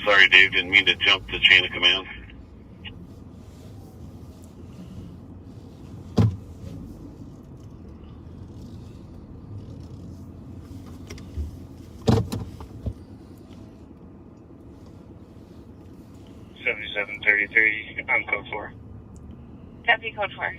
Sorry, Dave. Didn't mean to jump the chain of command. I'm code 4. Copy code 4.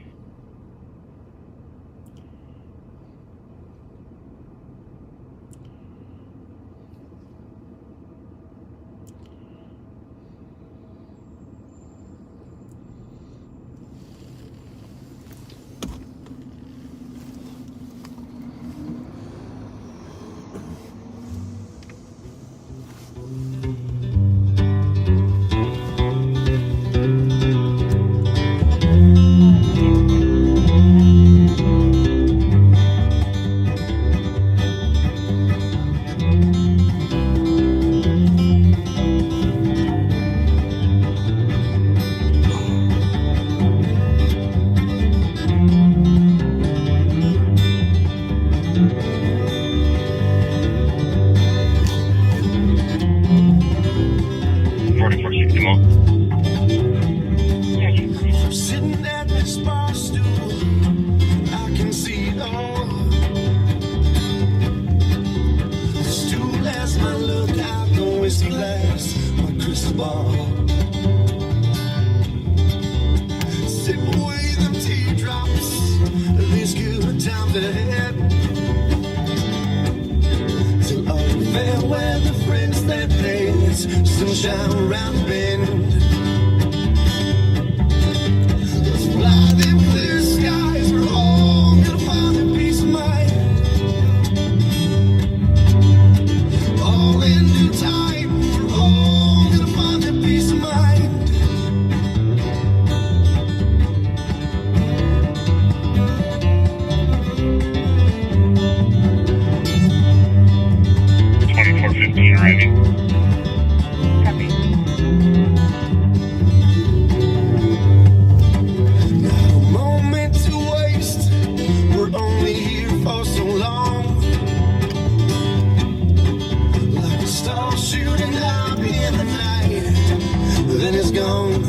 Sitting at this bar stool, I can see it all. The stool has my look out the whiskey glass, my crystal ball. Sip away them teardrops, these good times ahead. Till all the fair weather friends that days, sunshine around the bend. Fly them clear skies, we're all gonna find a peace of mind. All in due time, we're all gonna find a peace of mind. Arriving. Copy. Not a moment to waste, we're only here for so long. Like a star shooting up in the night, then it's gone.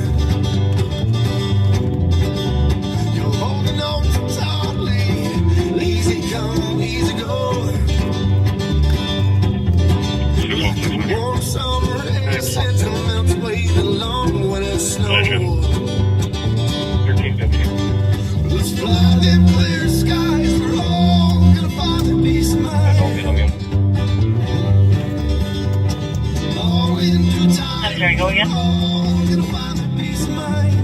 You're holding on too tightly, easy come, easy go. Warm summer air sentiments wait along when it snows. 13:15. Let's fly them clear skies, we're all gonna find a peace of mind. All in due time, I'm sorry, go again? we're all gonna find a peace of mind.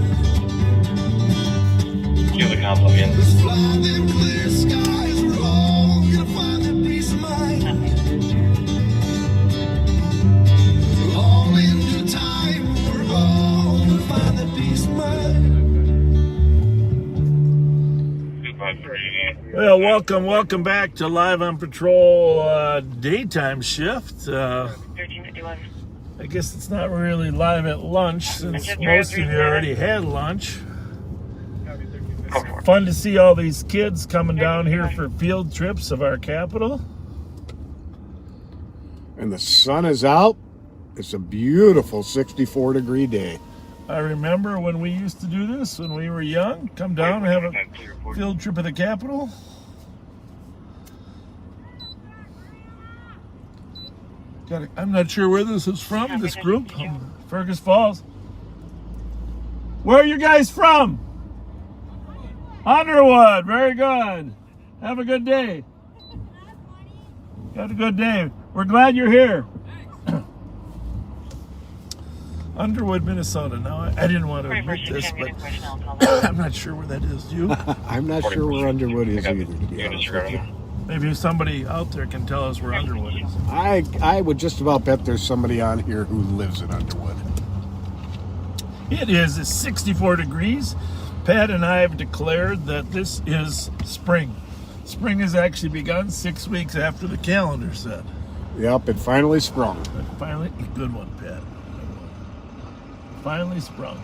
Give the compliment. Let's fly them clear skies, we're all gonna find a peace of mind. Copy. All in due time, we're all gonna find a peace of mind. 253. Well, welcome back to Live on Patrol daytime shift. 1351. I guess it's not really live at lunch since most of you already had lunch. Fun to see all these kids coming down here for field trips of our capital. And the sun is out. It's a beautiful 64-degree day. I remember when we used to do this when we were young, come down and have a field trip of the capital. I'm not sure where this is from, this group. Fergus Falls. Where are you guys from? Underwood. Very good. Have a good day. Have a good day. We're glad you're here. Underwood, Minnesota. Now, I didn't want to admit this, but I'm not sure where that is. You? I'm not sure where Underwood is either, to be honest with you. Maybe somebody out there can tell us where Underwood is. I would just about bet there's somebody on here who lives in Underwood. It is 64 degrees. Pat and I have declared that this is spring. Spring has actually begun 6 weeks after the calendar said. Yep, it finally sprung. But finally, good one, Pat. Finally sprung.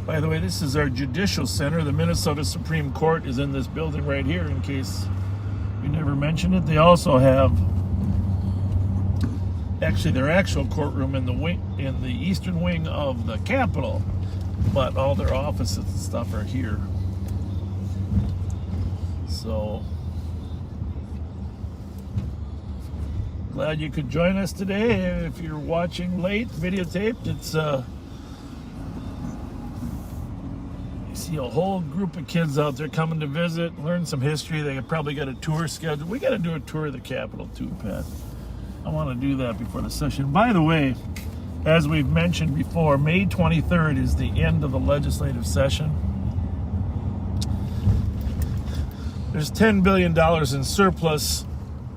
By the way, this is our judicial center. The Minnesota Supreme Court is in this building right here, in case we never mentioned it. They also have actually their actual courtroom in the eastern wing of the Capitol, but all their offices and stuff are here. So glad you could join us today. If you're watching late, videotaped, it's you see a whole group of kids out there coming to visit, learn some history. They probably got a tour scheduled. We got to do a tour of the Capitol too, Pat. I want to do that before the session. By the way, as we've mentioned before, May 23rd is the end of the legislative session. There's $10 billion in surplus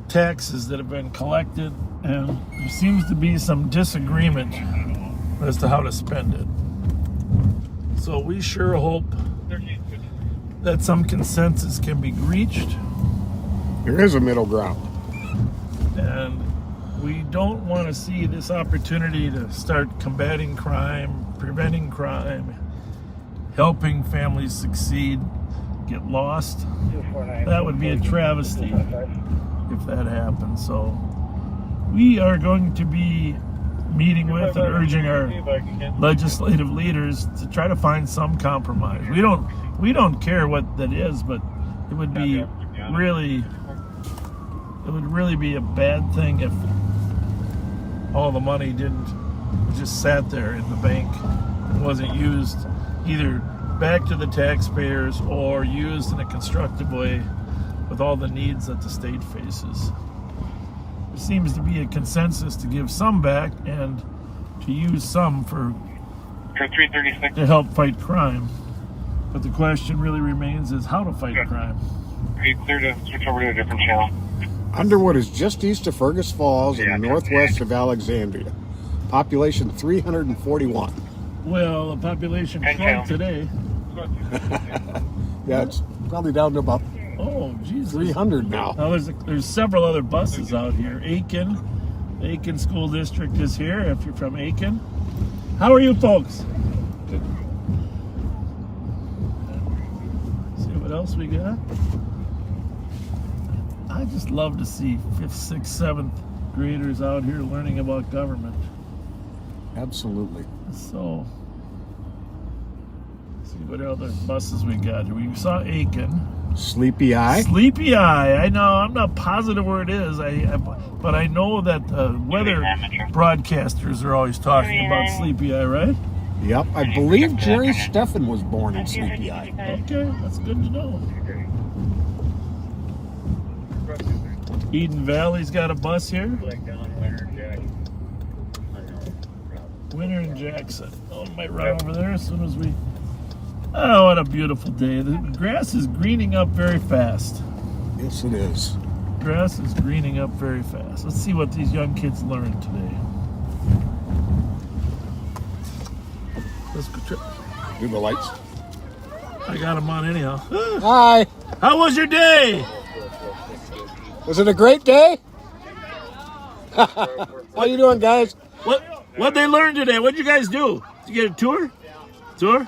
taxes that have been collected, and there seems to be some disagreement as to how to spend it. So we sure hope that some consensus can be reached. There is a middle ground. And we don't want to see this opportunity to start combating crime, preventing crime, helping families succeed, get lost. That would be a travesty if that happens. So we are going to be meeting with and urging our legislative leaders to try to find some compromise. We don't care what that is, but it would be really be a bad thing if all the money just sat there in the bank and wasn't used either back to the taxpayers or used in a constructive way with all the needs that the state faces. There seems to be a consensus to give some back and to use some for 336. to help fight crime. But the question really remains is how to fight crime. Are you clear to switch over to a different channel? Underwood is just east of Fergus Falls and northwest of Alexandria. Population 341. Well, the population shrunk today. Yeah, it's probably down to about Oh, Jesus. 300 now. Now there's several other buses out here. Aiken, the Aiken School District is here if you're from Aiken. How are you folks? Good. See what else we got? I just love to see 5th, 6th, 7th graders out here learning about government. Absolutely. So, let's see what other buses we got here. We saw Aiken. Sleepy Eye. Sleepy Eye. I know. I'm not positive where it is. But I know that weather broadcasters are always talking about Sleepy Eye, right? Yep. I believe Jerry Steffen was born in Sleepy Eye. Okay, that's good to know. Eden Valley's got a bus here. Winter and Jackson. Oh, might run over there as soon as we... Oh, what a beautiful day. The grass is greening up very fast. Yes, it is. Grass is greening up very fast. Let's see what these young kids learned today. Let's go Do the lights. I got them on anyhow. Hi. How was your day? Was it a great day? How you doing, guys? What they learned today? What'd you guys do? Did you get a tour? Tour?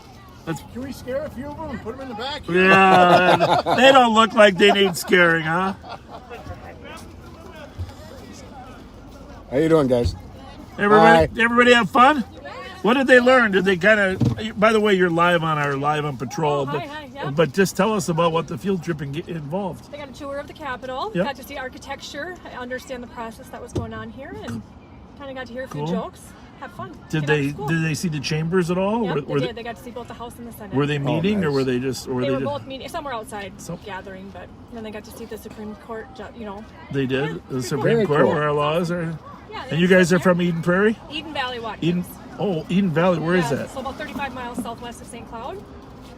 Can we scare a few of them and put them in the back? Yeah, they don't look like they need scaring, huh? How you doing, guys? Everybody have fun? What did they learn? Did they kind of... By the way, you're live on Patrol. Hi, yeah. But just tell us about what the field trip involved. They got a tour of the Capitol. Yep. Got to see architecture, understand the process that was going on here, and kind of got to hear a few jokes. Have fun. Did they see the chambers at all? Yep, they did. They got to see both the House and the Senate. Were they meeting, nice. or were they just? Or they were just, both meeting. Some were outside gathering, but then they got to see the Supreme Court. They did. Yeah, The Supreme Very Court, cool. where our laws are. Yeah. And you guys are from Eden Prairie? Eden Valley, Watkins. Eden Valley. Where is that? So about 35 miles southwest of St. Cloud.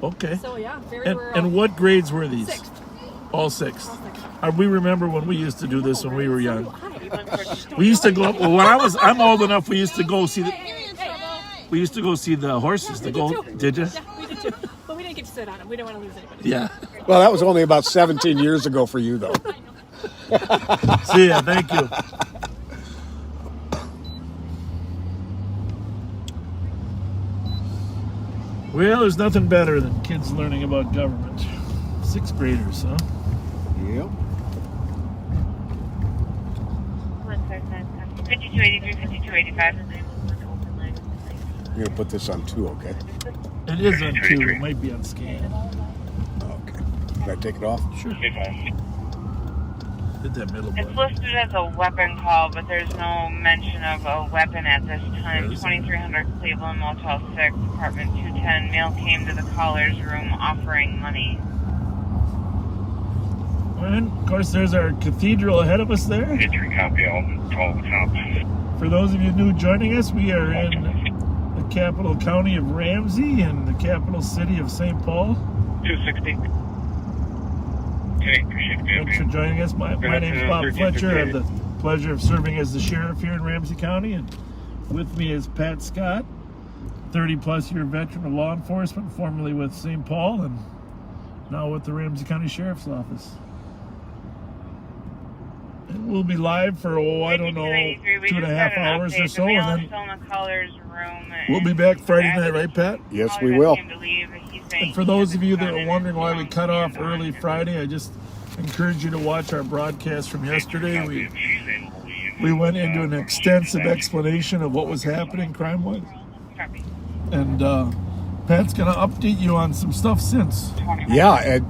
Okay. So yeah, very rural. And what grades were these? Sixth. All sixth. All sixth. We remember when we used to do this when we were young. So do I. We used to go. Well, when I'm old enough. We used to go see the horses. The gold. Did you? Yeah, we did too. But we didn't get to sit on them. We didn't want to lose anybody. Yeah. Well, that was only about 17 years ago for you, though. See ya. Thank you. Well, there's nothing better than kids learning about government. 6th graders, huh? Yep. 5283, 5285. You're gonna put this on 2, okay? It is on 2. It might be on scan. Okay. Can I take it off? Sure. Hit that middle It's button. listed as a weapon call, but there's no mention of a weapon at this time. 2300 Cleveland, Motel 6, apartment 210. Male came to the caller's room offering money. And of course, there's our cathedral ahead of us there. Entry copy, I'll call the cops. For those of you new joining us, we are in the capital county of Ramsey and the capital city of St. Paul. 260. Okay, appreciate it. Thanks for joining us. My name's Bob Fletcher. I have the pleasure of serving as the sheriff here in Ramsey County. And with me is Pat Scott, 30-plus year veteran of law enforcement, formerly with St. Paul and now with the Ramsey County Sheriff's Office. And we'll be live for, I don't know, 2.5 hours or so. And then we'll be back Friday night, right, Pat? Yes, we will. And for those of you that are wondering why we cut off early Friday, I just encourage you to watch our broadcast from yesterday. We went into an extensive explanation of what was happening crime-wise. And Pat's going to update you on some stuff since. Yeah,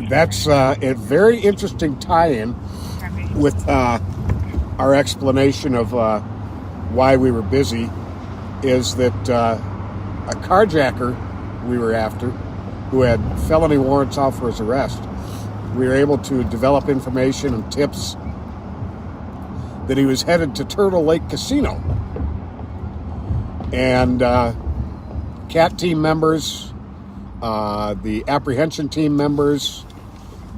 that's a very interesting tie-in with our explanation of why we were busy, is that a carjacker we were after, who had felony warrants out for his arrest, we were able to develop information and tips that he was headed to Turtle Lake Casino. And CAT team members, the apprehension team members,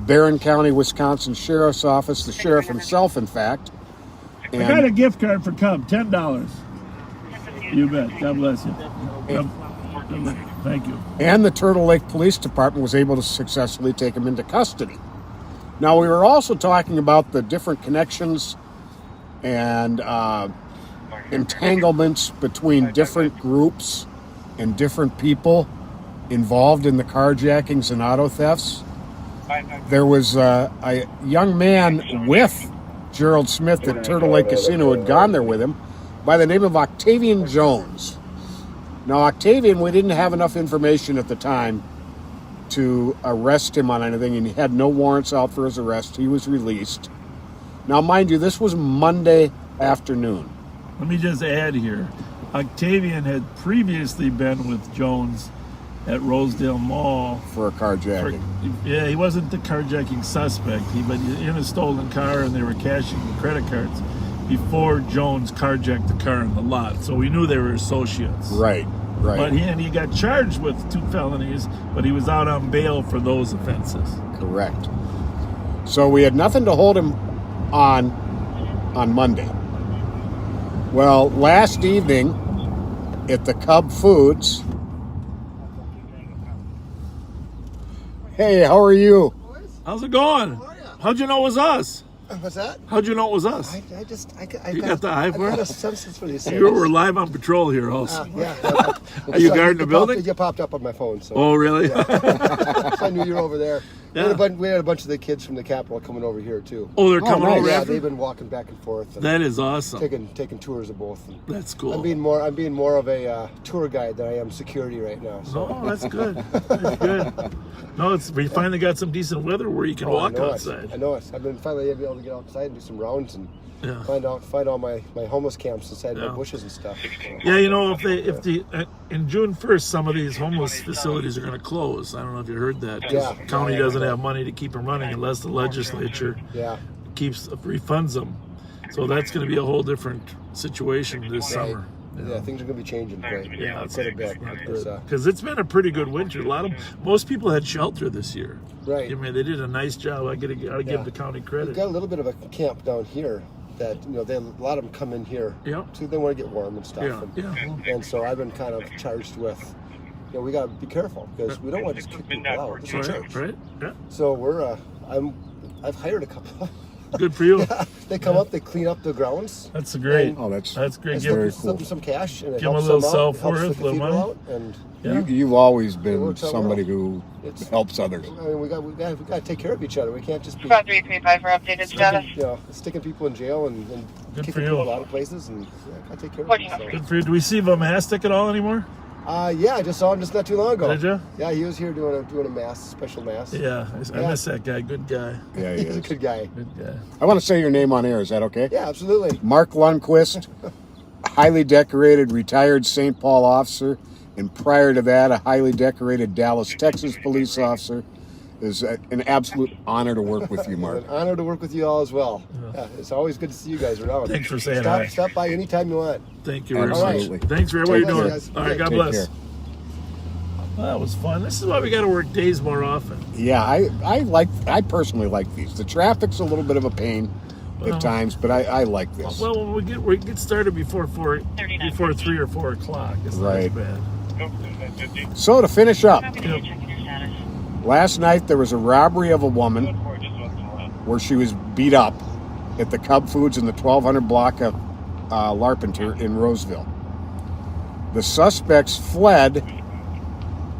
Barron County, Wisconsin Sheriff's Office, the sheriff himself, in fact. I got a gift card for Cub, $10. You bet. God bless you. Thank you. And the Turtle Lake Police Department was able to successfully take him into custody. Now, we were also talking about the different connections and entanglements between different groups and different people involved in the carjackings and auto thefts. There was a young man with Gerald Smith at Turtle Lake Casino who had gone there with him by the name of Octavian Jones. Now, Octavian, we didn't have enough information at the time to arrest him on anything, and he had no warrants out for his arrest. He was released. Now, mind you, this was Monday afternoon. Let me just add here. Octavian had previously been with Jones at Rosedale Mall for a carjacking. He wasn't the carjacking suspect. But in a stolen car, and they were cashing the credit cards before Jones carjacked the car in the lot. So we knew they were associates. Right. But he got charged with 2 felonies, but he was out on bail for those offenses. Correct. So we had nothing to hold him on Monday. Well, last evening at the Cub Foods. Hey, how are you? How's it going? How'd you know it was us? What's that? How'd you know it was us? I You got the eye for I got a it? sense for these things. You were live on patrol here also. Yeah. Are you guarding the building? You popped up on my phone. So. Oh, really? I knew you were over there. Yeah. We had a bunch of the kids from the Capitol coming over here too. Oh, they're coming nice. over Yeah, after? they've been walking back and forth. And That is awesome. taking tours of both. And That's cool. I'm being more of a tour guide than I am security right now. So. Oh, that's good. That's good. No, we finally got some decent weather where you can walk outside. I know it. I've been finally able to get outside and do some rounds and Yeah. find all my homeless camps inside my bushes and stuff. Yeah, you know, in June 1st, some of these homeless facilities are going to close. I don't know if you heard that. 'Cause Yeah. the county doesn't have money to keep them running unless the legislature refunds them. So that's going to be a whole different situation this summer. Yeah, things are going to be changing quite a bit. Because it's been a pretty good winter. Most people had shelter this year. Right. I mean, they did a nice job. I got to give the county credit. We've got a little bit of a camp down here that, a lot of them come in here. Yeah. So they want to get warm and stuff. Yeah. And so I've been kind of charged with, we got to be careful because we don't want to just kick people out. It's a church. Right. Yeah. So I've hired a couple. Good for you. They come up, they clean up the grounds. That's great. That's great. Give very them cool. some cash and it Give them a helps little them out, self-worth, helps the little cathedral money. out, and Yeah. You've always It been works out somebody well. who helps others. I mean, we got to take care of each other. We can't just be About 335 for updated status. sticking people in jail and Good kicking for you. people a lot of places, and I take care of them. So. Good for you. Do we see Vomastic at all anymore? Yeah, I just saw him just not too long ago. Did you? Yeah, he was here doing a mass, special mass. Yeah, I miss that guy. Good guy. Yeah, he He's a is. good guy. Good guy. I want to say your name on air. Is that okay? Yeah, absolutely. Mark Lundquist, highly decorated retired St. Paul officer, and prior to that, a highly decorated Dallas, Texas police officer. It's an absolute honor to work with you, It's Mark. an honor to work with you all as well. Yeah, it's always good to see you guys around. Thanks for saying hi. Stop by anytime you want. Thank you very Absolutely. much. Thanks for what you're Take care, doing. guys. All right, God Take bless. care. Well, that was fun. This is why we got to work days more often. Yeah, I personally like these. The traffic's a little bit of a pain Well- at times, but I like this. Well, when we get started before 3 or 4 o'clock. It's Right. not as bad. So to finish up, Checking your status. last night there was a robbery of a woman where she was beat up at the Cub Foods in the 1200 block of Larpenteur in Roseville. The suspects fled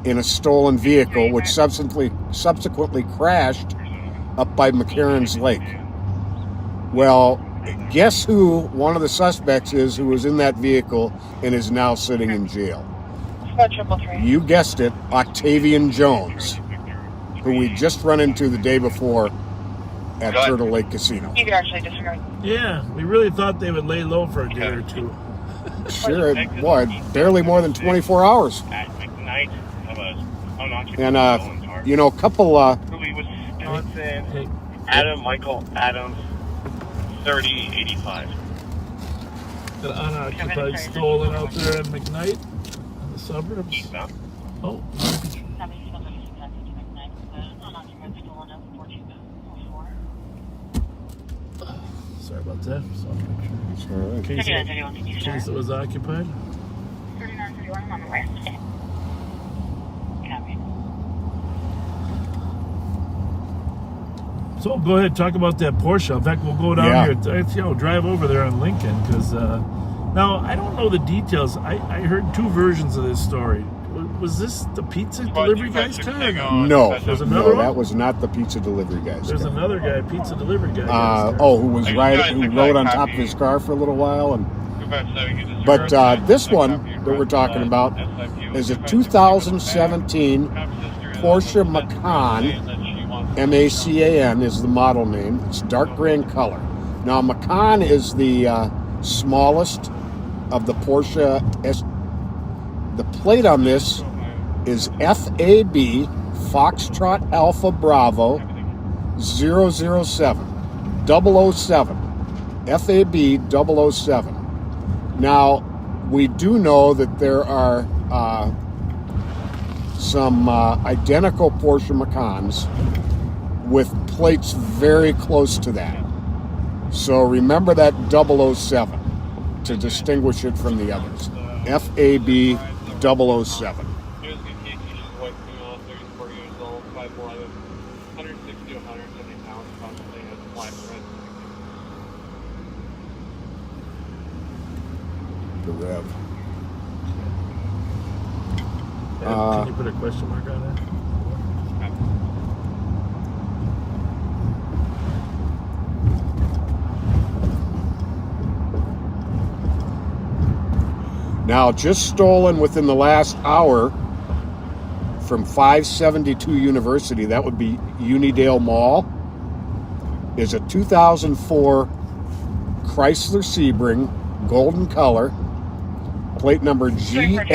in a stolen vehicle, which subsequently crashed up by McCarran's Lake. Well, guess who one of the suspects is who was in that vehicle and is now sitting in jail? About 333. You guessed it, Octavian Jones, who we just run into the day before at Turtle Lake Casino. You actually disregard. Yeah, we really thought they would lay low for a day or two. Sure, boy, barely more than 24 hours. At McKnight of a unoccupied And, stolen car. you know, a couple, Who was Wisconsin, Hey, Michael Adams, 3085. the unoccupied stolen out there in McKnight, in the suburbs. Eastbound. Oh, sorry about that. So, all right. in case it was occupied. 3931, I'm on the way. Copy. So go ahead, talk about that Porsche. In fact, we'll go down Yeah. here, drive over there on Lincoln, because now I don't know the details. I heard two versions of this story. Was this the pizza delivery guy's car? or no? No, There's another no, one? that was not the pizza delivery guy's There's car. another guy, pizza delivery guy. Who rode on top of his car for a little while. But this one that we're talking about is a 2017 Porsche Macan. Macan is the model name. It's dark gray in color. Now, Macan is the smallest of the Porsche. The plate on this is FAB Foxtrot Alpha Bravo 007 007 FAB 007. Now, we do know that there are some identical Porsche Macans with plates very close to that. So remember that 007 to distinguish it from the others. FAB 007. The Rev. Can you put a question mark on that? Now, just stolen within the last hour from 572 University, that would be Unidale Mall, is a 2004 Chrysler Sebring, golden color, plate number GFD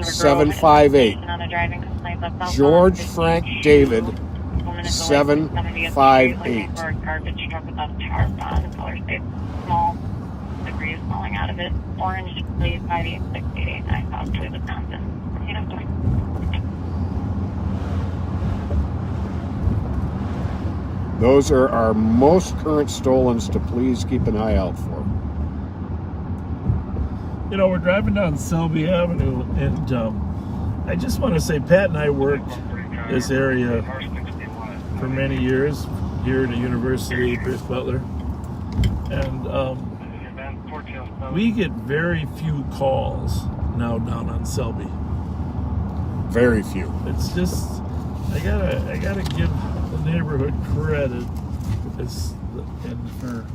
758. George Frank David 758. Garbage truck without power bond, color space small. Debris is falling out of it. Orange, please, 58689, possibly Wisconsin. Those are our most current stolens to please keep an eye out for. You know, we're driving down Selby Avenue, and I just want to say, Pat and I worked this area for many years here at the University, Pierce Butler, and we get very few calls now down on Selby. Very few. It's just I gotta give the neighborhood credit and for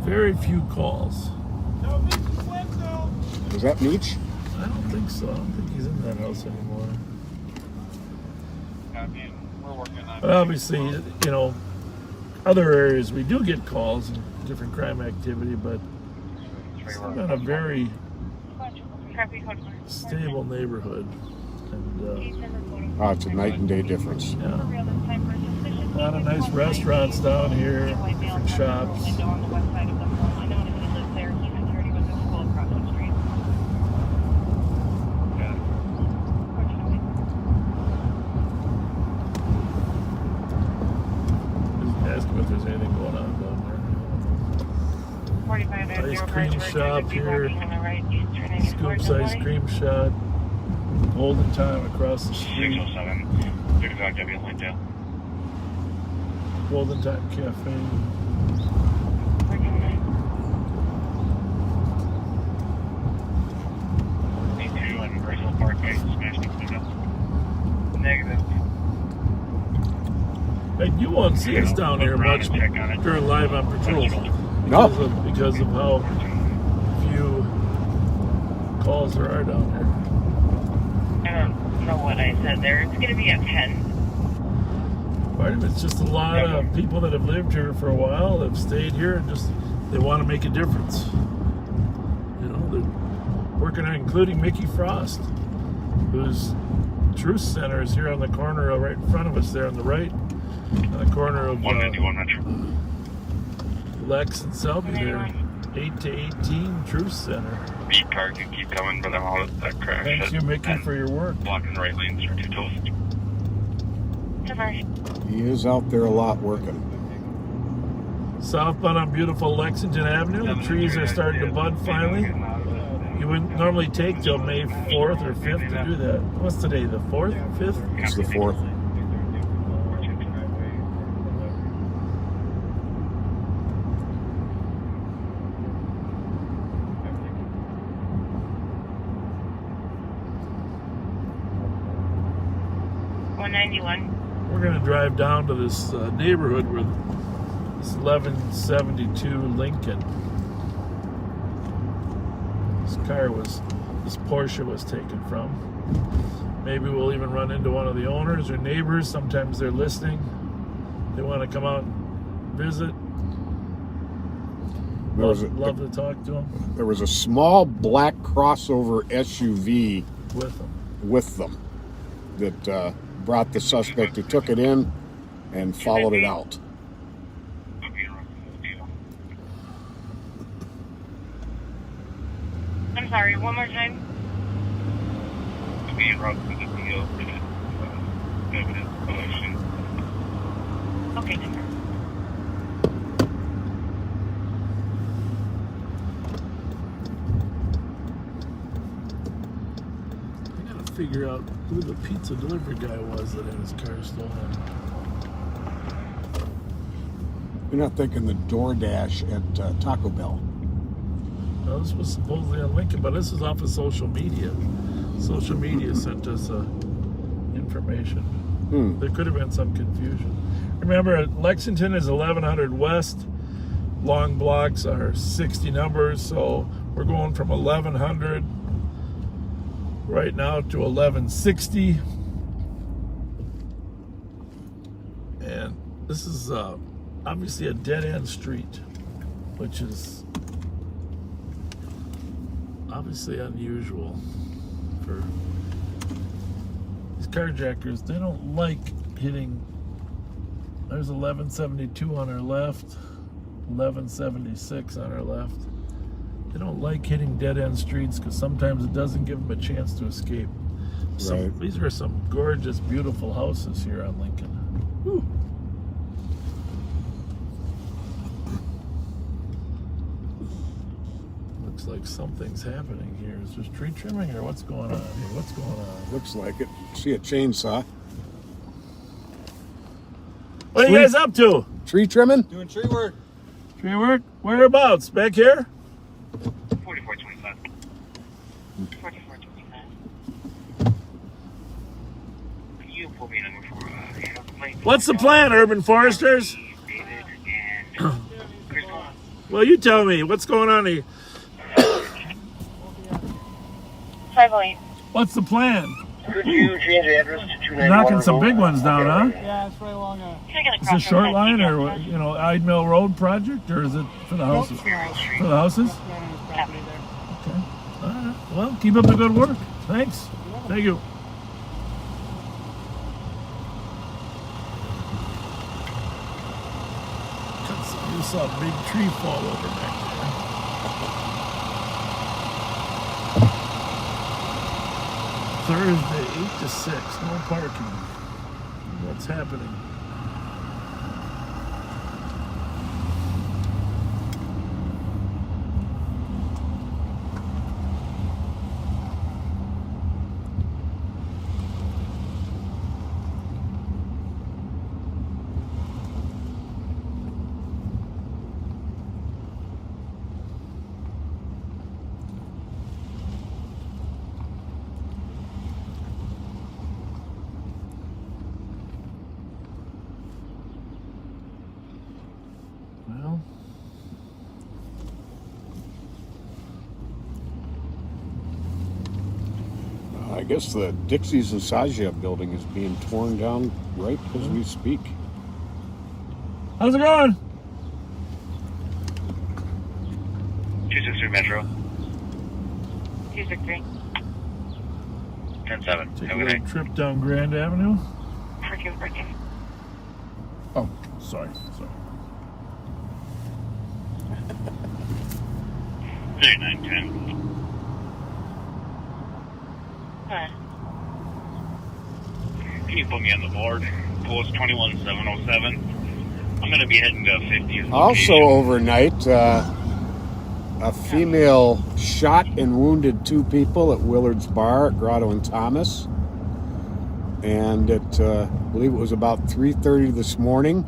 Very few calls. Was that Meach? I don't think so. I don't think he's in that house anymore. We're working on But obviously, you know, other areas we do get calls and different crime activity, but it's not a very stable neighborhood. And Oh, it's a night and day difference. yeah, a lot of nice restaurants down here, different shops. Ask him if there's anything going on down there. Ice cream shop here, Scoop's Ice Cream Shop, Golden Time across the street, 607. 35 W Linedale. Golden Time Cafe. C2 and Brazil Parkway smashed into window. Negative. Hey, you won't see us down here much during Live on Patrol because of how few calls there are down here. I don't know what I said there. It's going to be at 10. Part of it's just a lot of people that have lived here for a while, that have stayed here, and just they want to make a difference. You know, they're working on, including Mickey Frost, whose Truth Center is here on the corner right in front of us there on the right. On the corner of 191 Metro. Lex and Selby there. 8 to 18 Truth Center. Beat car can keep coming, but I'm out of that crash. Thanks you, Mickey, for your work. Blocking the right lanes for 2 tolls. He is out there a lot working. Southbound on beautiful Lexington Avenue. The trees are starting to bud finally. You wouldn't normally take till May 4th or 5th to do that. What's today, the 4th, 5th? It's the 4th. We're going to drive down to this neighborhood where this 1172 Lincoln. This Porsche was taken from. Maybe we'll even run into one of the owners or neighbors. Sometimes they're listening. They want to come out and visit. Love to talk to them. There was a small black crossover SUV With them. that brought the suspect who took it in and followed it out. I'm sorry, one more time. Okay, Figure out who the pizza delivery guy was that had his car stolen. You're not thinking the DoorDash at Taco Bell. No, this was supposedly on Lincoln, but this is off of social media. Social media sent us information. There could have been some confusion. Remember, Lexington is 1100 west. Long blocks are 60 numbers, so we're going from 1100 right now to 1160. And this is obviously a dead-end street, which is obviously unusual for these carjackers. They don't like hitting. There's 1172 on our left, 1176 on our left. They don't like hitting dead-end streets because sometimes it doesn't give them a chance to escape. Right. These are some gorgeous, beautiful houses here on Lincoln. Whew. Looks like something's happening here. Is there tree trimming or what's going on here? What's going on? Looks like it. See a chainsaw. What are you guys up to? Tree trimming? Doing tree work. Tree work? Whereabouts? Back here? 4425. 4425. Can you pull me a number for What's the plan, Urban Foresters? David and Crystal? Well, you tell me what's going on here. 508. What's the plan? Could you change the address to 291? Knocking some big ones down, huh? Yeah, it's right along Is it a short line or what, Ide Mill Road project, or is it for the houses? For the houses? property there. Okay. All right. Well, keep up the good work. Thanks. Thank you. You saw a big tree fall over back there. Thursday, 8 to 6, no parking. What's happening? Well, I guess the Dixie's and Sajia building is being torn down right as we speak. how's it going? 263 Metro. 263. 10-7. Take a Have a good little night. trip down Grand Avenue. Freaking. Oh, sorry. Hey, 910. Huh. Can you put me on the board? Post 21707. I'm going to be heading to 50th. Also overnight, a female shot and wounded 2 people at Willard's Bar at Grotto and Thomas. And at, I believe it was about 3:30 this morning,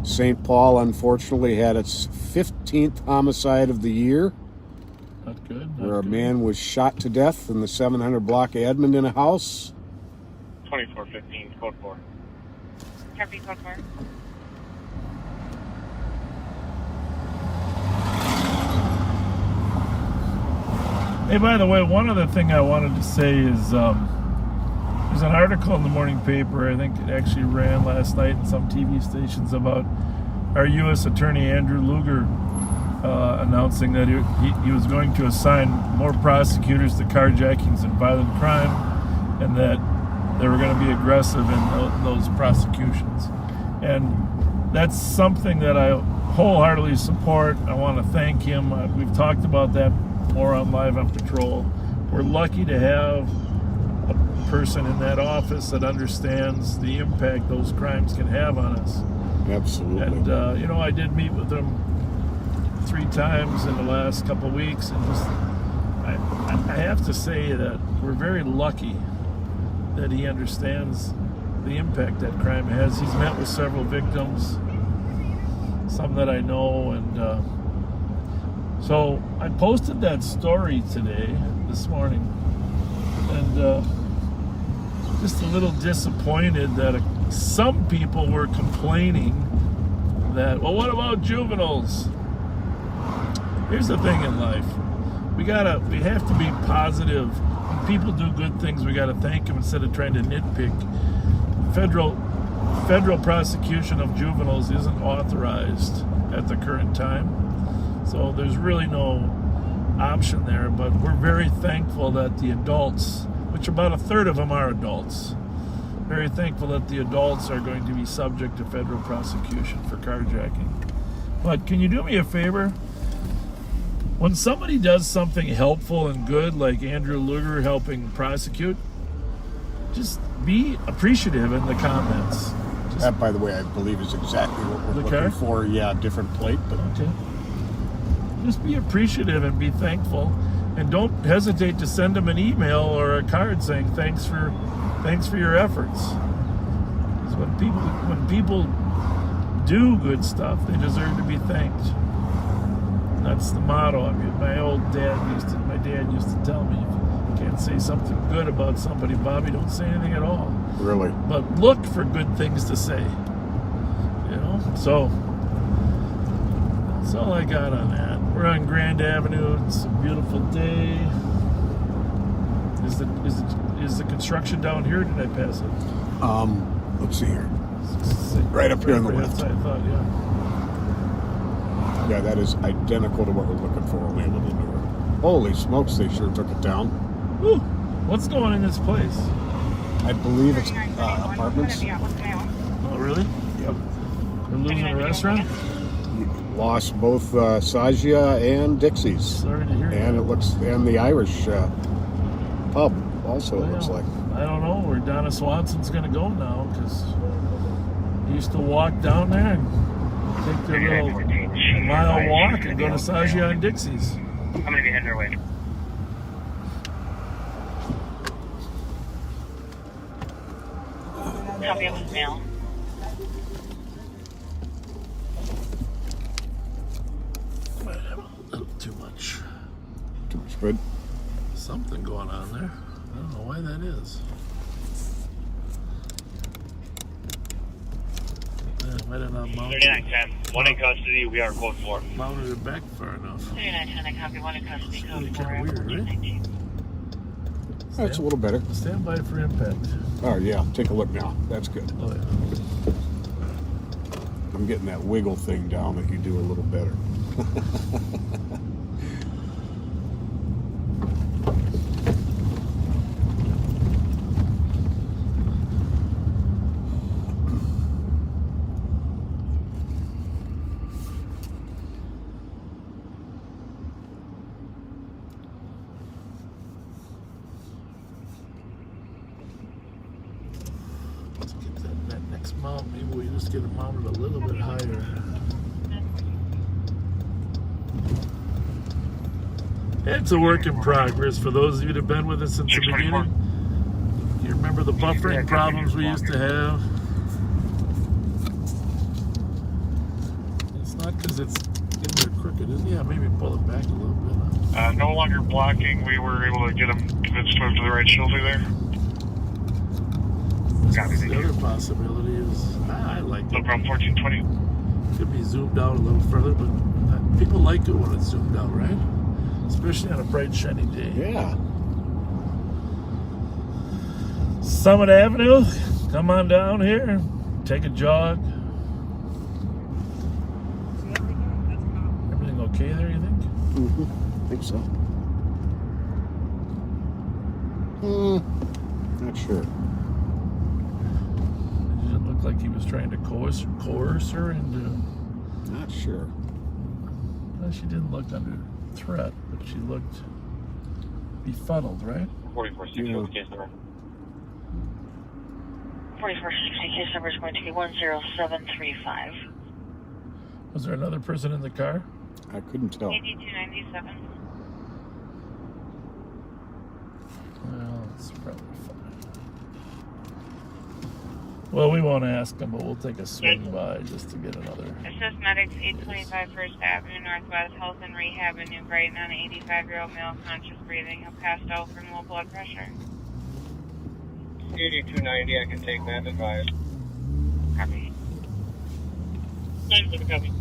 St. Paul unfortunately had its 15th homicide of the year, Not good. where a man was shot to death in the 700 block of Edmond in a house. 2415, code 4. Copy, code 4. Hey, by the way, one other thing I wanted to say is there's an article in the morning paper, I think it actually ran last night in some TV stations, about our U.S. Attorney Andrew Luger announcing that he was going to assign more prosecutors to carjackings and violent crime, and that they were going to be aggressive in those prosecutions. And that's something that I wholeheartedly support. I want to thank him. We've talked about that more on Live on Patrol. We're lucky to have a person in that office that understands the impact those crimes can have on us. Absolutely. And, I did meet with him 3 times in the last couple of weeks, and just, I have to say that we're very lucky that he understands the impact that crime has. He's met with several victims, some that I know, and so I posted that story this morning, and just a little disappointed that some people were complaining that, well, what about juveniles? Here's the thing in life. We have to be positive. When people do good things, we gotta thank them instead of trying to nitpick. Federal prosecution of juveniles isn't authorized at the current time, so there's really no option there. But we're very thankful that the adults, which about a third of them are adults, very thankful that the adults are going to be subject to federal prosecution for carjacking. But can you do me a favor? When somebody does something helpful and good, like Andrew Luger helping prosecute, just be appreciative in the comments. That, by the way, I believe is exactly what we're The car? looking for. Yeah, different plate, but Okay. Just be appreciative and be thankful, and don't hesitate to send them an email or a card saying thanks for your efforts. Because when people do good stuff, they deserve to be thanked. That's the motto. I mean, my dad used to tell me, if you can't say something good about somebody, Bobby, don't say anything at all. really. But look for good things to say. So That's all I got on that. We're on Grand Avenue. It's a beautiful day. Is the construction down here? Or did I pass it? Let's see here. Right up here on the left. I thought, yeah. Yeah, that is identical to what we're looking for, only a little newer. Holy smokes, they sure took it down. Ooh, what's going in this place? I believe it's apartments. Oh, really? Yep. We're losing a restaurant? Lost both Sajia and Dixie's. Sorry to hear And that. it looks, and the Irish pub also, it looks Well, like. I don't know where Donna Swanson's going to go now, because he used to walk down there and take their little mile walk and go to Sajia and Dixie's. I'm going to be heading their way. Copy of mail. Might have a little too much. Too much good. Something going on there. I don't know why that is. Might have not mounted, 3910. One in custody. We are code 4. mounted it back far enough. 3910, I copy. One in custody. It's really Code 4. kind of weird, right? That's a little better. Stand by for impact. Oh, yeah. Take a look now. That's good. Oh, yeah. I'm getting that wiggle thing down that you do a little better. Let's get that next mount. Maybe we just get it mounted a little bit higher. It's a work in progress for those of you that have been with us since the beginning. You remember the buffering problems we used to have? It's not because it's getting there crooked, is it? Yeah, maybe pull it back a little bit. No longer blocking. We were able to get them convinced to move to the right shoulder there. The other possibility is, I like No it. problem, 1420. Could be zoomed out a little further, but people like it when it's zoomed out, right? Especially on a bright, shiny day. Yeah. Summit Avenue, come on down here, take a jog. Everything okay there, you think? Mm-hmm. I think so. Not sure. It didn't look like he was trying to coerce her into... Not sure. Well, she didn't look under threat, but she looked befuddled, right? 4460 case number. 4460, case number is going to be 10735. Was there another person in the car? I couldn't tell. 8297. Well, it's probably fine. Well, we won't ask them, but we'll take a swing by just to get another. Assist medics 825 First Avenue Northwest, Health and Rehab in New Brighton on an 85-year-old male, conscious breathing, passed out from low blood pressure. 8290, I can take that advice. Copy. 9-7 copy.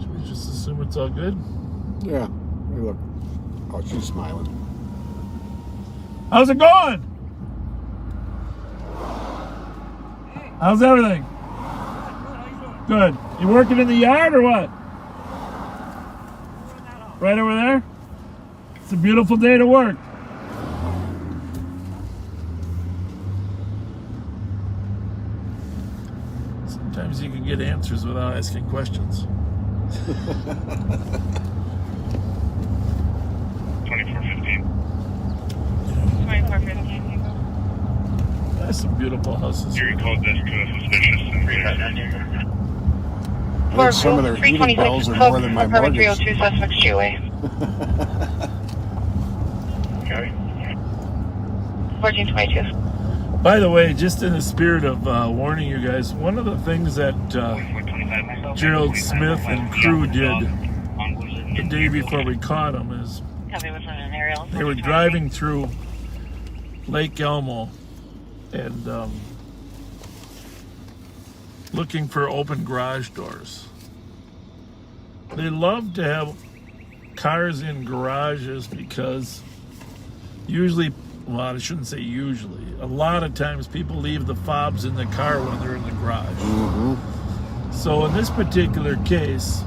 Should we just assume it's all good? Yeah. Hey, look. Oh, she's smiling. How's it going? How's everything? Good. You working in the yard or what? Right over there? It's a beautiful day to work. Sometimes you can get answers without asking questions. 2415. 2415. That's some beautiful houses. Your code this to a suspicious and I think some of their heating bills are more than my mortgage. 302 Sussex Gateway. Okay. 1422. By the way, just in the spirit of warning you guys, one of the things that Gerald Smith and crew did the day before we caught him is they were driving through Lake Elmo and looking for open garage doors. They love to have cars in garages because usually, well, I shouldn't say usually, a lot of times people leave the fobs in the car when they're in the garage. Mm-hmm. So in this particular case,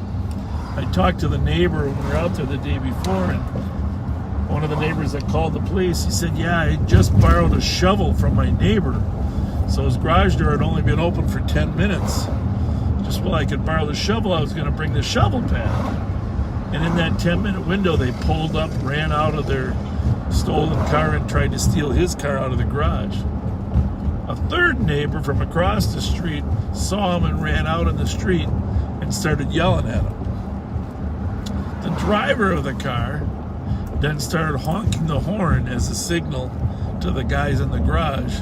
I talked to the neighbor when we were out there the day before, and one of the neighbors that called the police, he said, yeah, I just borrowed a shovel from my neighbor. So his garage door had only been open for 10 minutes. Just while I could borrow the shovel, I was going to bring the shovel pad. And in that 10-minute window, they pulled up, ran out of their stolen car and tried to steal his car out of the garage. A third neighbor from across the street saw him and ran out in the street and started yelling at him. The driver of the car then started honking the horn as a signal to the guys in the garage.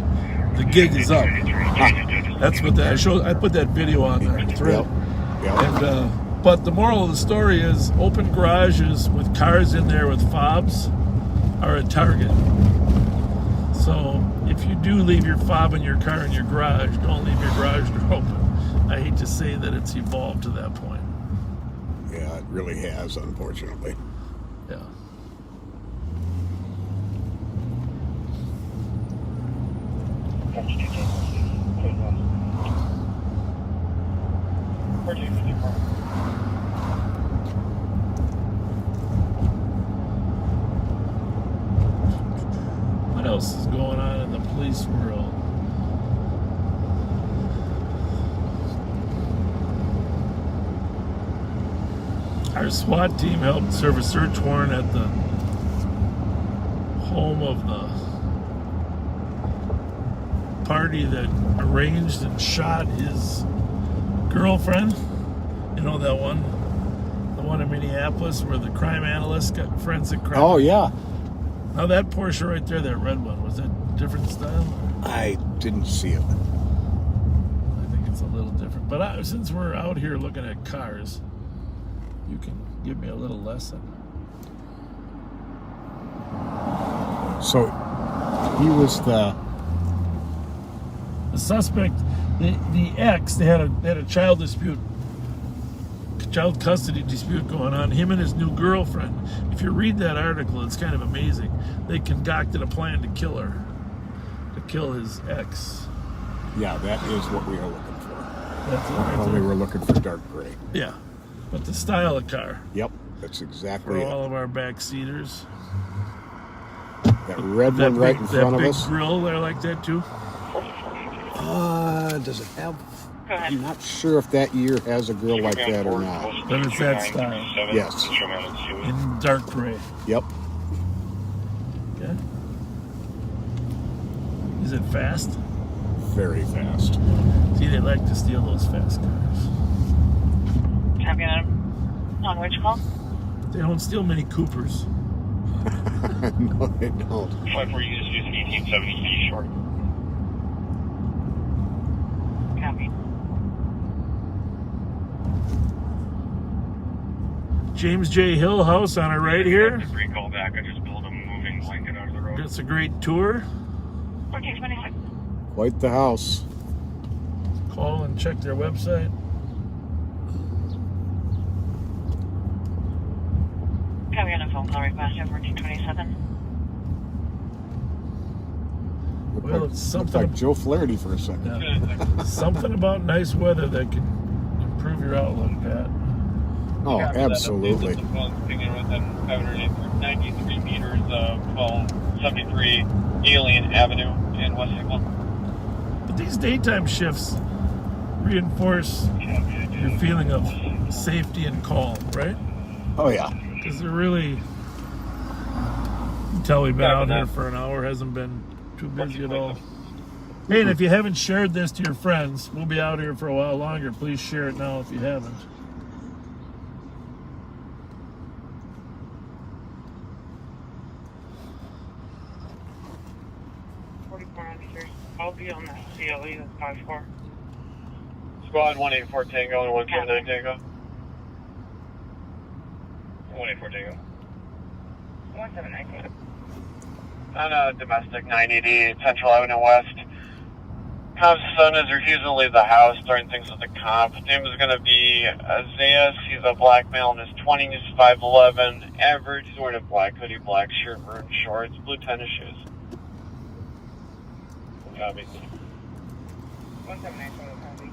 The gig is up. That's what that I showed. I put that video on there. Yep. And but the moral of the story is open garages with cars in there with fobs are a target. So if you do leave your fob in your car in your garage, don't leave your garage door open. I hate to say that it's evolved to that point. Yeah, it really has, unfortunately. Yeah. What else is going on in the police world? Our SWAT team helped serve a search warrant at the home of the party that arranged and shot his girlfriend. You know that one? The one in Minneapolis where the crime analyst got forensic crime. Oh, yeah. Now that Porsche right there, that red one, was that different style? I didn't see it. I think it's a little different. But since we're out here looking at cars, you can give me a little lesson. So he was the suspect. The ex, they had a child dispute, child custody dispute going on. Him and his new girlfriend. If you read that article, it's kind of amazing. They concocted a plan to kill her, to kill his ex. Yeah, that is what we are looking for. That's it right Only there. we're looking for dark gray. Yeah, but the style of car Yep, that's exactly for it. all of our backseaters. That red one right in front of us. That big grill there like that too. Does it have? I'm not sure if that year has a grill like that or not. But it's that style. Yes. In dark gray. Yep. Yeah. Is it fast? Very fast. See, they like to steal those fast cars. Copy on which call? They don't steal many Coopers. No, they don't. 54 units using 1870 feet short. Copy. James J. Hill house on our right here. Great call back. I just built a moving blanket out of the road. It's a great tour. 1426. Quite the house. Call and check their website. Copy on a phone call request at 1427. Well, it's Looked something. like Joe Flaherty for a second. Yeah. Something about nice weather that can improve your outlook, Pat. Oh, absolutely. 93 meters of 1273 Alien Avenue in West Hickman. But these daytime shifts reinforce your feeling of safety and calm, right? Oh, yeah. Because they're really, until we've been out here for an hour, hasn't been too busy at all. Hey, and if you haven't shared this to your friends, we'll be out here for a while longer. Please share it now if you haven't. I'll be on that CLE with 5-4. Squad 184 Tango and 179 Tango. 184 Tango. 179 Tango. On a domestic 980 Central Avenue West. Comp's son is refusing to leave the house, starting things with the comp. His name is going to be Isaiah. He's a black male in his 20s, 5'11", average. He's wearing a black hoodie, black shirt, maroon shorts, blue tennis shoes. Copy. 179 Tango, copy.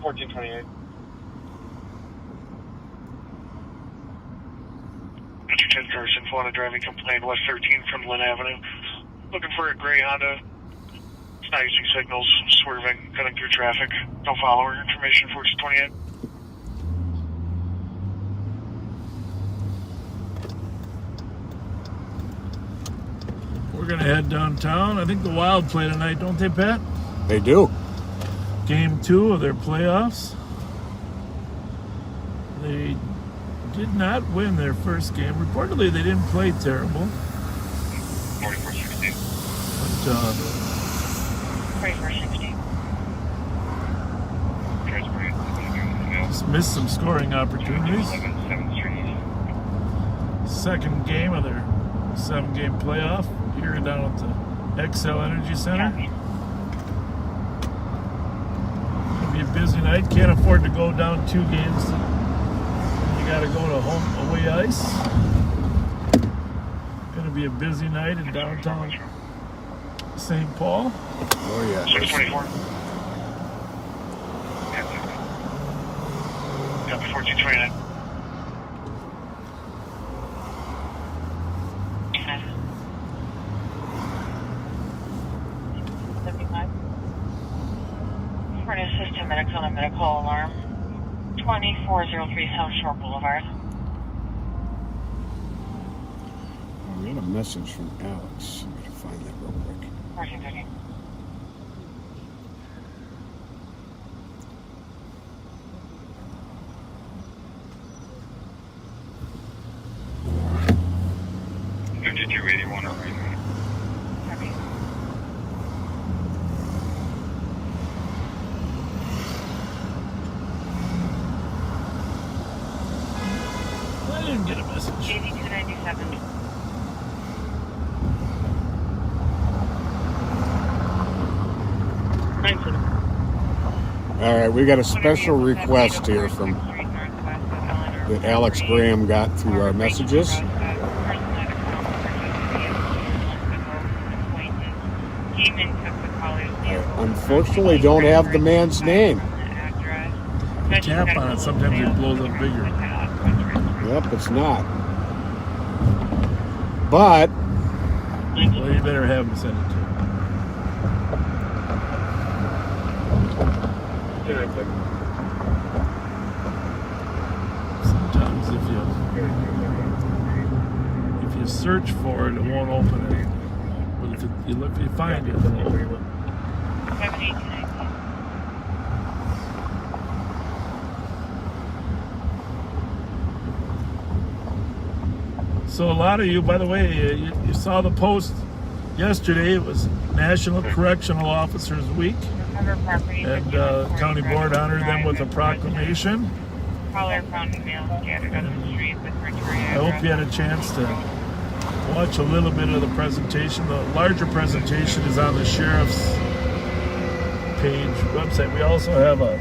1428. Mr. 10 person, phone a driving complaint, West 13 from Lynn Avenue. Looking for a gray Honda. It's not using signals, swerving, cutting through traffic. No follower. Information 1428. We're going to head downtown. I think the Wild play tonight, don't they, Pat? They do. Game 2 of their playoffs. They did not win their first game. Reportedly, they didn't play terrible. 4416. But 4416. just missed some scoring opportunities. 7th Street. Second game of their 7-game playoff here down at the XL Energy Center. It'll be a busy night. Can't afford to go down 2 games. You got to go to home away ice. Going to be a busy night in downtown St. Paul. Oh, yeah. 624. Yeah, 1429. For an assistant medics on a medical alarm. 2403 South Shore Boulevard. We got a message from Alex. I'm going to find that real quick. 1430. I didn't get a message. 8297. All right, we got a special request here from that Alex Graham got through our messages. I unfortunately don't have the man's name. You tap on it, sometimes it blows up bigger. Yep, it's not. But Well, you better have him send it to him. Sometimes if you search for it, it won't open it. But if you find it, it'll open it. 7819. So a lot of you, by the way, you saw the post yesterday. It was National Correctional Officers Week, and County Board honored them with a proclamation. Caller found male scattered on the street with Victoria. I hope you had a chance to watch a little bit of the presentation. The larger presentation is on the Sheriff's page website. We also have a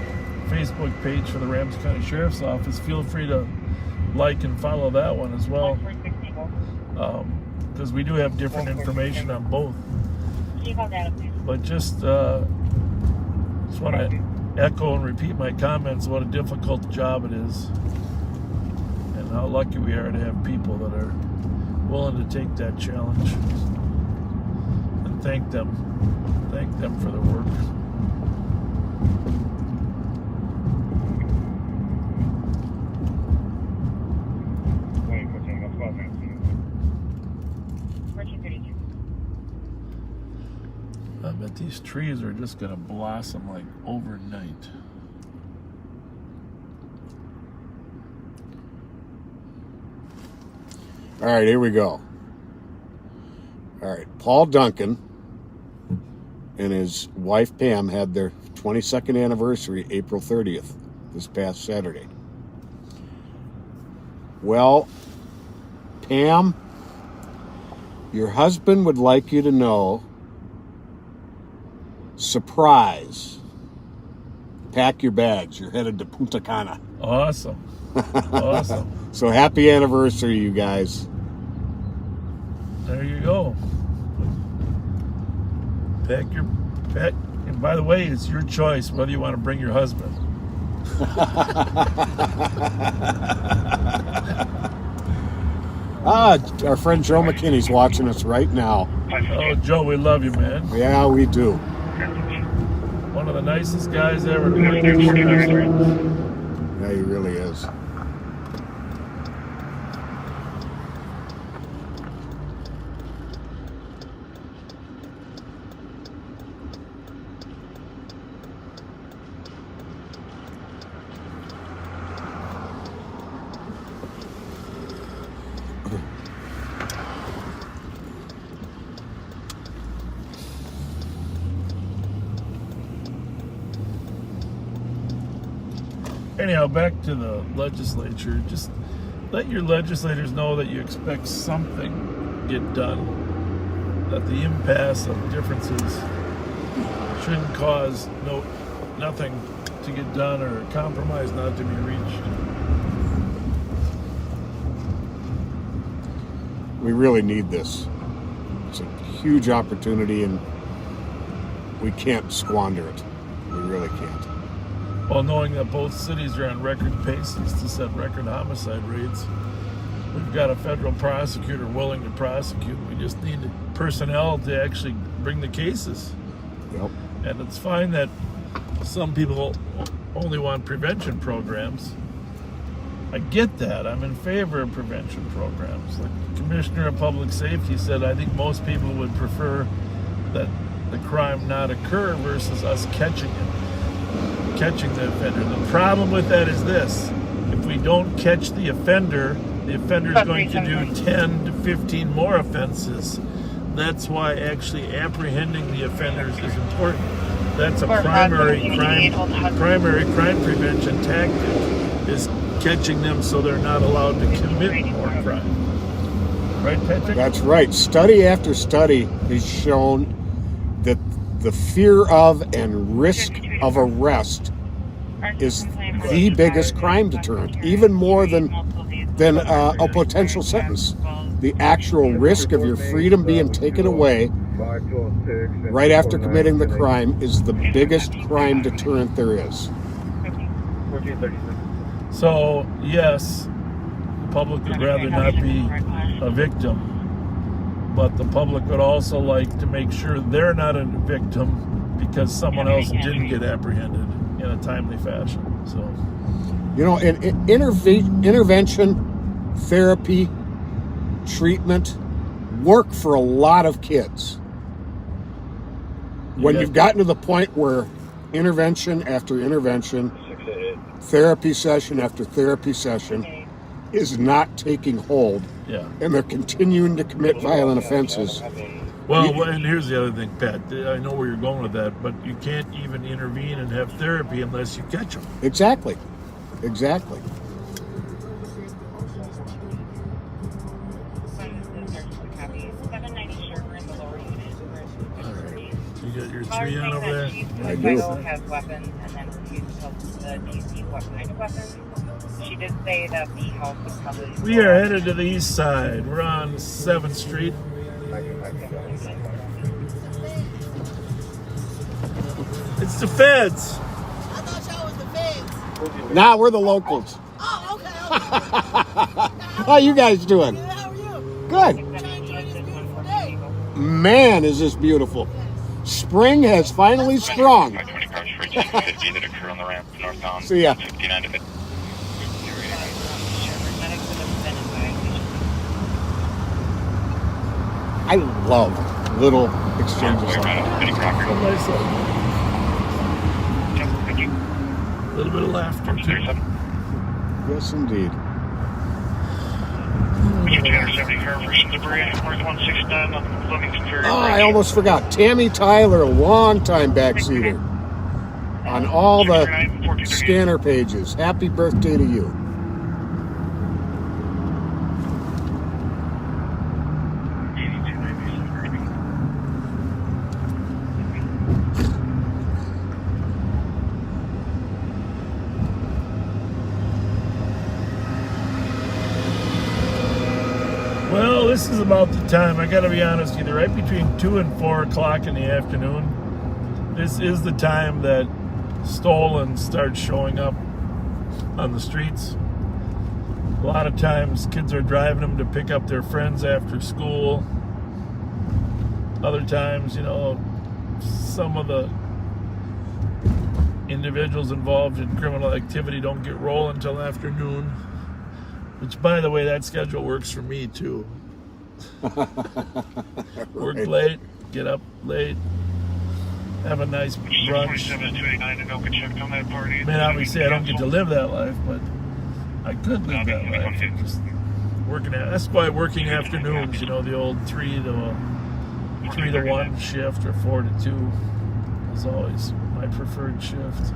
Facebook page for the Ramsey County Sheriff's Office. Feel free to like and follow that one as well, because we do have different information on both. But just want to echo and repeat my comments, what a difficult job it is, and how lucky we are to have people that are willing to take that challenge, and thank them for their work. I bet these trees are just going to blossom like overnight. all right, here we go. All right, Paul Duncan and his wife Pam had their 22nd anniversary April 30th, this past Saturday. Well, Pam, your husband would like you to know, surprise, pack your bags. You're headed to Punta Cana. Awesome. Awesome. So happy anniversary, you guys. There you go. And by the way, it's your choice whether you want to bring your husband. Our friend Joe McKinney's watching us right now. Oh, Joe, we love you, man. Yeah, we do. One of the nicest guys ever. Yeah, he really is. Anyhow, back to the legislature. Just let your legislators know that you expect something to get done. That the impasse of differences shouldn't cause nothing to get done or compromise not to be reached. We really need this. It's a huge opportunity, and we can't squander it. We really can't. Well, knowing that both cities are on record paces to set record homicide rates, we've got a federal prosecutor willing to prosecute. We just need personnel to actually bring the cases. Yep. And it's fine that some people only want prevention programs. I get that. I'm in favor of prevention programs. Like the Commissioner of Public Safety said, I think most people would prefer that the crime not occur versus us catching the offender. The problem with that is this: if we don't catch the offender is going to do 10 to 15 more offenses. That's why actually apprehending the offenders is important. That's a primary crime prevention tactic, is catching them so they're not allowed to commit more crime. Right, Patrick? That's right. Study after study has shown that the fear of and risk of arrest is the biggest crime deterrent, even more than a potential sentence. The actual risk of your freedom being taken away right after committing the crime is the biggest crime deterrent there is. So, yes, the public would rather not be a victim, but the public would also like to make sure they're not a victim because someone else didn't get apprehended in a timely fashion. So, you know, intervention, therapy, treatment work for a lot of kids. When you've gotten to the point where intervention after intervention, therapy session after therapy session is not taking hold, and they're continuing to commit violent offenses. Well, and here's the other thing, Pat. I know where you're going with that, but you can't even intervene and have therapy unless you catch them. Exactly. All right. You got your 3 on over there? I do. Has weapons and then refuses the DC what kind of weapons. She did say that the house was probably... We are headed to the east side. We're on 7th Street. It's the feds. I thought y'all was the feds. Nah, we're the locals. Oh, okay. How you guys doing? How are you? Good. Enjoying this beautiful day. Man, is this beautiful. Spring has finally sprung. 20 cars for 50 that occur on the ramp northbound. See ya. 59 to 50. I love little exchanges like that. A little bit of laughter, too. Yes, indeed. 270 car for some debris. North 169 on Livingston Ferry. Oh, I almost forgot. Tammy Tyler, long-time backseater on all the scanner pages. Happy birthday to you. Well, this is about the time, I gotta be honest, either right between 2 and 4 o'clock in the afternoon. This is the time that stolen starts showing up on the streets. A lot of times kids are driving them to pick up their friends after school. Other times, you know, some of the individuals involved in criminal activity don't get rolling until afternoon. Which, by the way, that schedule works for me, too. Work late, get up late, have a nice brunch. I mean, obviously, I don't get to live that life, but I could live that life. Just working that's why working afternoons, you know, the old 3 to 1 shift or 4 to 2 is always my preferred shift.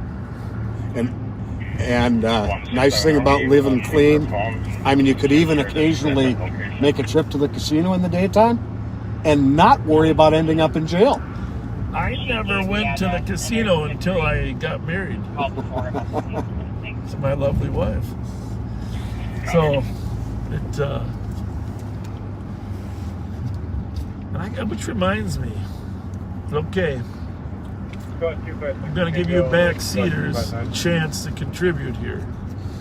And nice thing about living clean, I mean, you could even occasionally make a trip to the casino in the daytime and not worry about ending up in jail. I never went to the casino until I got married to my lovely wife. So, which reminds me, okay, I'm going to give you backseaters a chance to contribute here.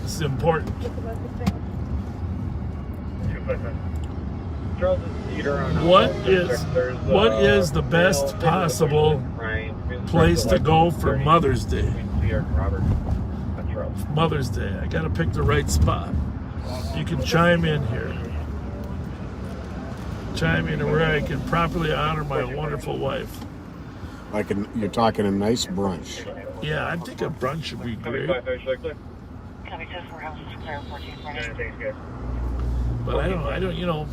This is important. What is the best possible place to go for Mother's Day? Mother's Day. I got to pick the right spot. You can chime in here. Chime in where I can properly honor my wonderful wife. You're talking a nice brunch. Yeah, I think a brunch would be great. But I don't, you know,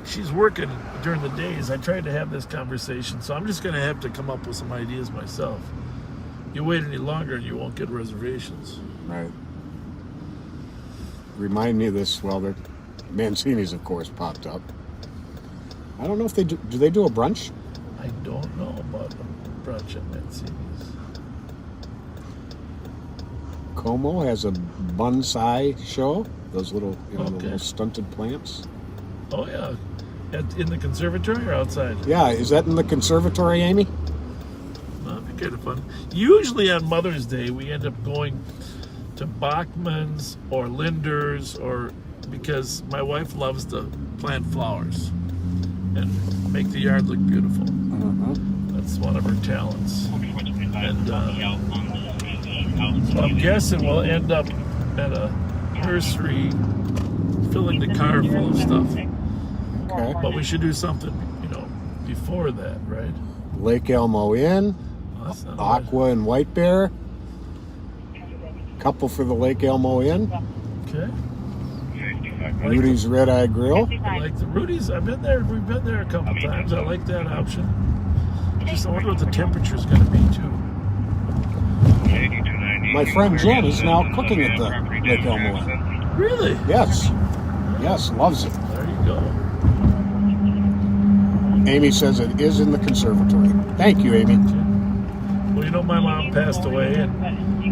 she's working during the days. I tried to have this conversation, so I'm just going to have to come up with some ideas myself. You wait any longer and you won't get reservations. Right. Remind me of this, well, the Mancini's, of course, popped up. I don't know if they do they do a brunch? I don't know about a brunch at Mancini's. Como has a bonsai show. Those little, the little stunted plants. Oh yeah, in the conservatory or outside? Yeah, is that in the conservatory, Amy? That'd be kind of fun. Usually on Mother's Day, we end up going to Bachman's or Linder's, because my wife loves to plant flowers and make the yard look beautiful. That's one of her talents. And so I'm guessing we'll end up at a nursery filling the car full of stuff. Okay. But we should do something, before that, right? Lake Elmo Inn, Aqua and White Bear. Couple for the Lake Elmo Inn. Okay. Rudy's Red Eye Grill. I like the Rudy's. I've been there. We've been there a couple times. I like that option. I wonder what the temperature's going to be too. My friend Jen is now cooking at the Lake Elmo Inn. Really? Yes. Yes, loves it. There you go. Amy says it is in the conservatory. Thank you, Amy. Well, my mom passed away, and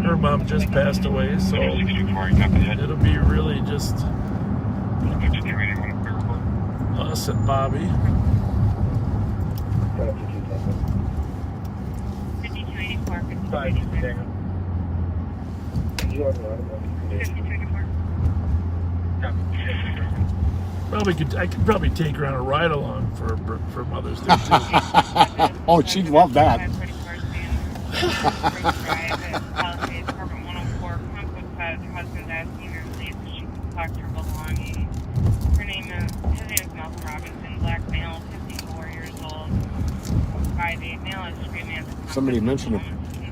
her mom just passed away, so it'll be really just us and Bobby. 5284. I could probably take her on a ride along for Mother's Day too. Oh, she'd love that. His name is Malcolm Robinson, black male, 54 years old, 5'8", male, is screaming. Somebody mentioned a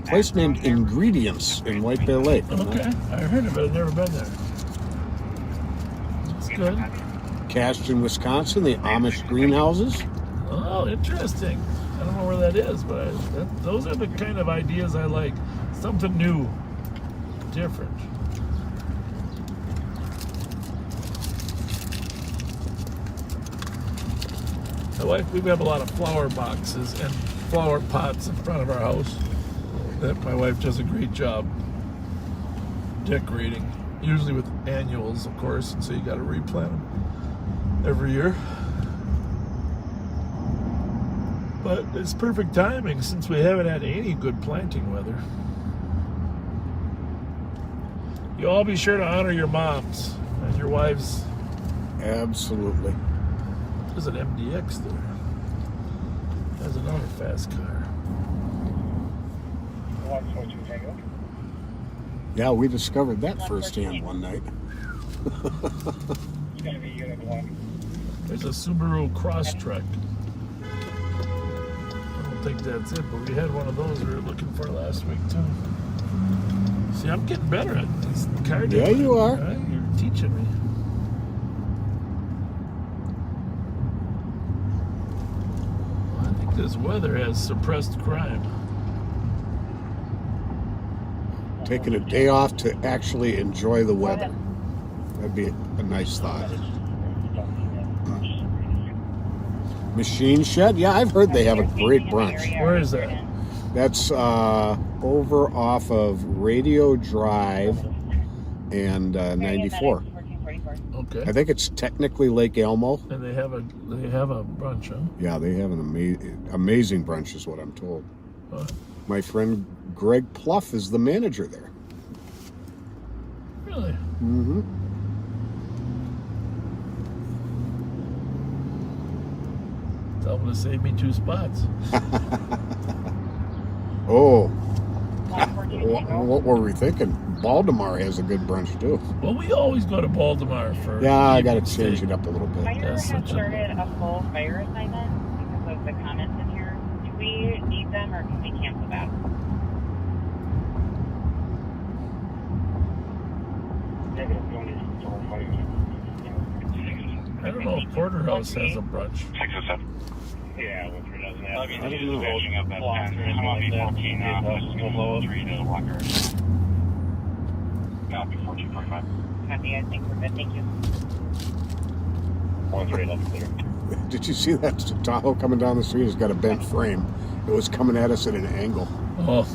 place named Ingredients in White Bear Lake. Okay, I heard of it. I've never been there. good. Cast in Wisconsin, the Amish greenhouses. Oh, interesting. I don't know where that is, but those are the kind of ideas I like. Something new, different. My wife, we have a lot of flower boxes and flower pots in front of our house that my wife does a great job decorating, usually with annuals, of course, and so you got to replant them every year. But it's perfect timing since we haven't had any good planting weather. You all be sure to honor your moms and your wives. Absolutely. There's an MDX there. There's another fast car. Yeah, we discovered that firsthand one night. There's a Subaru Crosstrek. I don't think that's it, but we had one of those we were looking for last week too. See, I'm getting better at this car. Yeah, you are. Right? You're teaching me. Well, I think this weather has suppressed crime. Taking a day off to actually enjoy the weather. That'd be a nice thought. Machine Shed? Yeah, I've heard they have a great brunch. Where is that? That's over off of Radio Drive and 94. Okay. I think it's technically Lake Elmo. And they have a brunch, huh? Yeah, they have an amazing brunch is what I'm told. My friend Greg Pluff is the manager there. Really? Mm-hmm. Tell them to save me 2 spots. Oh. What were we thinking? Baltimore has a good brunch too. Well, we always go to Baltimore for. Yeah, I got to change it up a little bit. Fire has started a full fire assignment because of the comments in here. Do we need them or can we cancel that? I don't know if Porterhouse has a brunch. Yeah, Winfrey doesn't have. I don't know. Finishing up that pattern. It's going to be 14 blow up. 3 to Walker. Copy 1445. Copy, I think we're good. Thank you. 1311 clear. Did you see that Tahoe coming down the street? It's got a bent frame. It was coming at us at an angle. Oh.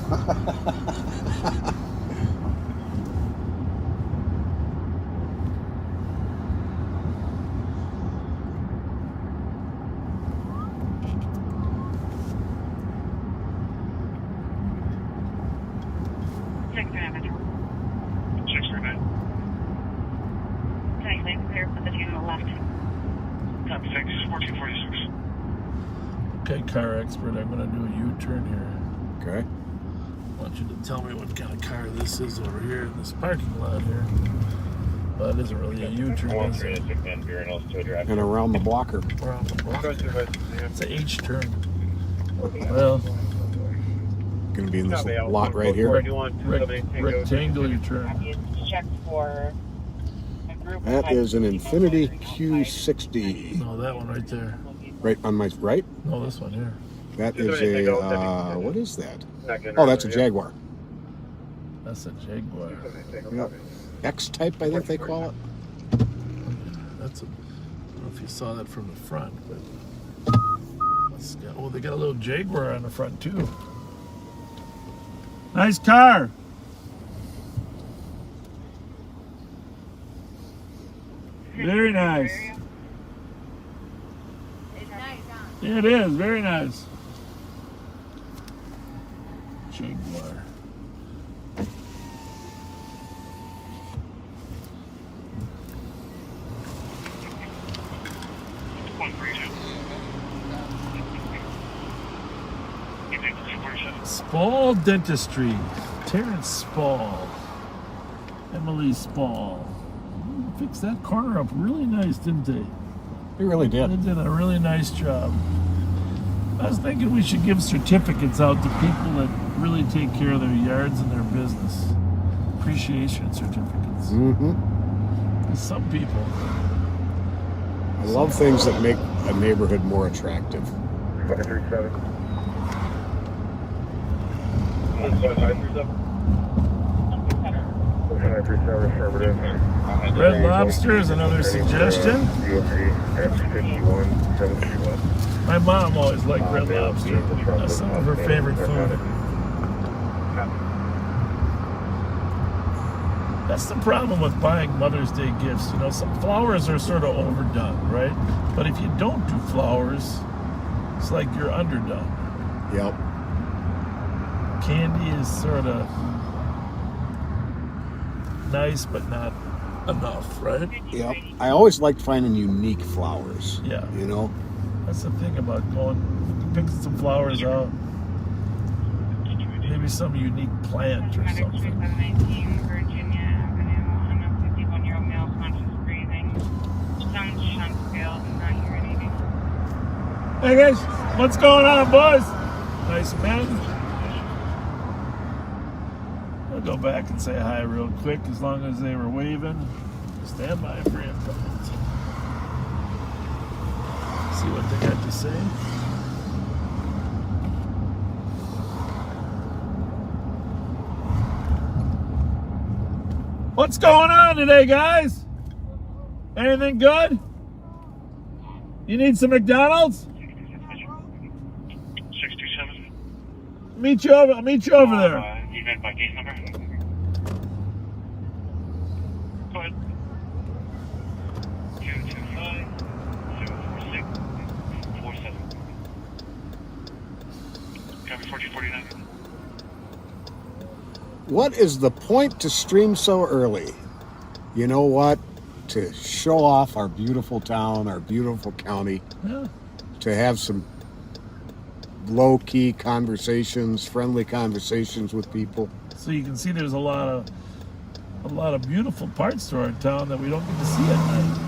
Okay, car expert, I'm going to do a U-turn here. Okay. I want you to tell me what kind of car this is over here in this parking lot here. Well, it isn't really a U-turn, is it? And around the blocker. Around the blocker. It's an H-turn. Well, going to be in this lot right here. Rectangle U-turn. Check for a group. That is an Infiniti Q60. No, that one right there. Right on my right? No, this one here. That is a, what is that? Oh, that's a Jaguar. That's a Jaguar. Yep. X-Type, I think they call it. That's a, I don't know if you saw that from the front, but oh, they got a little Jaguar on the front too. Nice car. Very nice. Yeah, it is. Very nice. Jaguar. Spall Dentistry. Terrence Spall. Emily Spall. Fixed that corner up really nice, didn't they? They really did. They did a really nice job. I was thinking we should give certificates out to people that really take care of their yards and their business. Appreciation certificates. Mm-hmm. Some people I love things that make a neighborhood more attractive. 537. Affirmative. Red Lobster is another suggestion. My mom always liked Red Lobster. That's some of her favorite food. That's the problem with buying Mother's Day gifts. You know, some flowers are sort of overdone, right? But if you don't do flowers, it's like you're underdone. Yep. Candy is sort of nice, but not enough, right? Yep. I always liked finding unique flowers. Yeah. You know? That's the thing about going, picking some flowers out. Maybe some unique plant or something. 3719 Virginia Avenue on a 51-year-old male, conscious breathing. Some shunt failed, not urinating. Hey guys, what's going on, boys? Nice men. I'll go back and say hi real quick as long as they were waving. Stand by for info. See what they got to say. What's going on today, guys? Anything good? You need some McDonald's? 67. I'll meet you over there. You got my case number? Go ahead. 225-046-47. Copy 1449. What is the point to stream so early? You know what? To show off our beautiful town, our beautiful county. Yeah. To have some low-key conversations, friendly conversations with people. So you can see there's a lot of beautiful parts to our town that we don't get to see at night.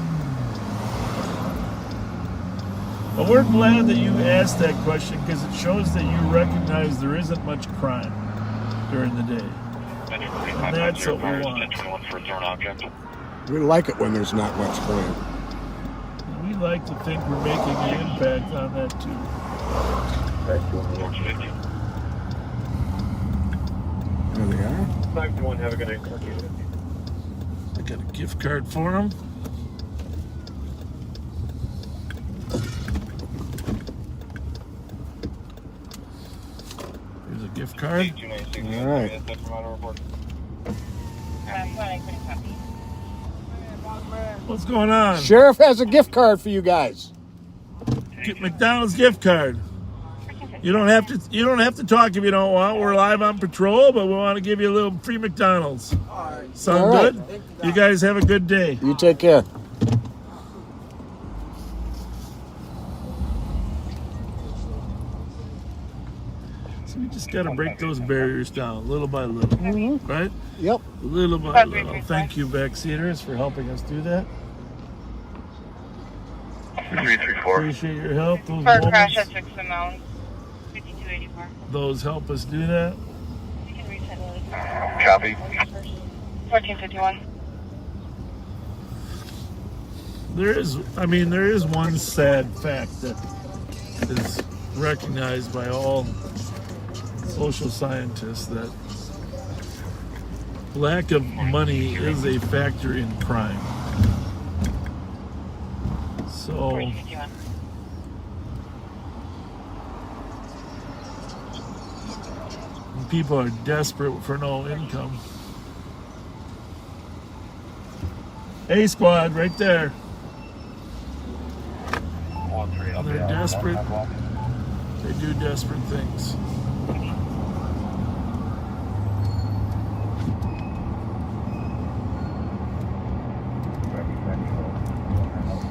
But we're glad that you asked that question because it shows that you recognize there isn't much crime during the day. And that's what we want. We like it when there's not much crime. And we like to think we're making an impact on that too. There they are. 521, have a good night. I got a gift card for them. Here's a gift card. All right. What's going on? Sheriff has a gift card for you guys. Get McDonald's gift card. You don't have to talk if you don't want. We're live on patrol, but we want to give you a little free McDonald's. Sound All right. good? You guys have a good day. You take care. So we just got to break those barriers down little by little, right? Yep. Little by little. Thank you, backseaters, for helping us do that. 334. Appreciate your help. Those Car crash moments, at 6 amount. 5284. those help us do that. You can reset it. Copy. 1451. There is one sad fact that is recognized by all social scientists, that lack of money is a factor in crime. So 1451. people are desperate for no income. A squad right there. They're desperate. They do desperate things.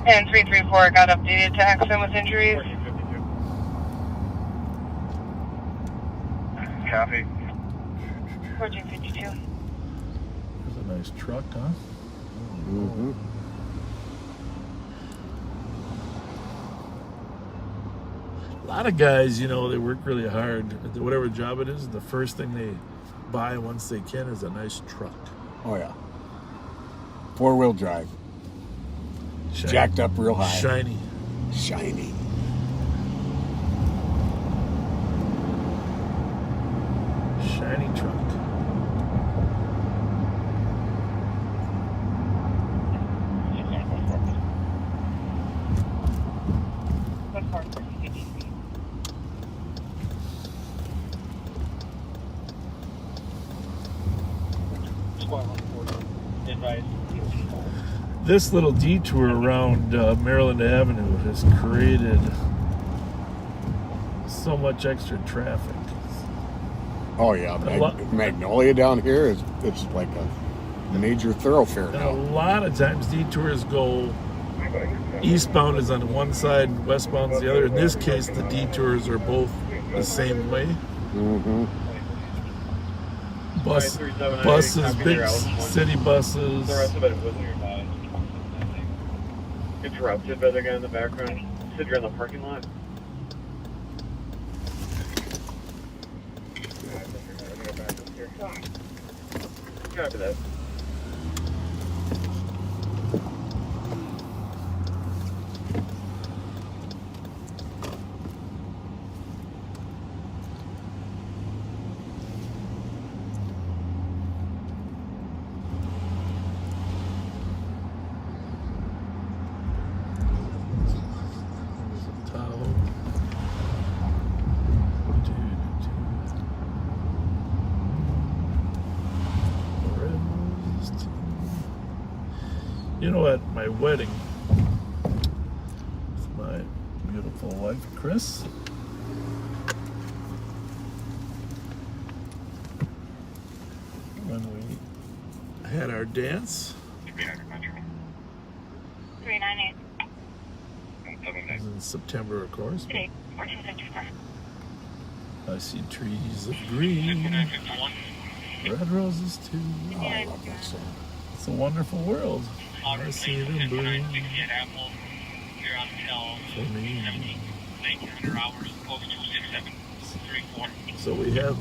And 334 got updated to accident with injuries. Copy. 1452. There's a nice truck, huh? Mm-hmm. A lot of guys, they work really hard. Whatever job it is, the first thing they buy once they can is a nice truck. Oh, yeah. 4-wheel drive. Jacked up real high. Shiny. Shiny. Shiny truck. This little detour around Maryland Avenue has created so much extra traffic. Oh yeah, Magnolia down here is it's like a major thoroughfare And a now. lot of times detours go eastbound is on one side, westbound is the other. In this case, the detours are both the same way. Mm-hmm. Buses, big city buses. The rest of it was nearby. Interrupted by the guy in the background. Said you're in the parking lot. Copy that. You know, at my wedding with my beautiful wife, Chris, when we had our dance, 398. it was in September, of course. I see trees of green, red roses too. Oh, I love that song. It's a wonderful world. I see them bloom for me. So we have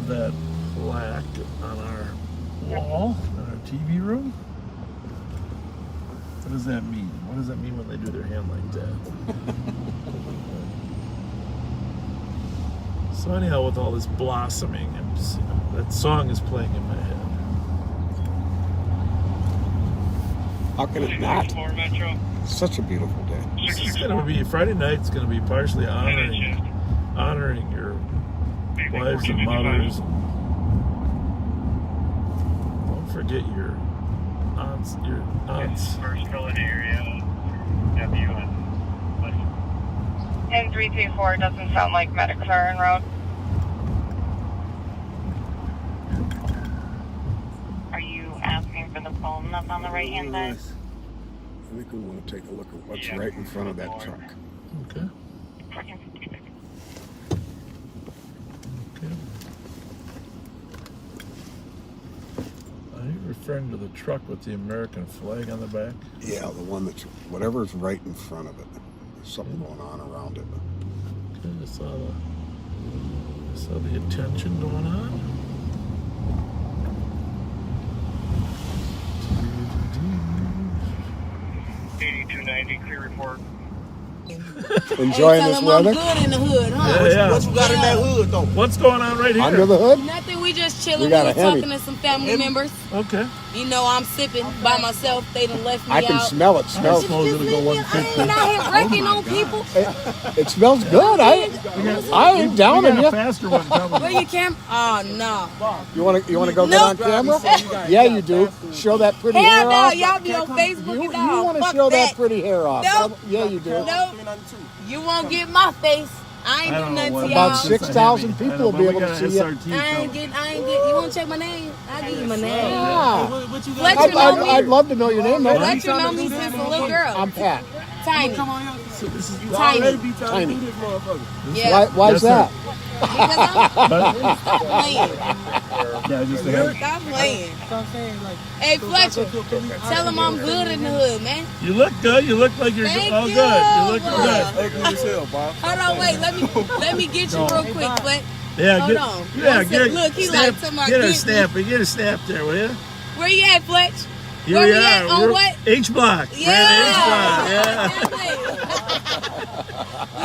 that plaque on our wall in our TV room. What does that mean? What does that mean when they do their hand like that? So anyhow, with all this blossoming, that song is playing in my head. How can it not? Such a beautiful day. This is going to be Friday night. It's going to be partially honoring your wives and mothers. Don't forget your aunts. First filling area. And 334 doesn't sound like medics are en route. Are you asking for the phone that's on the right hand side? I think we want to take a look at what's right in front of that truck. Okay. Are you referring to the truck with the American flag on the back? Yeah, the one that's whatever's right in front of it. There's something going on around it. Okay, I saw the attention going on. Clear report. Enjoying this weather? I'm good in the hood, huh? Yeah. What you got in that hood, though? What's going on right here? Under the hood? Nothing. We just chilling. We We got were a Hemi. talking to some family members. Okay. You know, I'm sipping by myself. They done left me I can out. smell it. I Smells. suppose it'll go I 150. ain't out here wrecking on people. It smells good. I ain't down on We got a you. faster one coming. Where you camera? Oh no. You want to go get Nope. on camera? Yeah, you do. Show that pretty hair Hell no, off. y'all be on Facebook You and all. want to Fuck show that that. pretty hair off? Nope. Yeah, you do. Nope. You won't get my face. I ain't do nothing to About y'all. 6,000 people will be able to see you. I ain't get. You want to check my name? I'll give you my name. Yeah. What you got? Fletcher know me. I'd love to know your name, though. Fletcher know me since a little girl. I'm Pat. Tiny. Come on, y'all. So this is Tiny. Be trying to do this, motherfucker. Yeah. Why's that? Because stop playing. Yeah, just Stop playing. Hey, Fletcher, tell him I'm good in the hood, man. You look good. You look like you're Thank all you. good. You look good. Ugly as hell, Bob. Hold on, wait. Let me get you real quick, Fletch. Yeah, Hold on. Yeah, One get sec. Look, he stamp, like somebody get a get stamp. Get a stamp there, will you? Where you at, Fletch? Here Where we we at? are. On We're what? H block. Yeah. We're at H block. Yeah.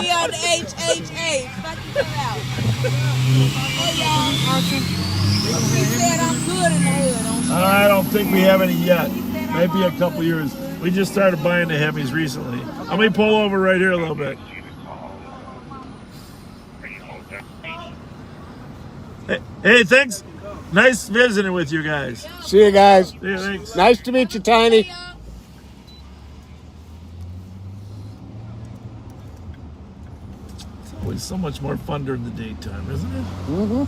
We on the HHH. Fuck you out. Hey, y'all. He said I'm good in the hood. I don't think we have any yet. Maybe a couple years. We just started buying the heavies recently. Let me pull over right here a little bit. Hey, thanks. Nice visiting with you guys. See you guys. Yeah, thanks. Nice to meet you, Tiny. It's always so much more fun during the daytime, isn't it? Mm-hmm.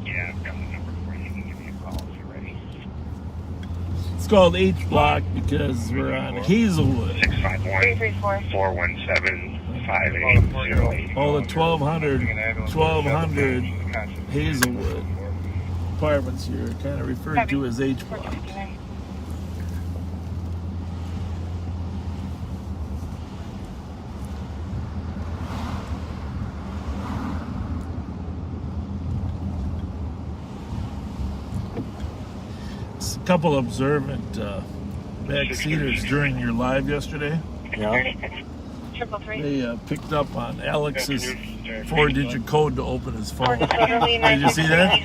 Yeah, I've got the number for you. You can give me a call if you're ready. It's called H block because we're on Hazelwood. 651-417-5808. Oh, the 1200 Hazelwood apartments here are kind of referred to as H block. It's a couple observant backseaters during your live yesterday. Yeah. They picked up on Alex's 4-digit code to open his phone. Did you see that?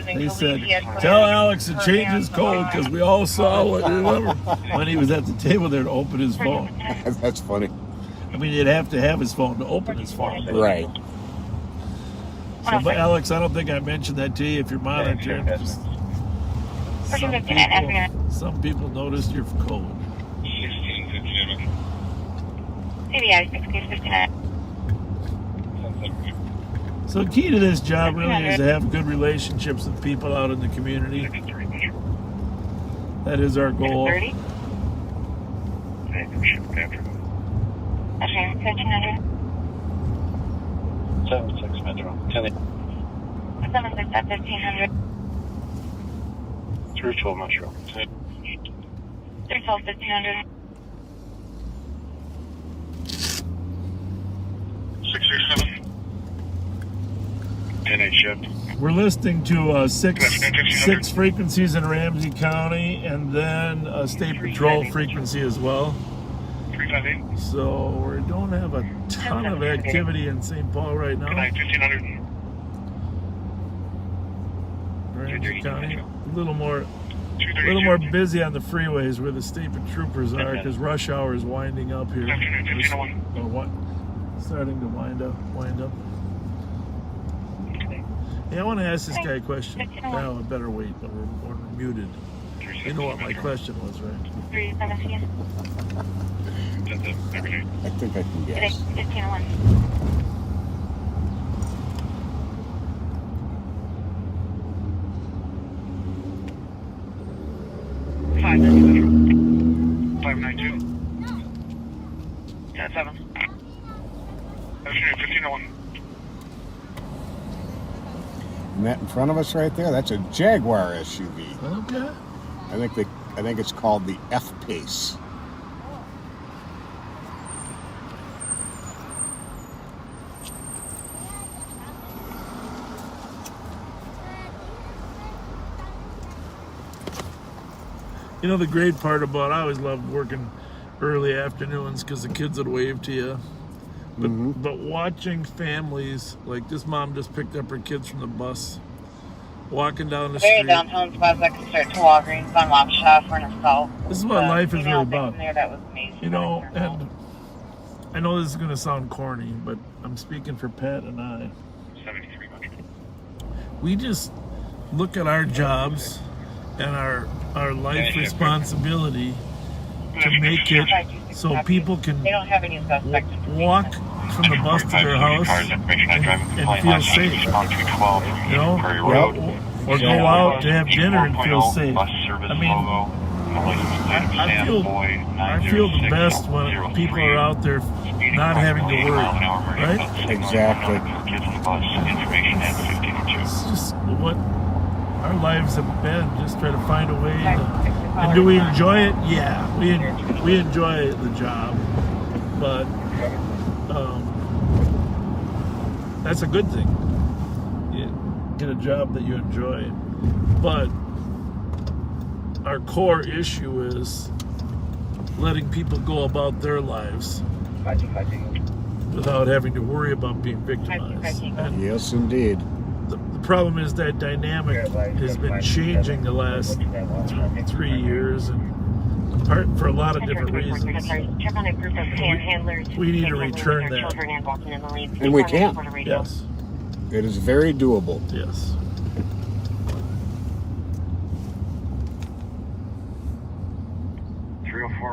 They said, tell Alex to change his code because we all saw what, remember, when he was at the table there to open his phone. That's funny. I mean, you'd have to have his phone to open his phone. Right. So, but Alex, I don't think I mentioned that to you. If you're monitoring, just some people noticed your code. So the key to this job really is to have good relationships with people out in the community. That is our goal. 76 Metro. 76 at 1500. 312 Metro. 312 1500. 637. 10-8 shift. We're listening to six frequencies in Ramsey County and then a state patrol frequency as well. 358. So we don't have a ton of activity in St. Paul right now. 1500. Ramsey County, a little more busy on the freeways where the state troopers are because rush hour is winding up here. Starting to wind up. Hey, I want to ask this guy a question. Now I better wait, but we're muted. You know what my question was, right? 317. I think I can guess. 1501. Five 592. Yeah, 7. 1501. And that in front of us right there, that's a Jaguar SUV. Okay. I think it's called the F-Pace. You know, the great part about, I always loved working early afternoons because the kids would wave to you. But watching families, like this mom just picked up her kids from the bus, walking down the street. Downtown spots that can start to Walgreens on Waukesha for an assault. This is what life is really about. That was amazing. You know, and I know this is going to sound corny, but I'm speaking for Pat and I. 73. We just look at our jobs and our life responsibility to make it so people can walk from the bus to their house and feel safe. You know, or go out to have dinner and feel safe. I mean, I feel the best when people are out there not having to worry, right? Exactly. It's just what our lives have been. Just try to find a way to, and do we enjoy it? Yeah, we enjoy the job, but that's a good thing. get a job that you enjoy. But our core issue is letting people go about their lives without having to worry about being victimized. And Yes, indeed. the problem is that dynamic has been changing the last 3 years, and for a lot of different reasons. We need to return that. And we can. Yes. It is very doable. Yes.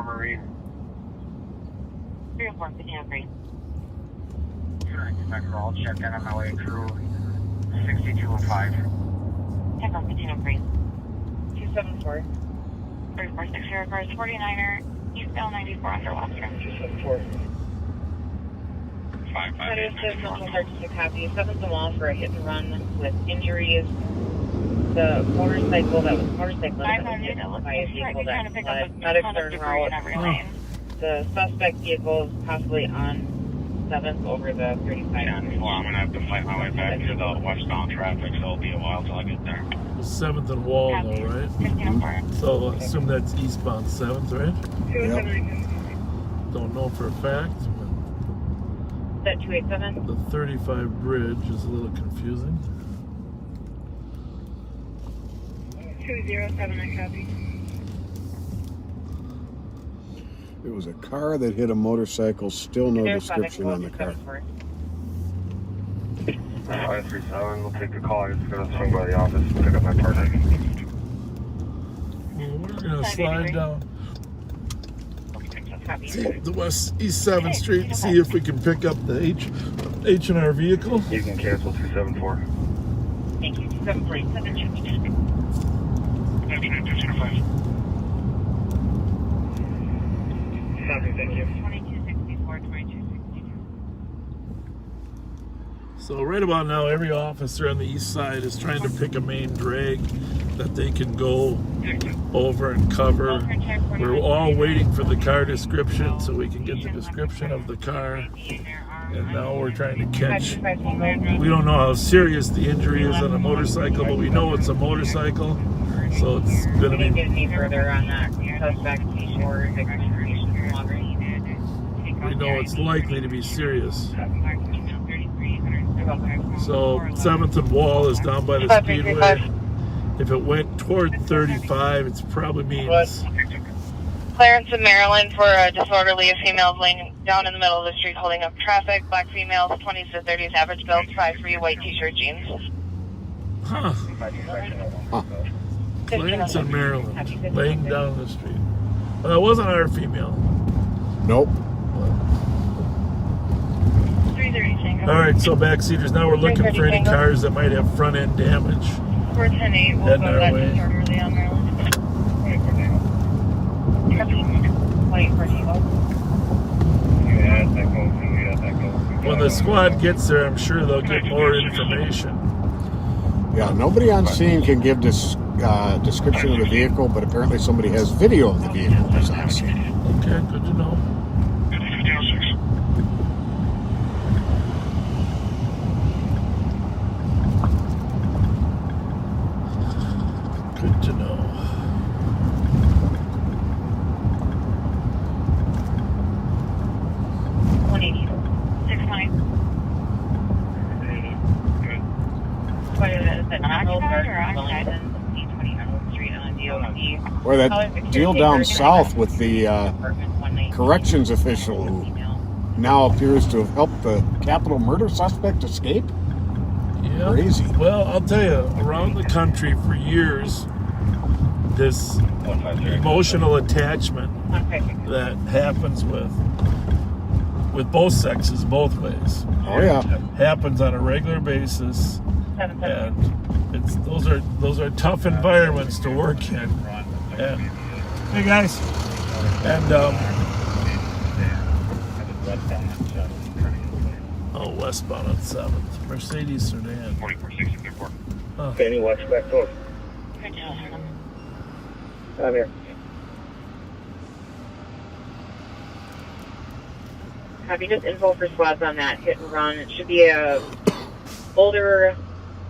Marine. 304, Banana Green. I'll check in on my way through 6205. Check on Banana Green. 274. 3460 cars, 49er, Eastbound 94 under Western. 274. 558. Copy. 7th and Wall for a hit and run with injuries. The motorcycle that was motorcyclist by a vehicle that fled. Medics are en route. The suspect vehicle is possibly on 7th over the 35. Well, I'm going to have to fight my way back to the westbound traffic, so it'll be a while till I get there. 7th and Wall, though, right? So I assume that's eastbound 7th, right? Yep. Don't know for a fact. Is that 287? The 35 bridge is a little confusing. 207, I copy. It was a car that hit a motorcycle. Still no description on the car. 537, we'll take the call. I'm just going to swing by the office and pick up my partner. Well, we're going to slide down the East 7th Street and see if we can pick up the H&R vehicle. You can cancel 274. Thank you. 274. Copy, thank you. 2264, 2262. So right about now, every officer on the east side is trying to pick a main drag that they can go over and cover. We're all waiting for the car description so we can get the description of the car. And now we're trying to catch. We don't know how serious the injury is on a motorcycle, but we know it's a motorcycle. So it's going to be... further on that suspect or we know it's likely to be serious. So 7th and Wall is down by the speedway. If it went toward 35, it's probably means... Clarence in Maryland for a disorderly female laying down in the middle of the street holding up traffic. Black females, 20s to 30s, average build, 5'3", white t-shirt, jeans. Huh. Clarence in Maryland, laying down the street. Well, that wasn't our female. Nope. All right, so backseaters. Now we're looking for any cars that might have front end damage. 410-8, we'll go that disorderly on Maryland. 24 When the squad gets there, I'm sure they'll get more information. Yeah, nobody on scene can give this description of the vehicle, but apparently somebody has video of the vehicle that's on scene. Okay, good to know. Good to know. Or that deal down south with the corrections official who now appears to have helped the capital murder suspect escape? Yeah. Crazy. Well, I'll tell you, around the country for years, this emotional attachment that happens with both sexes, both ways. Oh yeah. Happens on a regular basis, and those are tough environments to work in. And hey guys, and westbound on 7th, Mercedes sedan. 4464. Huh. Any watch back door? I'm here. Copy, just info for squads on that hit and run. It should be a older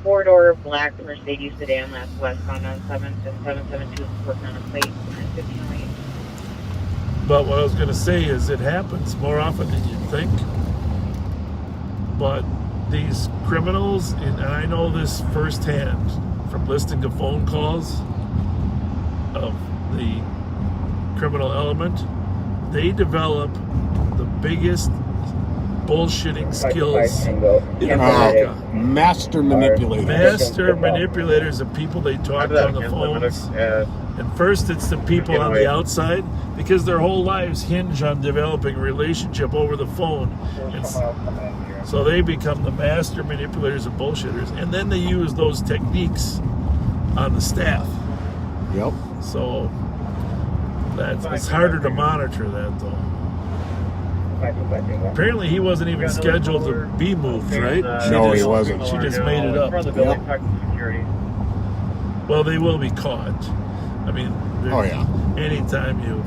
four-door black Mercedes sedan that's westbound on 7th and 772 working on a plate at 1508. But what I was going to say is it happens more often than you'd think. But these criminals, and I know this firsthand from listening to phone calls of the criminal element, they develop the biggest bullshitting skills in America. Master manipulators. Master manipulators of people they talk to on the phones. And first it's the people on the outside, because their whole lives hinge on developing a relationship over the phone. And so they become the master manipulators and bullshitters. And then they use those techniques on the staff. Yep. So it's harder to monitor that, though. Apparently he wasn't even scheduled to be moved, right? No, he wasn't. She just made it up. Yep. Well, they will be caught. I mean, Oh, yeah. anytime you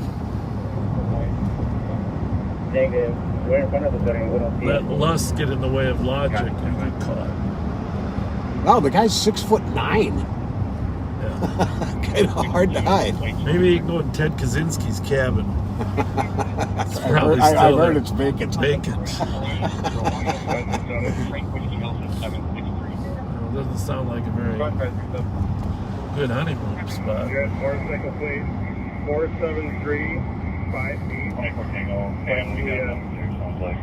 let lust get in the way of logic, you get caught. Wow, the guy's 6'9". Yeah. Kind of hard to hide. Maybe you can go in Ted Kaczynski's cabin. It's I've probably heard, still I've there. heard it's vacant. Vacant. Well, doesn't sound like a very good honeymoon spot. Motorcycle plate 47358. 24 Tango. And we got sounds like.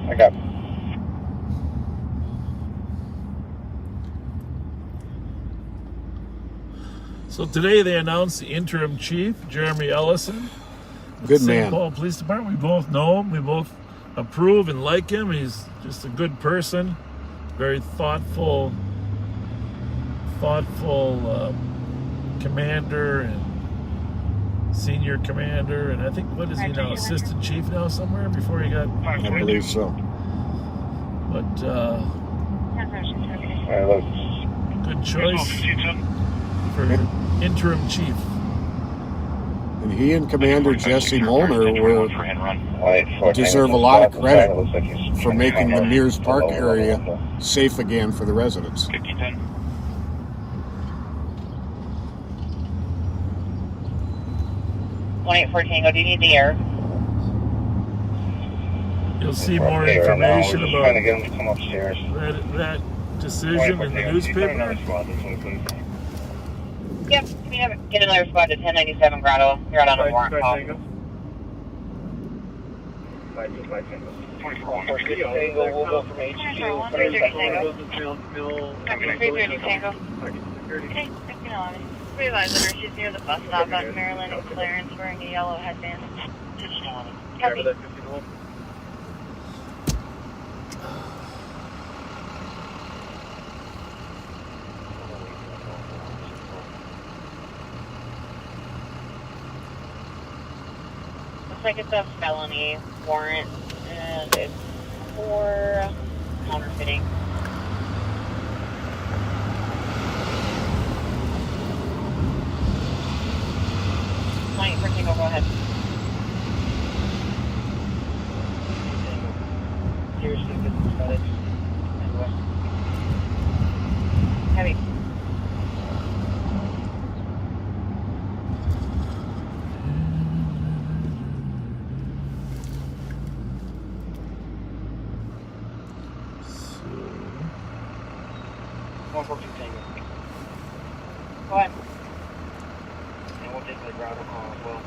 I got. So today they announced the interim chief, Jeremy Ellison. Good St. man. Paul Police Department. We both know him. We both approve and like him. He's just a good person. Very thoughtful commander and senior commander. And I think, what is he now? Assistant chief now somewhere before he got... I believe so. But good choice for interim chief. And he and Commander Jesse Molnar deserve a lot of credit for making the Mears Park area safe again for the residents. 184 Tango, do you need the air? You'll see more information about trying to get him to come upstairs. that decision in the newspaper. Yep, can you get another squad to 1097 Grotto? You're out on a warrant call. 24 Tango, we'll go from HQ. 330 Tango. Okay, 1511. Realize that she's near the bus stop at Maryland and Clarence wearing a yellow headband. Copy. Looks like it's a felony warrant, and it's for counterfeiting. For Tango, go ahead. Seriously, good spotted. Heavy. Go ahead. And we'll take the Grotto call as well.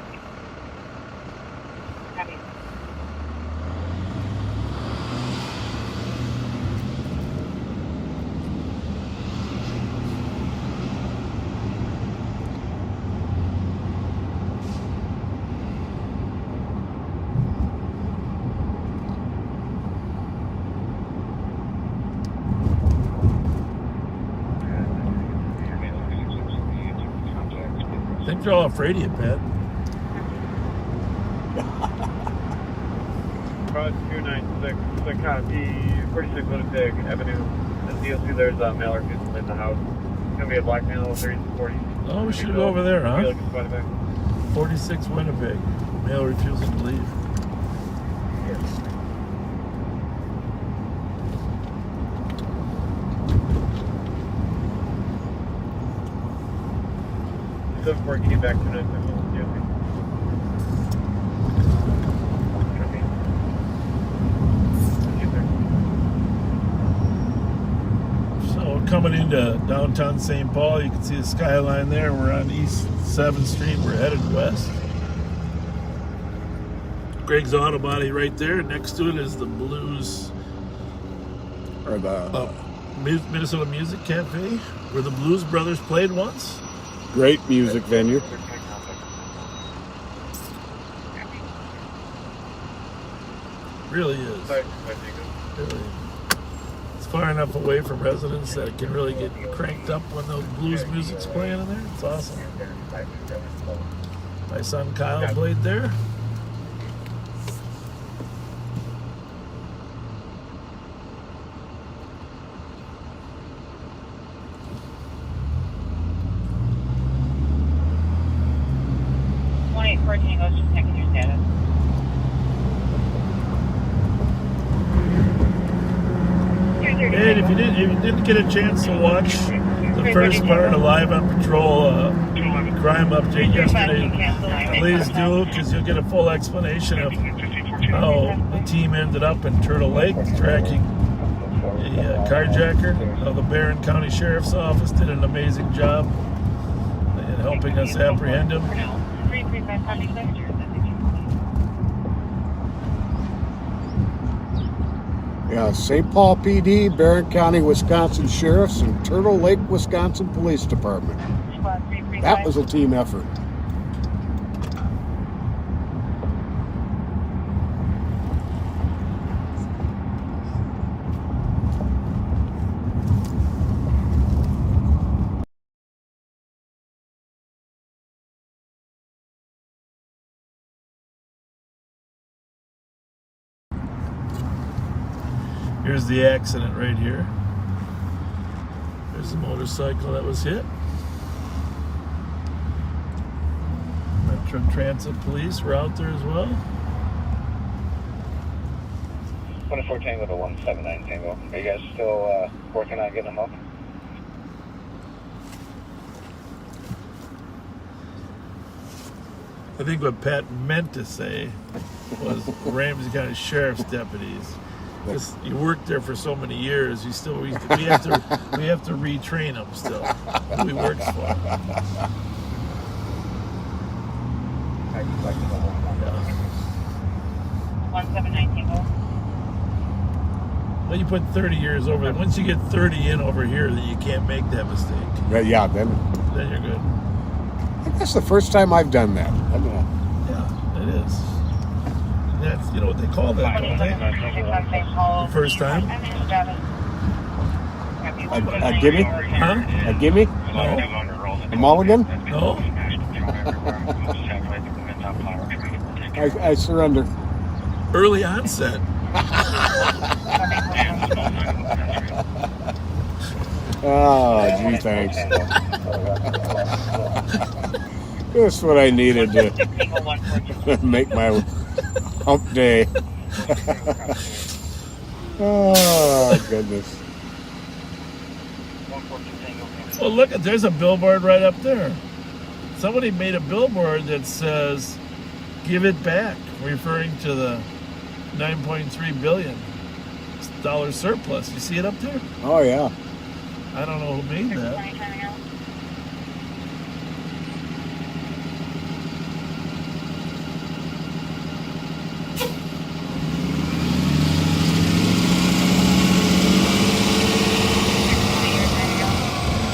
Copy. I think they're all afraid of you, Pat. Cross 296, the copy, 46 Winnipeg Avenue. And DOC, there's a male refusal in the house. It's going to be a black male, 30 to 40. Oh, we should go over there, huh? Be looking quite a bit. 46 Winnipeg. Male refusing to leave. 774, can you back to 9? So coming into downtown St. Paul, you can see the skyline there. We're on East 7th Street. We're headed west. Greg's Auto Body right there. Next to it is the Blues, Or the Minnesota Music Cafe, where the Blues Brothers played once. great music venue. Really is. Really. It's far enough away from residents that it can really get cranked up when the blues music's playing in there. It's awesome. My son Kyle played there. Just checking your status. And if you didn't get a chance to watch the first part of Live on Patrol crime update yesterday, please do, because you'll get a full explanation of how the team ended up in Turtle Lake tracking a carjacker. The Barron County Sheriff's Office did an amazing job in helping us apprehend him. Yeah, St. Paul PD, Barron County, Wisconsin Sheriffs, and Turtle Lake, Wisconsin Police Department. That was a team effort. Here's the accident right here. There's the motorcycle that was hit. Metro Transit Police were out there as well. 24 Tango to 179 Tango. Are you guys still working on getting them up? I think what Pat meant to say was Ramsey County Sheriff's deputies. Because you worked there for so many years, we have to retrain them still. Who he works for. How you like to go home? 179 Well, you put 30 years over there. Once you get 30 in over here, then you can't make that mistake. Yeah, then Then you're good. I think that's the first time I've done that. Yeah, it is. And that's, you know what they call that, don't they? The first time? A gimme? Huh? A gimme? No. A mulligan? No. I surrender. Early onset. Oh, gee, thanks. That's what I needed to make my hump day. Oh, goodness. Well, look, there's a billboard right up there. Somebody made a billboard that says, "Give it back," referring to the $9.3 billion surplus. You see it up there? Oh, yeah. I don't know who made that.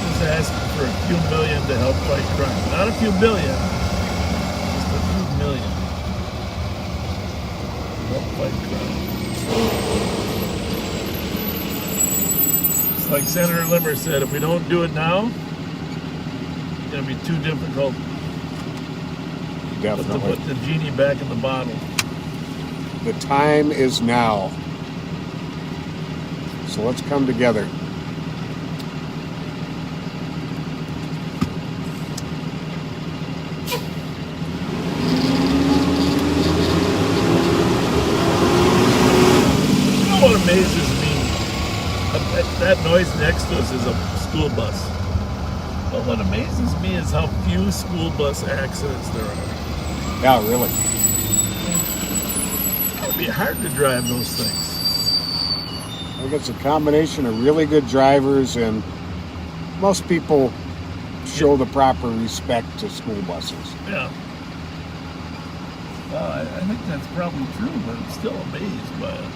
Just asking for a few million to help fight crime. Not a few billion, just a few million to help fight crime. It's like Senator Limmer said, if we don't do it now, it's going to be too difficult to put the genie back in the bottle. The time is now. So let's come together. You know what amazes me? That noise next to us is a school bus. But what amazes me is how few school bus accidents there are. Yeah, really. It's gotta be hard to drive those things. I think it's a combination of really good drivers, and most people show the proper respect to school buses. Yeah. Well, I think that's probably true, but I'm still amazed by it.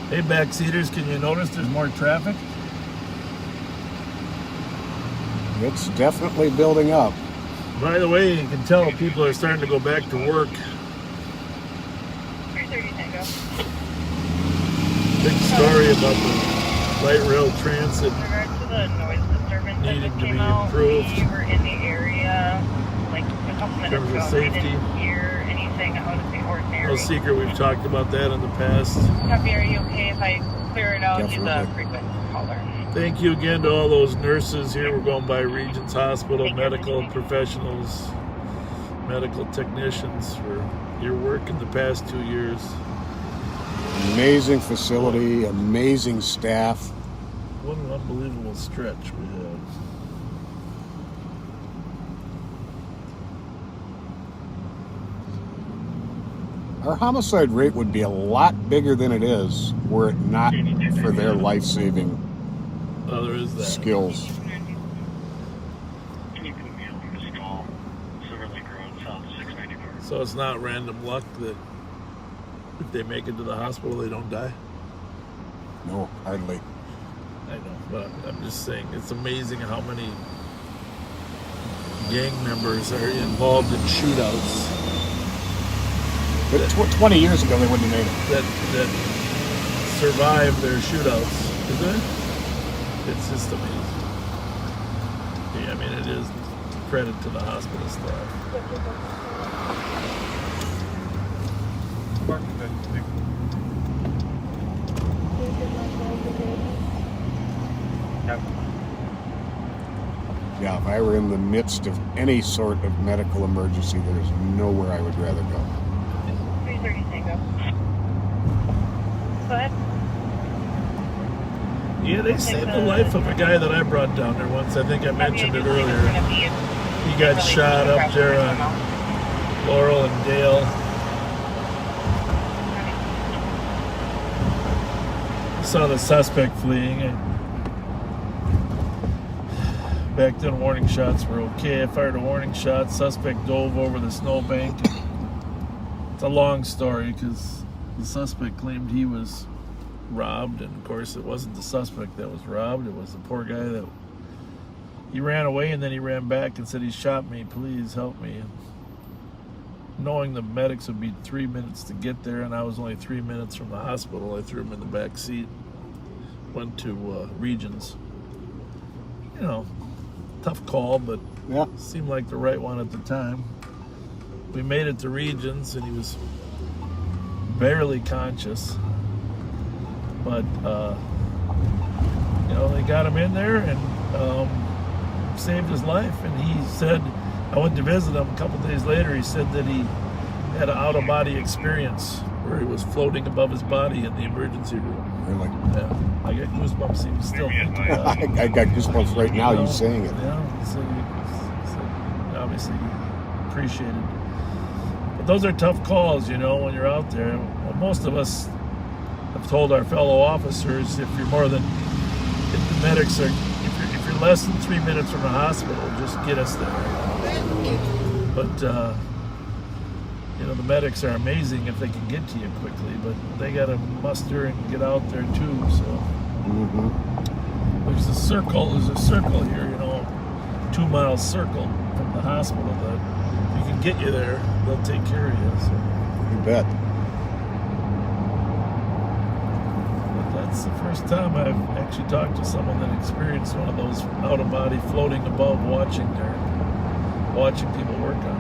Hey, backseaters, can you notice there's more traffic? It's definitely building up. By the way, you can tell people are starting to go back to work. 3:30 Tango. Big story about the light rail transit In regards to the noise disturbance that needing just to came be out, improved. we were in the area like a couple minutes terms of ago. We safety. didn't hear anything out of the ordinary. No secret, we've talked about that in the past. Copy, are you okay if I clear it out? He's a Definitely. frequent caller. Thank you again to all those nurses here. We're going by Regents Hospital, medical professionals, medical technicians for your work in the past 2 years. Amazing facility, amazing staff. What an unbelievable stretch we have. Our homicide rate would be a lot bigger than it is were it not for their life-saving Oh, there is that. skills. So it's not random luck that if they make it to the hospital, they don't die? No, hardly. I know, but I'm just saying it's amazing how many gang members are involved in shootouts But 20 years ago, they wouldn't have made it. that survive their shootouts, isn't it? It's just amazing. Yeah, I mean, it is credit to the hospital staff. Yeah, if I were in the midst of any sort of medical emergency, there's nowhere I would rather go. 3:30 Tango. Go ahead. Yeah, they saved the life of a guy that I brought down there once. I think I mentioned it earlier. He got shot up there on Laurel and Dale. Saw the suspect fleeing. Back then, warning shots were okay. I fired a warning shot. Suspect dove over the snowbank. It's a long story because the suspect claimed he was robbed, and of course it wasn't the suspect that was robbed. It was the poor guy that he ran away, and then he ran back and said, "He shot me, please help me." And knowing the medics would be 3 minutes to get there, and I was only 3 minutes from the hospital, I threw him in the back seat, went to Regions. You know, tough call, but Yeah. seemed like the right one at the time. We made it to Regions, and he was barely conscious. But, you know, they got him in there and saved his life. And he said, I went to visit him a couple days later, he said that he had an out-of-body experience where he was floating above his body in the emergency room. Really? Yeah, I got goosebumps even still thinking about it. I got goosebumps right now, you saying it. Yeah, so obviously appreciated. But those are tough calls, you know, when you're out there. Well, most of us have told our fellow officers, if the medics are, if you're less than 3 minutes from the hospital, just get us there. But you know, the medics are amazing if they can get to you quickly, but they got to muster and get out there too. So there's a circle here, you know, 2 mile circle from the hospital that if you can get you there, they'll take care of you. So. You bet. It's the first time I've actually talked to someone that experienced one of those out-of-body floating above, watching people work on it.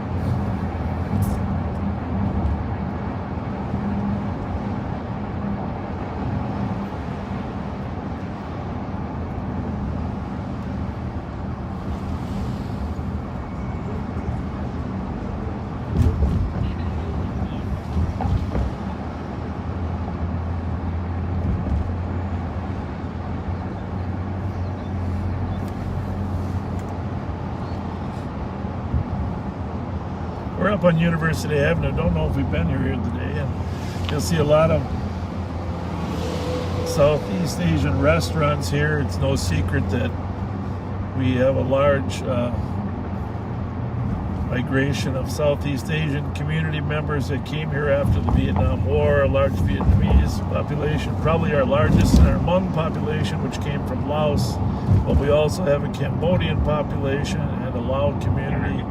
We're up on University Avenue. Don't know if we've been here today. And you'll see a lot of Southeast Asian restaurants here. It's no secret that we have a large migration of Southeast Asian community members that came here after the Vietnam War, a large Vietnamese population, probably our largest in our Hmong population, which came from Laos, but we also have a Cambodian population and a Lao community,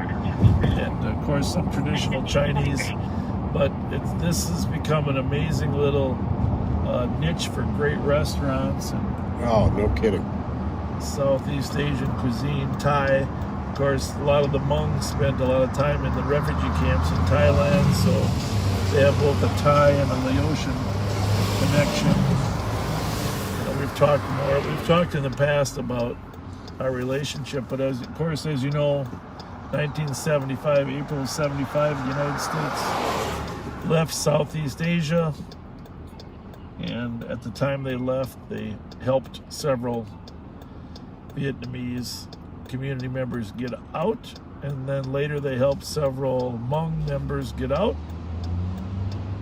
and of course some traditional Chinese, but this has become an amazing little niche for great restaurants. And oh, no kidding. Southeast Asian cuisine, Thai. Of course, a lot of the Hmong spent a lot of time in the refugee camps in Thailand, so they have both a Thai and a Laotian connection. We've talked in the past about our relationship, but of course, as you know, 1975, April 75, the United States left Southeast Asia, and at the time they left, they helped several Vietnamese community members get out, and then later they helped several Hmong members get out,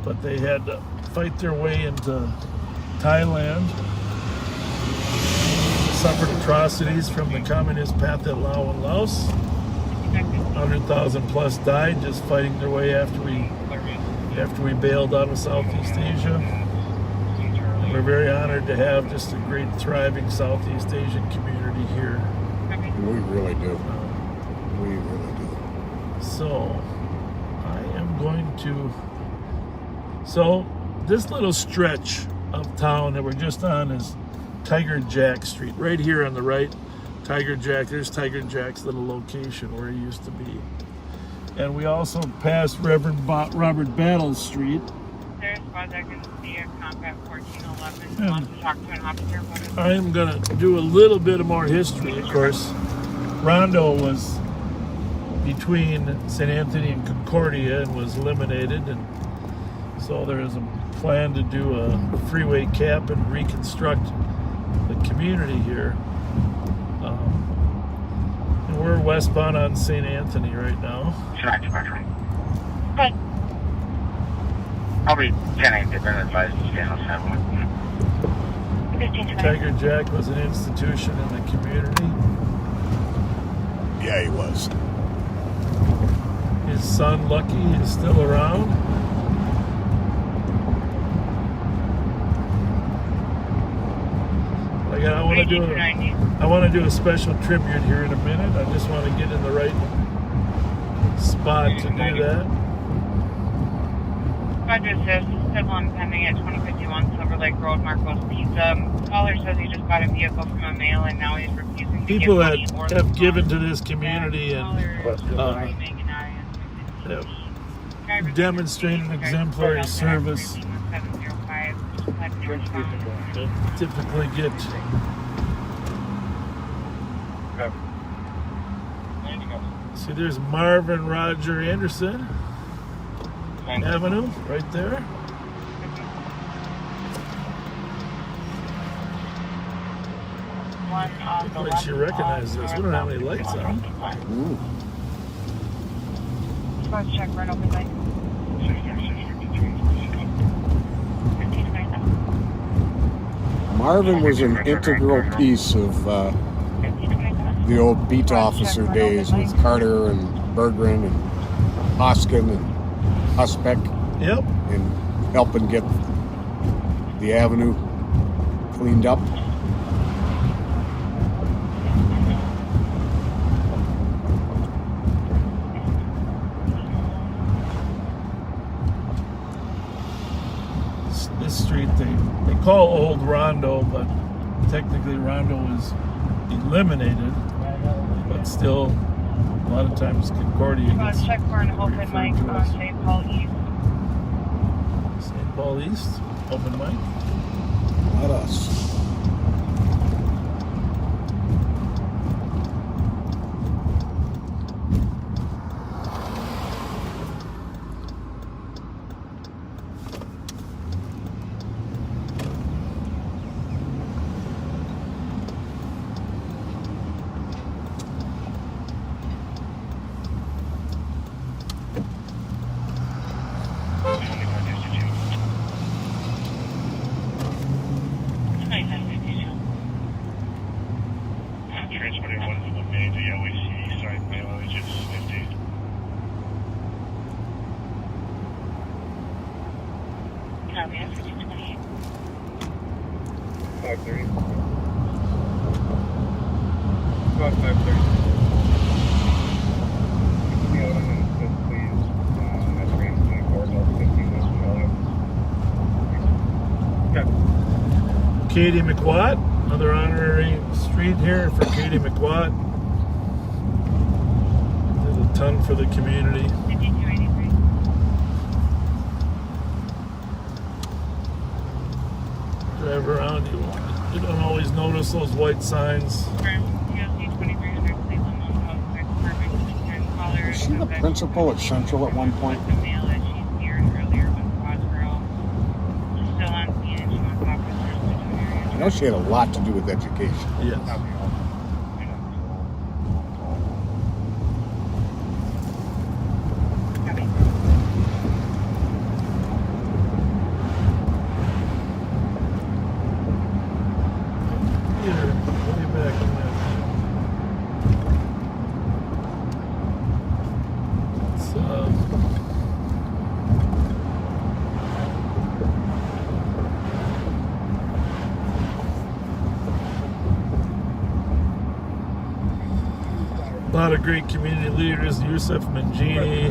but they had to fight their way into Thailand, suffered atrocities from the communist path at Laos and Laos. 100,000 plus died just fighting their way after we bailed out of Southeast Asia. And we're very honored to have just a great thriving Southeast Asian community here. We really do. We really do. So, I am going to... So, this little stretch of town that we're just on is Tiger Jack Street. Right here on the right, Tiger Jack. There's Tiger Jack's little location where he used to be. And we also passed Reverend Robert Battles Street. There's Project in the Combat 1411. Want to talk to an officer about it? I am going to do a little bit of more history, of course. Rondo was between St. Anthony and Concordia and was eliminated, and so there is a plan to do a freeway cap and reconstruct the community here. And we're westbound on St. Anthony right now. Okay. I'll be 10-8, they've been advised to stay on 7. Tiger Jack was an institution in the community. Yeah, he was. His son, Lucky, is still around. I want to do a special tribute here in a minute. I just want to get in the right spot to do that. Roger, assist. Civil and pending at 2051 Silver Lake Road, Marcos Pizza. Caller says he just bought a vehicle from a mail and now he's refusing to People give that money or have given to this community and have demonstrated exemplary service typically get see, there's Marvin Roger Anderson Avenue right there. Looks like she recognizes this. We don't have any lights on. Ooh. Let's check right open light. Marvin was an integral piece of the old beat officer days with Carter and Berggren and Hoskin and Huspec. Yep. And helping get the avenue cleaned up. This street they call Old Rondo, but technically Rondo is eliminated, but still a lot of times Concordia gets check for an open mic on St. Paul East. St. Paul East, open mic. Not us. Copy, 1528. 530. About 530. Katie McWatt, another honorary street here for Katie McWatt. Did a ton for the community. 5283. Drive around, you don't always notice those white signs. Was she the principal at Central at one point? I know she had a lot to do with education. Yes. A lot of great community leaders, Yusuf Mangini.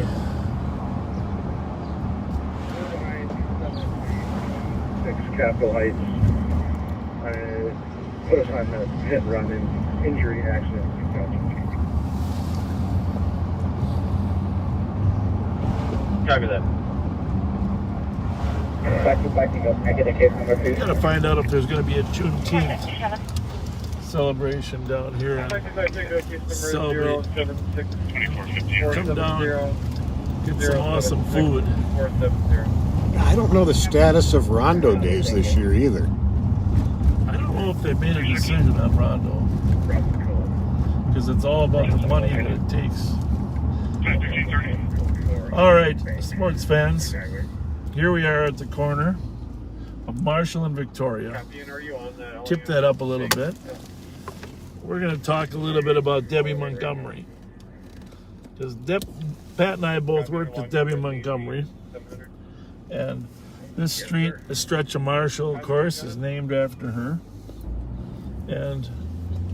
Capitol Heights. Put us on a hit and run and injury accident. Copy that. Backing up. I get a case number, please. Gotta find out if there's gonna be a Juneteenth celebration down here in Selby. Come down, get some awesome food. I don't know the status of Rondo Days this year either. I don't know if they made a decision on Rondo, because it's all about the money that it takes. All right, sports fans, here we are at the corner of Marshall and Victoria. Tip that up a little bit. We're going to talk a little bit about Debbie Montgomery, because Pat and I both worked with Debbie Montgomery, and this street, the stretch of Marshall, of course, is named after her. And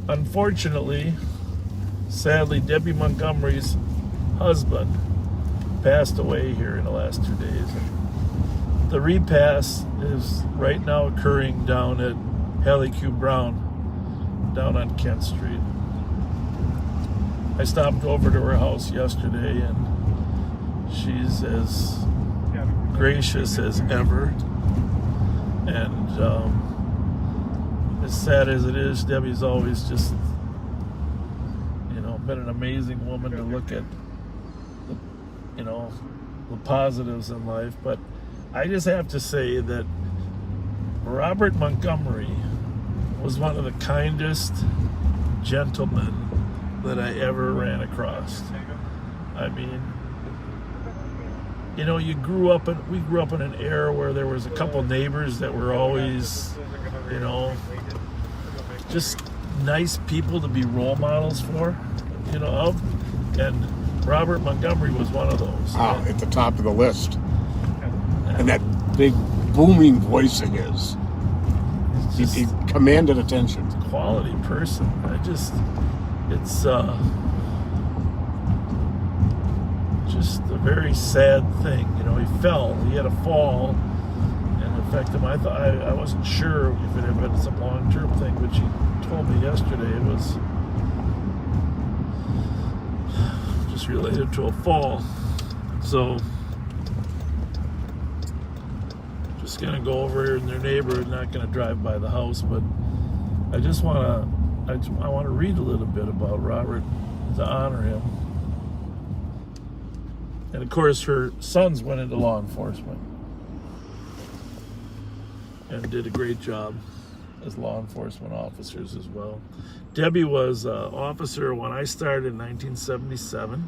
unfortunately, sadly, Debbie Montgomery's husband passed away here in the last 2 days. The repass is right now occurring down at Hallie Q. Brown, down on Kent Street. I stopped over to her house yesterday, and she's as gracious as ever. And as sad as it is, Debbie's always just, been an amazing woman to look at, the positives in life. But I just have to say that Robert Montgomery was one of the kindest gentlemen that I ever ran across. I mean, we grew up in an era where there was a couple neighbors that were always, just nice people to be role models for, and Robert Montgomery was one of those. Oh, at the top of the list. And that big booming voice of his. He commanded attention. Quality person. It's just a very sad thing. He fell. He had a fall, and it affected him. I wasn't sure if it had been some long-term thing, which he told me yesterday. It was just related to a fall. So just gonna go over here in their neighborhood, not gonna drive by the house, but I want to read a little bit about Robert to honor him. And of course, her sons went into law enforcement and did a great job as law enforcement officers as well. Debbie was an officer when I started in 1977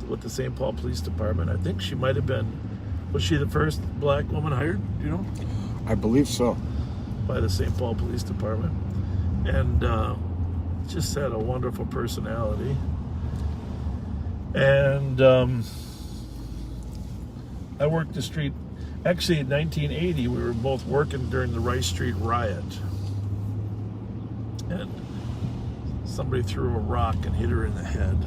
with the St. Paul Police Department. I think she might have been, was she the first black woman hired, I believe so. By the St. Paul Police Department. And just had a wonderful personality. And I worked the street. Actually, in 1980, we were both working during the Rice Street riot. And somebody threw a rock and hit her in the head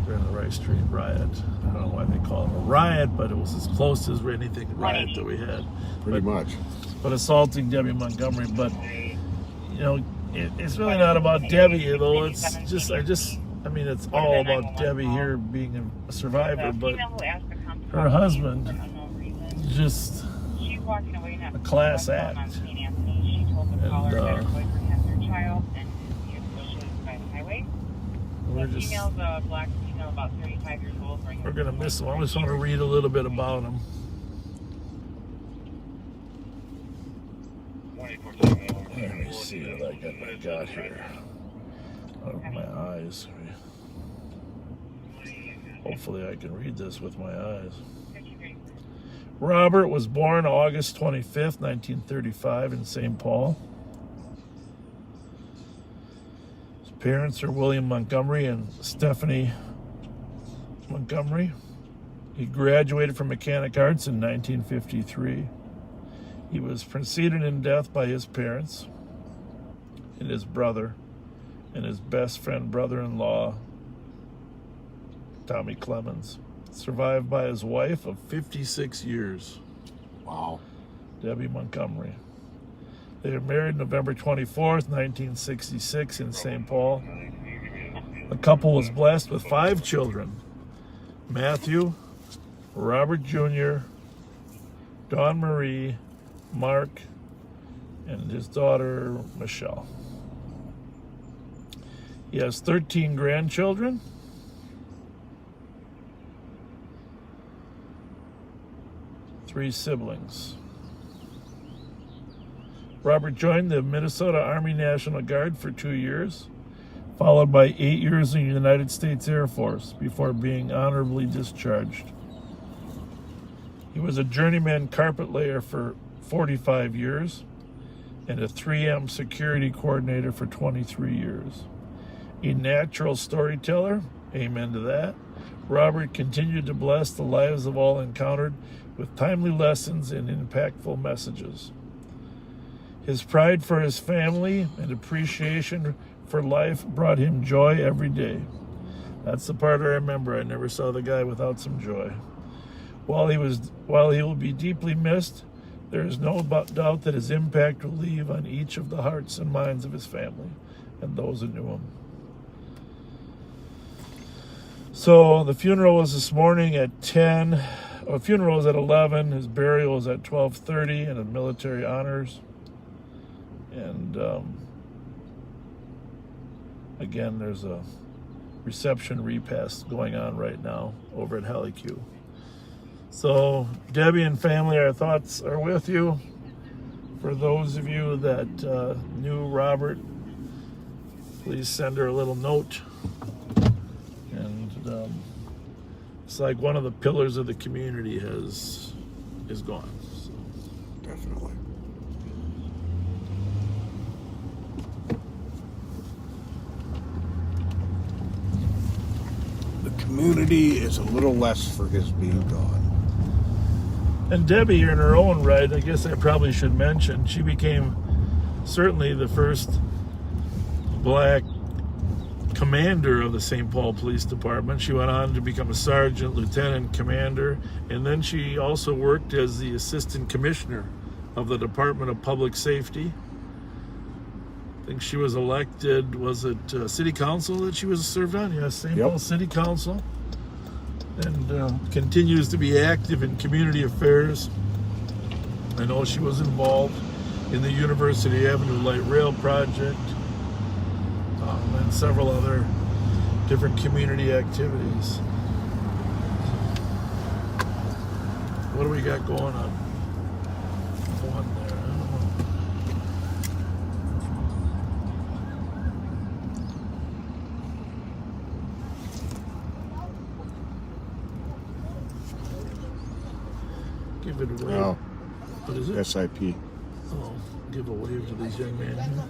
during the Rice Street riot. I don't know why they call it a riot, but it was as close as anything riot that we had. Pretty much. But assaulting Debbie Montgomery. But, you know, it's really not about Debbie, though. It's just, I mean, it's all about Debbie here being a survivor, but her husband is just a class act. And we're just, we're going to miss him. I just want to read a little bit about him. Let me see what I got here. Out of my eyes. Hopefully I can read this with my eyes. Robert was born August 25th, 1935 in St. Paul. His parents are William Montgomery and Stephanie Montgomery. He graduated from Mechanic Arts in 1953. He was preceded in death by his parents and his brother and his best friend brother-in-law, Tommy Clemens, survived by his wife of 56 years. Wow. Debbie Montgomery. They were married November 24th, 1966 in St. Paul. The couple was blessed with 5 children: Matthew, Robert Jr., Dawn Marie, Mark, and his daughter, Michelle. He has 13 grandchildren. Three siblings. Robert joined the Minnesota Army National Guard for 2 years, followed by 8 years in the United States Air Force before being honorably discharged. He was a journeyman carpet layer for 45 years and a 3M security coordinator for 23 years. A natural storyteller, amen to that, Robert continued to bless the lives of all encountered with timely lessons and impactful messages. His pride for his family and appreciation for life brought him joy every day. That's the part I remember. I never saw the guy without some joy. While he will be deeply missed, there is no doubt that his impact will leave on each of the hearts and minds of his family and those who knew him. So the funeral was this morning at 10. The funeral was at 11. His burial was at 12:30 and a military honors. And again, there's a reception repast going on right now over at Halleck. So Debbie and family, our thoughts are with you. For those of you that knew Robert, please send her a little note. And it's like one of the pillars of the community is gone. So. Definitely. The community is a little less for his being gone. And Debbie, in her own right, I guess I probably should mention, she became certainly the first black commander of the St. Paul Police Department. She went on to become a sergeant, lieutenant, commander, and then she also worked as the assistant commissioner of the Department of Public Safety. I think she was elected, was it city council that she was served on? Yes, St. Paul City Council. And continues to be active in community affairs. I know she was involved in the University Avenue Light Rail Project and several other different community activities. What do we got going on? One there. I don't know. Give it away. Oh, what is it? SIP. Oh, give a wave to these young men here.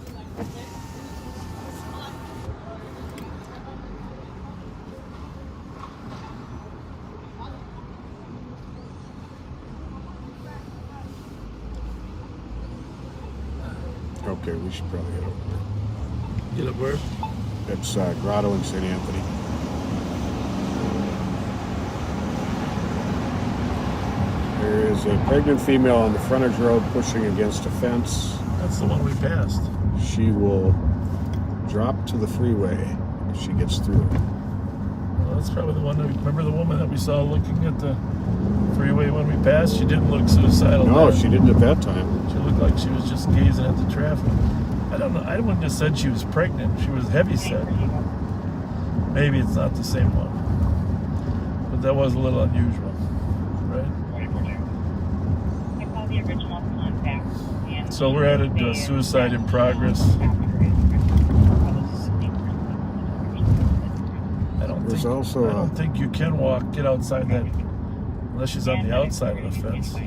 Okay, we should probably head over there. Get up where? It's Grotto and St. Anthony. There is a pregnant female on the frontage road pushing against a fence. That's the one we passed. She will drop to the freeway if she gets through. Well, that's probably the one. Remember the woman that we saw looking at the freeway when we passed? She didn't look suicidal. No, then. she didn't at that time. She looked like she was just gazing at the traffic. I don't know. I wouldn't have said she was pregnant. She was heavy set. Maybe it's not the same one. But that was a little unusual, right? So we're headed to suicide in progress. I don't think you can get outside that unless she's on the outside of the fence. I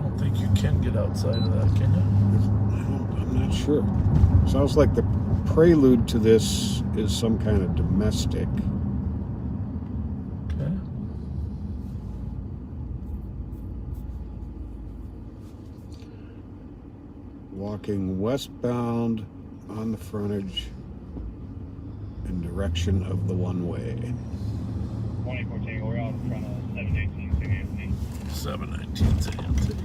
don't think you can get outside of that, can you? I'm not sure. Sounds like the prelude to this is some kind of domestic. Okay. Walking westbound on the frontage in direction of the one-way. 2014, we're out in front of 718 St. Anthony. 719 St. Anthony.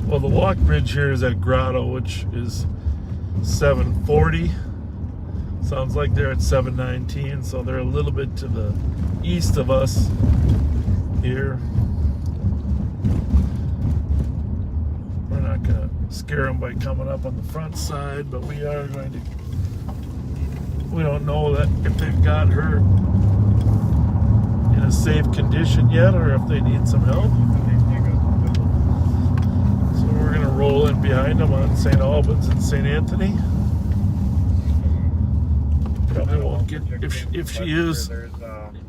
Well, the walk bridge here is at Grotto, which is 740. Sounds like they're at 719, so they're a little bit to the east of us here. We're not going to scare them by coming up on the front side, but we are going to. We don't know that if they've got her in a safe condition yet or if they need some help. So we're going to roll in behind them on St. Albans and St. Anthony. Probably won't get, if she is,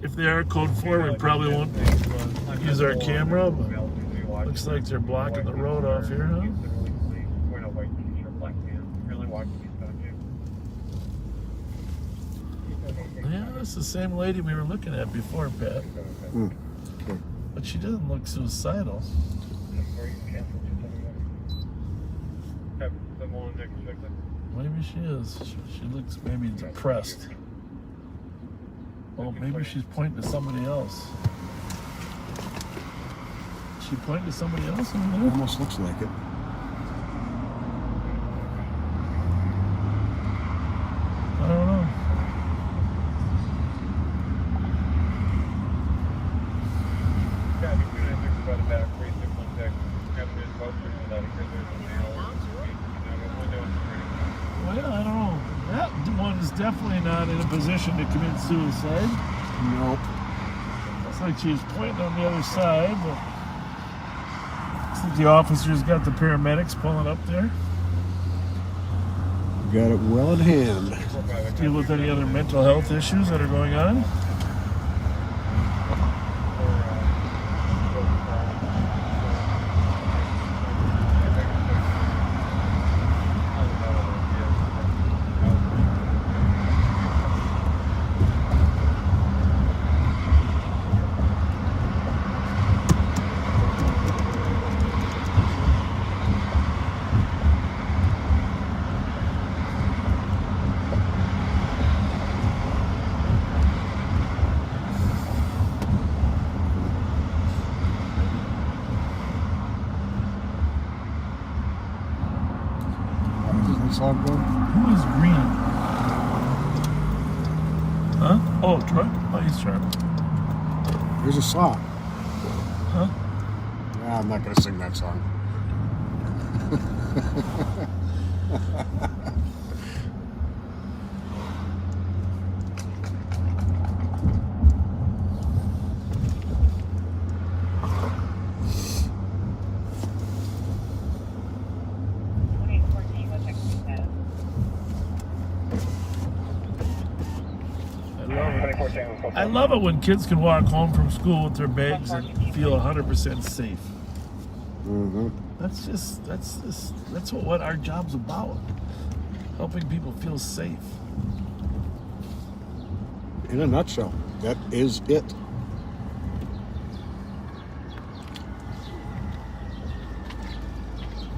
if they are code 4, we probably won't use our camera, but looks like they're blocking the road off here, huh? Yeah, that's the same lady we were looking at before, Pat. Okay. But she doesn't look suicidal. Maybe she is. She looks maybe depressed. Oh, maybe she's pointing to somebody else. Is she pointing to somebody else in there? Almost looks like it. I don't know. Well, I don't know. That one's definitely not in a position to commit suicide. Nope. Looks like she's pointing on the other side, but looks like the officers got the paramedics pulling up there. Got it well in hand. Deal with any other mental health issues that are going on? All good. Who is green? Huh? Oh, truck? Oh, he's truck. There's a song. Huh? Nah, I'm not going to sing that song. I love it when kids can walk home from school with their bags and feel 100% safe. Mm-hmm. That's what our job's about. Helping people feel safe. in a nutshell, that is it.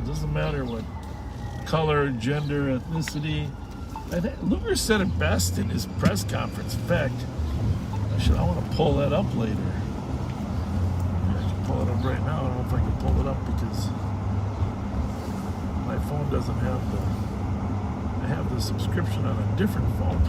It doesn't matter what color, gender, ethnicity. I think Luger said it best in his press conference. In fact, I want to pull that up later. I can pull it up right now. I don't know if I can pull it up because my phone doesn't have I have the subscription on a different phone.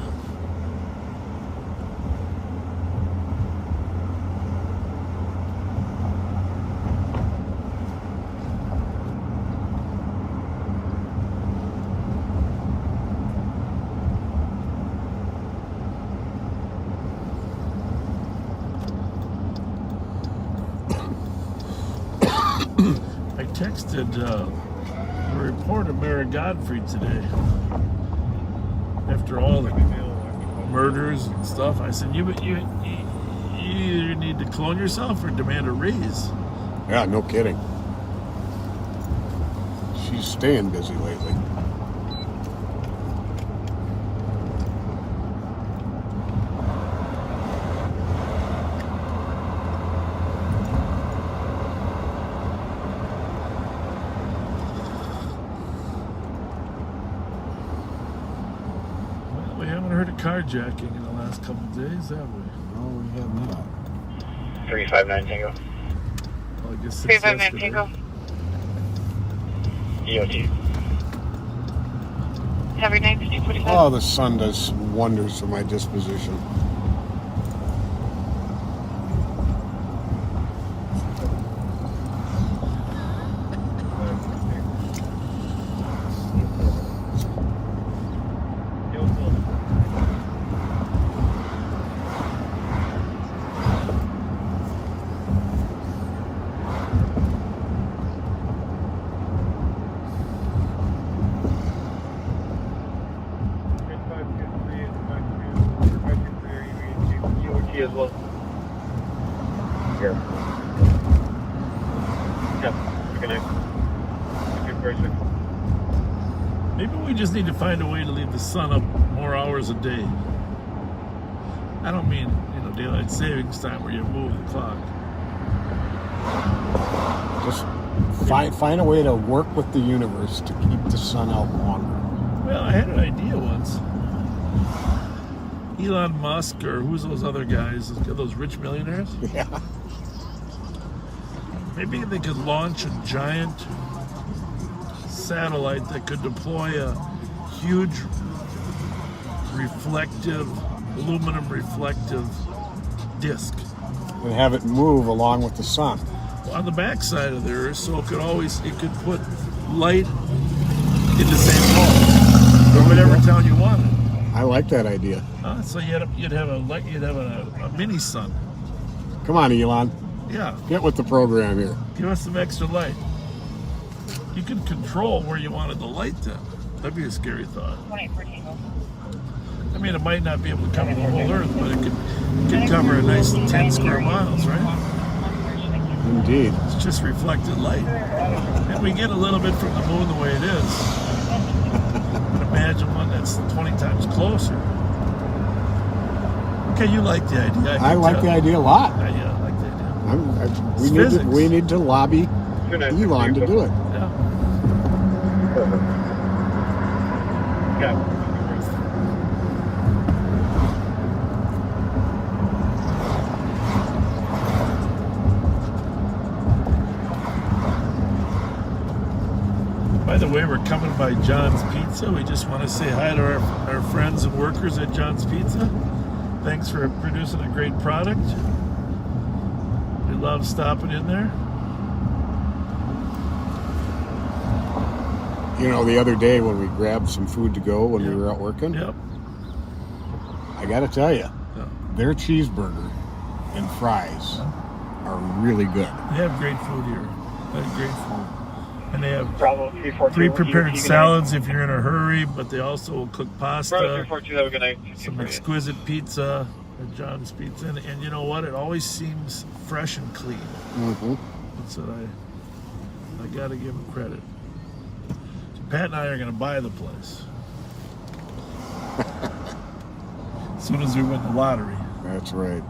I texted the reporter Mara Godfrey today after all the murders and stuff. I said, you either need to clone yourself or demand a raise. Yeah, no kidding. She's staying busy lately. We haven't heard of carjacking in the last couple of days, have we? No, we have not. 359 Tango. Well, I guess 359 Tango. EOT. Have your name, 245. Oh, the sun does wonders for my disposition. As well. Here. Yep. Good person. Maybe we just need to find a way to leave the sun up more hours a day. I don't mean, daylight savings time where you move the clock. Just find a way to work with the universe to keep the sun out longer. Well, I had an idea once. Elon Musk, or who's those other guys, those rich millionaires? Yeah. Maybe they could launch a giant satellite that could deploy a huge aluminum reflective disc. And have it move along with the sun. On the backside of the Earth, so it could put light in the same hole, or whatever town you wanted. I like that idea. So you'd have a mini sun. Come on, Elon. Yeah. Get with the program here. Give us some extra light. You could control where you wanted the light then. That'd be a scary thought. I mean, it might not be able to cover the whole Earth, but it could cover a nice 10 square miles, right? Indeed. It's just reflected light. And we get a little bit from the moon the way it is. Imagine one that's 20 times closer. Okay, you like the idea. I like the idea a lot. Yeah, I like the idea. We need to lobby Elon to do it. Yeah. Perfect. Got it. By the way, we're coming by John's Pizza. We just want to say hi to our friends and workers at John's Pizza. Thanks for producing a great product. We love stopping in there. The other day when we grabbed some food to go when we were out working, I got to tell you, their cheeseburger and fries are really good. They have great food here. They have great food. And they have Bravo 342. pre-prepared salads if you're in a hurry, but they also will cook pasta. Bravo 342, have a good night. Some exquisite pizza at John's Pizza. And you know what? It always seems fresh and clean. Mm-hmm. That's what I got to give them credit. So Pat and I are going to buy the place. As soon as we win the lottery. That's right.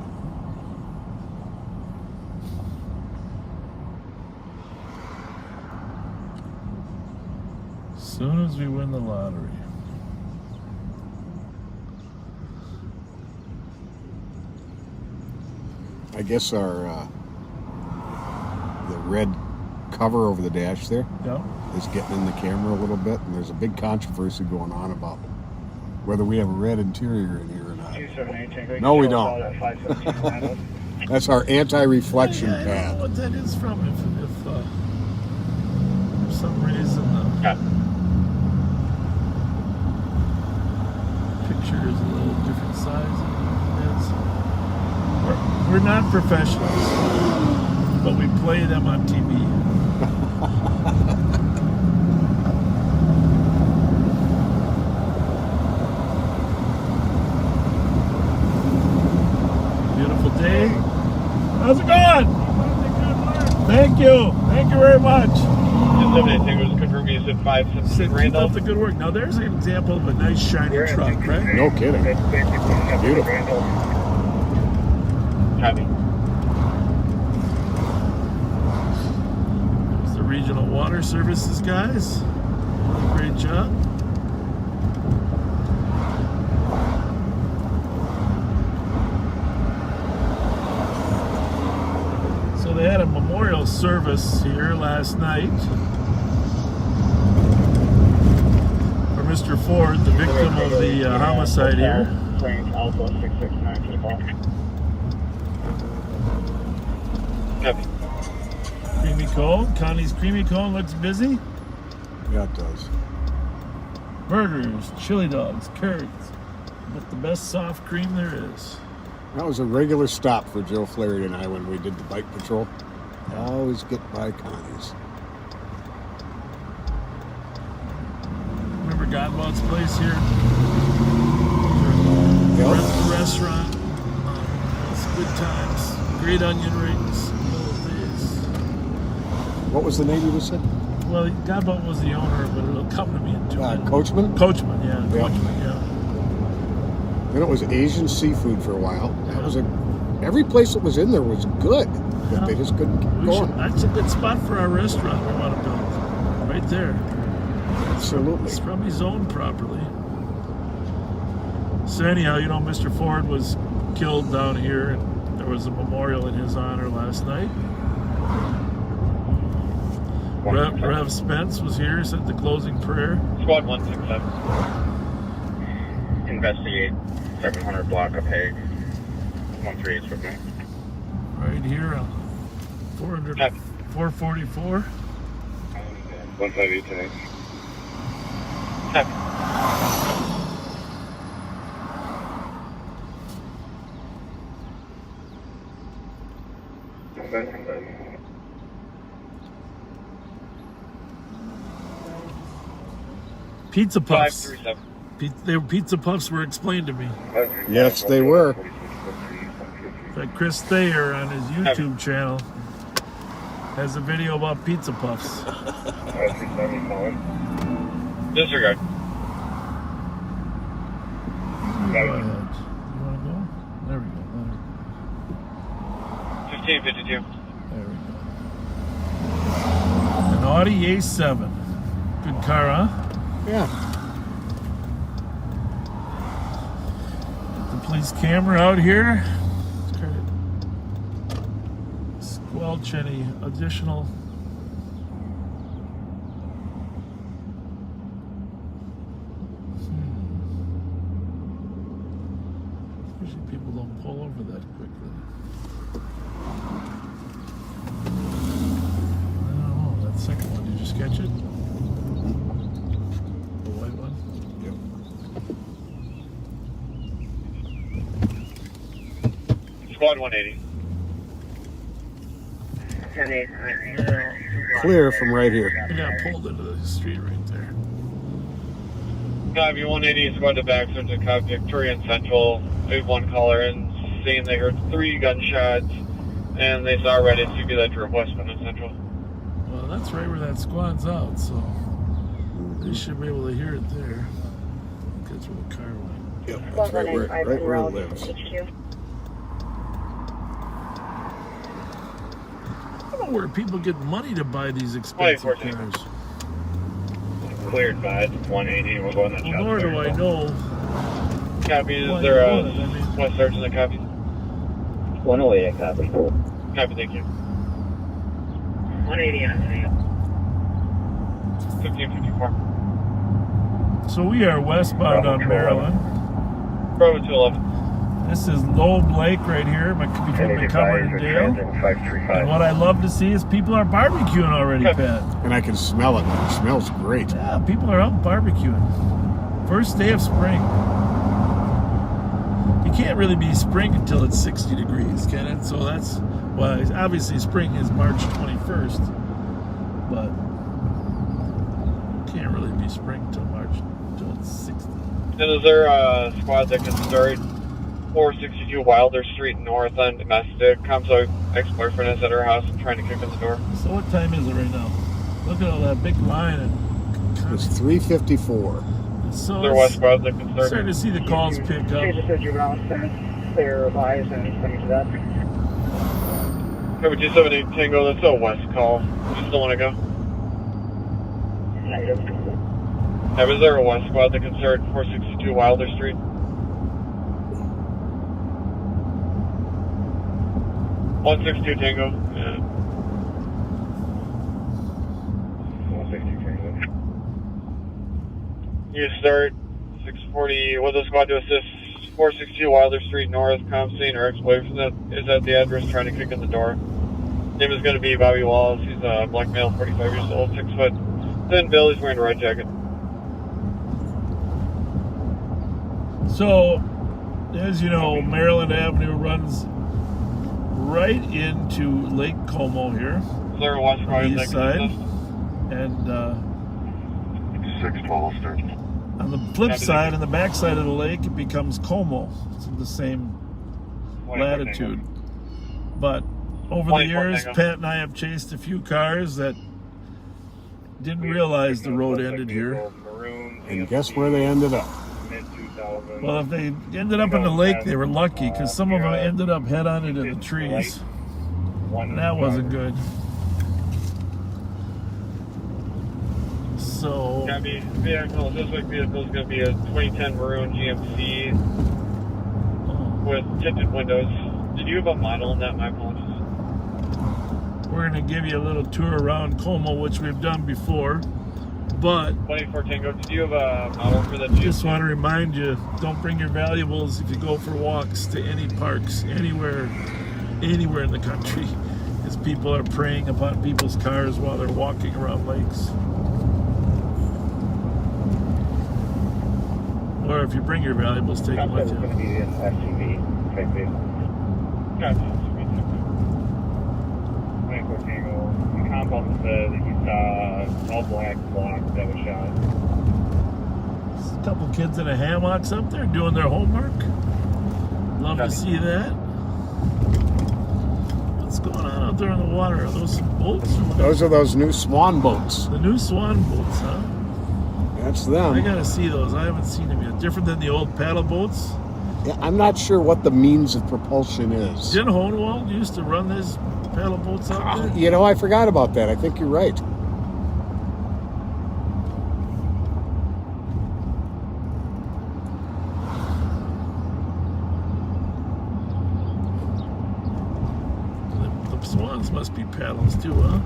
As soon as we win the lottery. I guess our the red cover over the dash there is getting in the camera a little bit, and there's a big controversy going on about whether we have a red interior in here or not. No, we don't. That's our anti-reflection I don't know pad. what that is from. If for some reason the picture is a little different size than it is. We're not professionals, but we play them on TV. Beautiful day. How's it going? Thank you. Thank you very much. Just confirm you said 517 Keep Randall. up the good work. Now there's an example of a nice shiny truck, right? No kidding. Beautiful. Copy. There's the Regional Water Services guys. Great job. So they had a memorial service here last night for Mr. Ford, the victim of the homicide here. Range Alpha 669 to the call. Copy. Creamy cone. Connie's creamy cone looks busy. Yeah, it does. Burgers, chili dogs, curds. But the best soft cream there is. That was a regular stop for Joe Flaherty and I when we did the bike patrol. Always get by Connie's. Remember Godbout's place here? Yep. Restaurant. It's good times. Great onion rings. Old days. What was the name you just said? Well, Godbout was the owner, but it'll come to me in 2 minutes. Coachman? Coachman, yeah. Yeah. Coachman, yeah. Then it was Asian seafood for a while. That was every place that was in there was good, but they just couldn't keep going. That's a good spot for our restaurant we want to build. Right there. Absolutely. It's probably zoned properly. So anyhow, you know, Mr. Ford was killed down here, and there was a memorial in his honor last night. Rev Spence was here, said the closing prayer. Squad 167. Investigate 700 block of Hague. 138 with me. Right here on 444. 158 today. Pizza puffs. 537. Pizza puffs were explained to me. Yes, they were. In fact, Chris Thayer on his YouTube channel has a video about pizza puffs. Disregard. Go ahead. You want to go? There we go. 1552. There we go. An Audi A7. Good car, huh? Yeah. The police camera out here. Try to squelch any additional. Usually people don't pull over that quickly. I don't know. That second one, did you sketch it? The white one? Yep. Squad 180. Clear from right here. I got pulled into the street right there. Copy 180, squad to back, search of Cop Victoria and Central. We have one caller in, saying they heard 3 gunshots, and they saw red SUV that drove westbound in Central. Well, that's right where that squad's out, so they should be able to hear it there. That's where the car went. Yep, that's right where it lives. I don't know where people get money to buy these expensive cars. Cleared by 180. We'll go in that shop. Nor do I know. Copy. Is there one search in the copy? 108, copy. Copy, thank you. 180 on 1554. So we are westbound on Maryland. Bravo 211. This is Loeb Lake right here between Montgomery and Dale. And what I love to see is people are barbecuing already, Pat. And I can smell it. It smells great. Yeah, people are out barbecuing. First day of spring. You can't really be spring until it's 60 degrees, can it? So that's why, obviously spring is March 21st, but can't really be spring until it's 60. And is there a squad that can start 462 Wilder Street North on domestic? Comes out ex-boyfriend is at her house and trying to kick in the door. So what time is it right now? Look at all that big line. It's 3:54. So there was squads that can start. Starting to see the calls pick up. Clear advise and things to that. Cover 278 Tango, that's a west call. You still want to go? Negative. Is there a west squad that can start 462 Wilder Street? $162 Tango. Yeah. 160 Tango. You start 640. What does squad to assist? 462 Wilder Street North. Comstein or ex-boyfriend that is at the address trying to kick in the door. Name is going to be Bobby Wallace. He's a black male, 45 years old, 6 foot. Thin Bill. He's wearing a red jacket. So, as you know, Maryland Avenue runs right into Lake Como here. Is there a west squad east side, and 6 total start. on the flip side, on the back side of the lake, it becomes Como. It's in the same latitude. But over the years, Pat and I have chased a few cars that didn't realize the road ended here. And guess where they ended up? Well, if they ended up in the lake, they were lucky, because some of them ended up head on into the trees. And that wasn't good. So... This vehicle is going to be a 2010 maroon GMC with tinted windows. Did you have a model in that? My apologies. We're going to give you a little tour around Como, which we've done before. But 24 Tango, did you have a model for that? Just want to remind you, don't bring your valuables if you go for walks to any parks, anywhere in the country, because people are preying upon people's cars while they're walking around lakes. Or if you bring your valuables, take them with you. It's going to be an SUV type vehicle. Gotcha. 24 Tango. The compound said that you saw all black block that was shot. A couple kids in a hammocks up there doing their homework. Love to see that. What's going on out there in the water? Are those some boats? Those are those new swan boats. The new swan boats, huh? That's them. I gotta see those. I haven't seen them yet. Different than the old paddle boats? Yeah, I'm not sure what the means of propulsion is. Jen Honewald used to run these paddle boats out there. You know, I forgot about that. I think you're right. The swans must be paddles too, huh?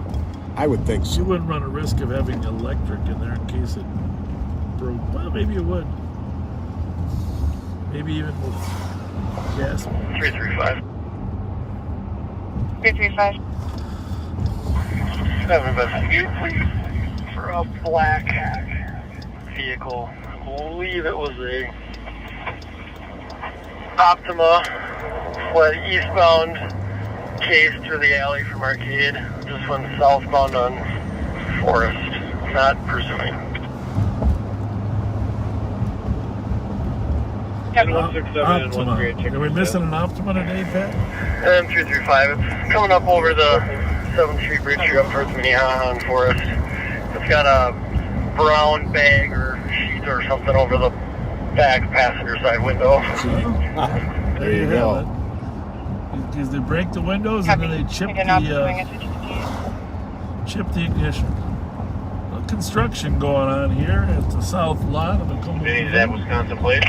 I would think so. You wouldn't run a risk of having electric in there in case it broke. Well, maybe it would. Maybe even with gas. 335. 335. Have an investigate, please, for a black vehicle. I believe it was a Optima, went eastbound, chased through the alley from Arcade, just went southbound on Forest, not pursuing. Optima. Are we missing an Optima today, Pat? M335. It's coming up over the 7th Street Bridge here up towards Minnehaha and Forest. It's got a brown bag or sheet or something over the back passenger side window. There you go. have it. Because they break the windows and then they chip the ignition. Construction going on here at the south lot of the company. Is that Wisconsin plate?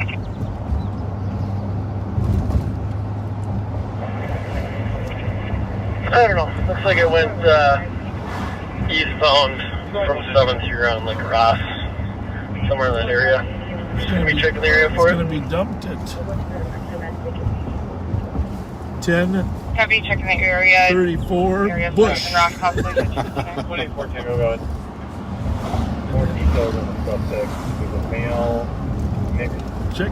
I don't know. Looks like it went eastbound from 7th here on like Ross, somewhere in that area. Can we check the area for it? It's going to be dumped at 10:34 Bush. 24 Tango going. More details on the suspect. There's a male mixed. Check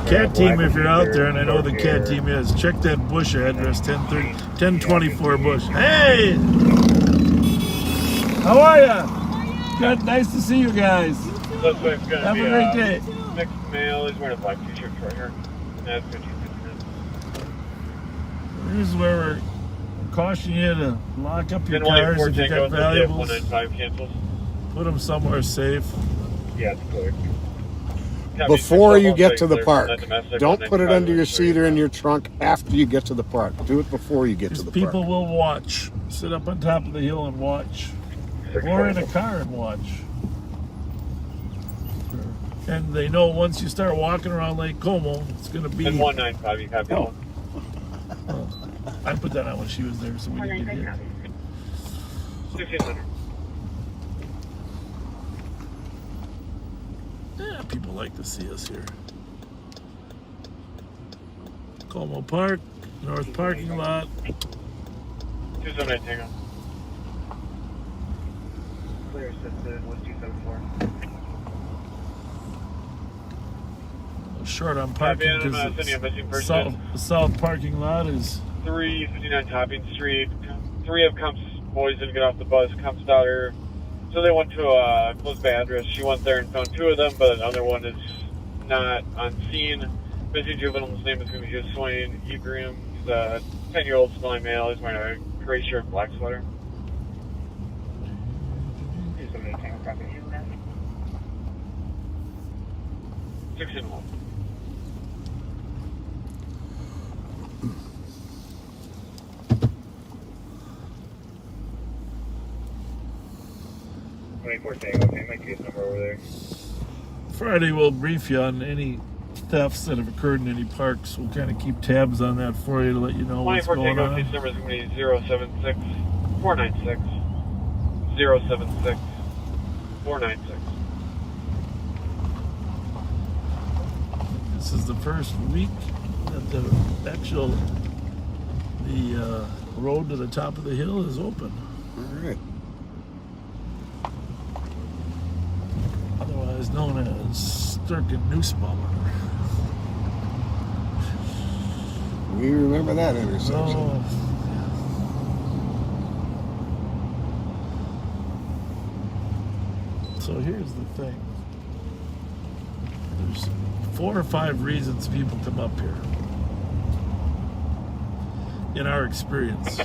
CAT team if you're out there, and I know the CAT team is. Check that Bush address, 1024 Bush. Hey! How are ya? Good, nice to see you guys. Suspect's gonna Have be a great day. mixed male. He's wearing a black t-shirt right here. That's 15. Here's where we're cautioning you to lock up your 10-1-4 cars if you Tango, got valuables. 195 cancels. Put them somewhere safe. Yeah, it's clear. Before you get to the park. Don't put it under your seat or in your trunk after you get to the park. Do it before you get to the park. People will watch. Sit up on top of the hill and watch. Or in a car and watch. And they know once you start walking around Lake Como, it's going to be... 195, you copy that one. I put that on when she was there, so we didn't get hit. 1600. Yeah, people like to see us here. Como Park, North Parking Lot. 278 Tango. Clear assisted, 1274. Short on parking because the south parking lot is 359 Topping Street. 3 of Comp's boys didn't get off the bus. Comp's daughter. So they went to a close by address. She went there and found 2 of them, but another one is not on scene. Missing juvenile's name is going to be Swain Ibrahim. He's a 10-year-old smelling male. He's wearing a gray shirt and black sweater. 6-1. Okay, my case number over there. Friday. We'll brief you on any thefts that have occurred in any parks. We'll kind of keep tabs on that for you to let you know what's going on. Case number is going to be 076 496 076 496. This is the first week that the road to the top of the hill is open. All right. Otherwise known as Sturken Nussbaumer. We remember that intersection. Oh, yeah. So here's the thing. There's 4 or 5 reasons people come up here. In our experience.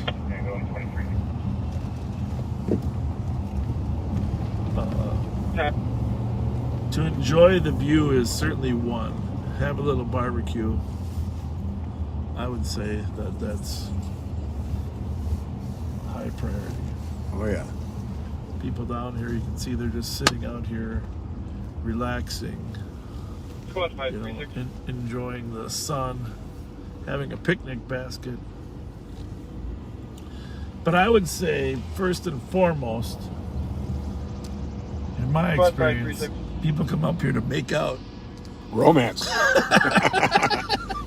To enjoy the view is certainly one. Have a little barbecue. I would say that that's high priority. Oh, yeah. People down here, you can see they're just sitting out here, relaxing, enjoying the sun, having a picnic basket. But I would say, first and foremost, in my experience, people come up here to make out. Romance.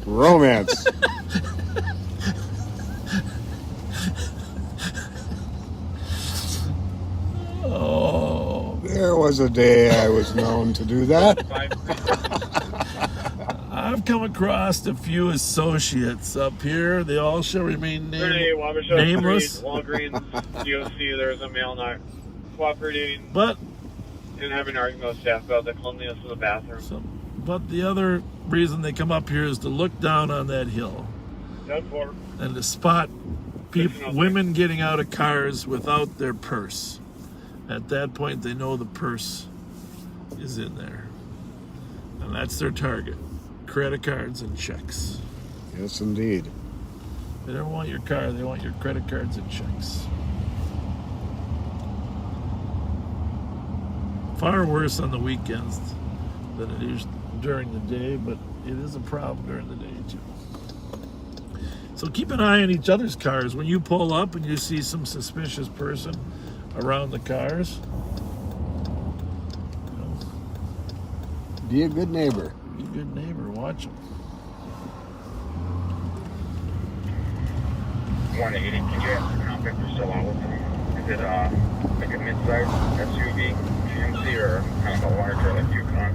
Romance. Oh. There was a day I was known to do that. I've come across a few associates up here. They all shall remain nameless. Walgreens, DOC, there's a male not cooperating. But and having an argument with staff about the cleanliness of the bathroom. But the other reason they come up here is to look down on that hill and to spot women getting out of cars without their purse. At that point, they know the purse is in there. And that's their target. Credit cards and checks. Yes, indeed. They don't want your car, they want your credit cards and checks. Far worse on the weekends than it is during the day, but it is a problem during the day too. So keep an eye on each other's cars. When you pull up and you see some suspicious person around the cars, be a good neighbor. Be a good neighbor. Watch them. 180, can you ask the contact if you're still on with them? Is it like a mid-size SUV, GMC, or kind of a larger like Yukon?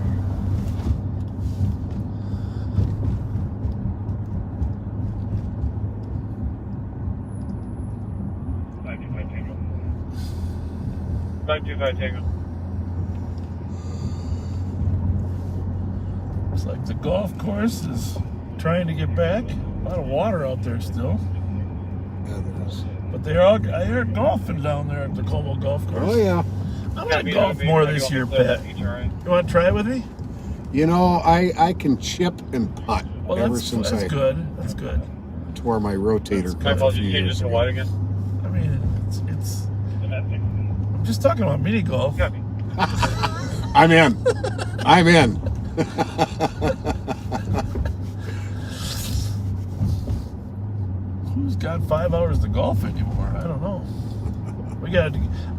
Tango. Looks like the golf course is trying to get back. A lot of water out there still. Yeah, there is. But I heard golfing down there at the Como Golf Course. Oh, yeah. I'm going to golf more this year, Pat. You want to try it with me? You know, I can chip and putt ever since that's I good. That's good. tore my rotator cuff a few years ago. What again? I mean, it's I'm just talking about mini golf. I'm in. I'm in. Who's got 5 hours to golf anymore? I don't know.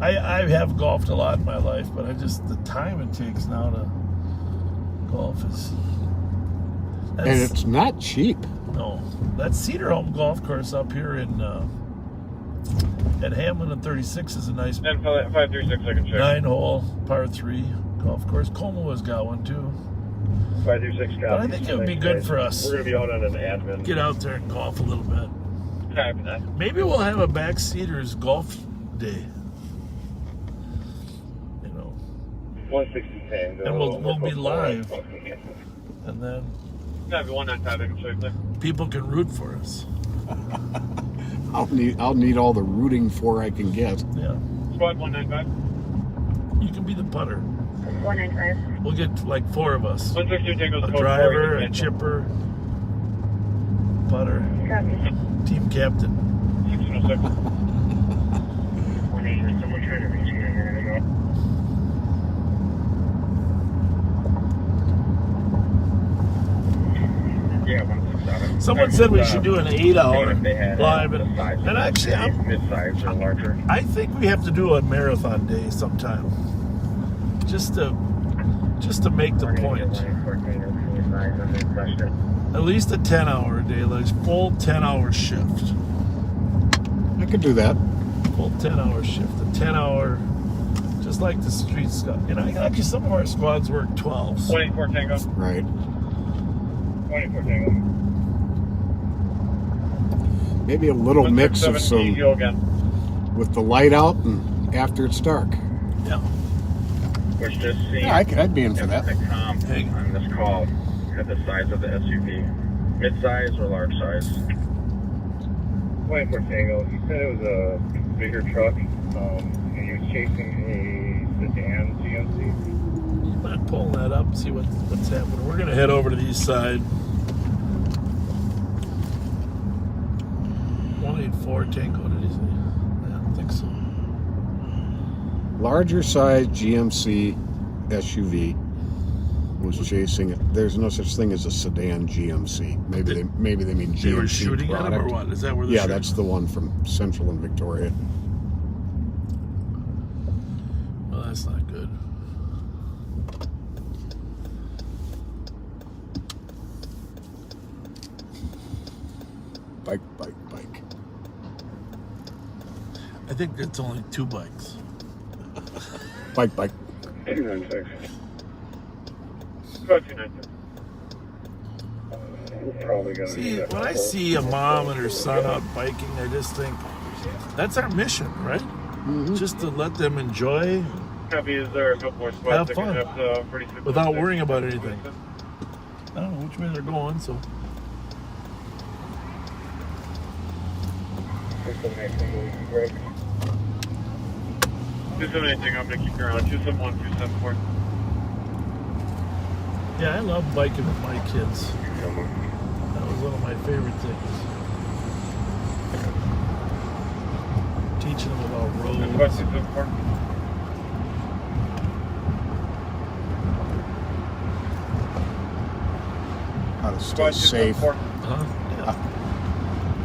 I have golfed a lot in my life, but the time it takes now to golf is. And it's not cheap. No, that Cedar Home Golf Course up here in at Hamlin and 36 is a nice 536 I can check. 9-hole par 3 golf course. Como has got one too. 536 copy. But I think it would be good for us. We're going to be out on an admin. Get out there and golf a little bit. Maybe we'll have a Backseaters golf day. You know. 160 Tango. And we'll be live. And then 195 I can check there. people can root for us. I'll need all the rooting for I can get. Yeah. Squad 195. You can be the putter. 195. We'll get like 4 of us. 162 Tango's A code driver, 4, a chipper, putter, team captain. 606. 180, someone trying to reach me a minute ago. Yeah, 167. Someone said we should do an 8-hour live, and actually, mid-size or larger. I think we have to do a marathon day sometime, just to make the point. At least a 10-hour day, like full 10-hour shift. I could do that. Full 10-hour shift, a 10-hour, just like the street stuff. You know, actually, some of our squads work 12s. 184 Tango. Right. 24 Tango. Maybe a little mix of some again. with the light out and after it's dark. Yeah. We're just seeing. Yeah, I'd be in for that. The comp on this call at the size of the SUV, mid-size or large size. 24 Tango. He said it was a bigger truck, and he was chasing a sedan GMC. You mind pulling that up and see what's happening? We're gonna head over to the east side. 184 Tango, did he say? I don't think so. Larger size GMC SUV was chasing it. There's no such thing as a sedan GMC. Maybe they mean GMC They were shooting product. at him, or what? Is that where they're Yeah, shooting? that's the one from Central and Victoria. Well, that's not good. Bike. I think it's only 2 bikes. Bike. 296. Squad 296. Probably gonna See, when I see a mom and her son out biking, I just think that's our mission, right? Mm-hmm. Just to let them enjoy, Copy, is there a couple more squads have fun, that can have 46 without worrying about anything. I don't know which way they're going, so. Do something, I'm gonna keep you around. 271, 274. Yeah, I love biking with my kids. That was one of my favorite things. Teaching them about roads. How to stay safe. Yeah.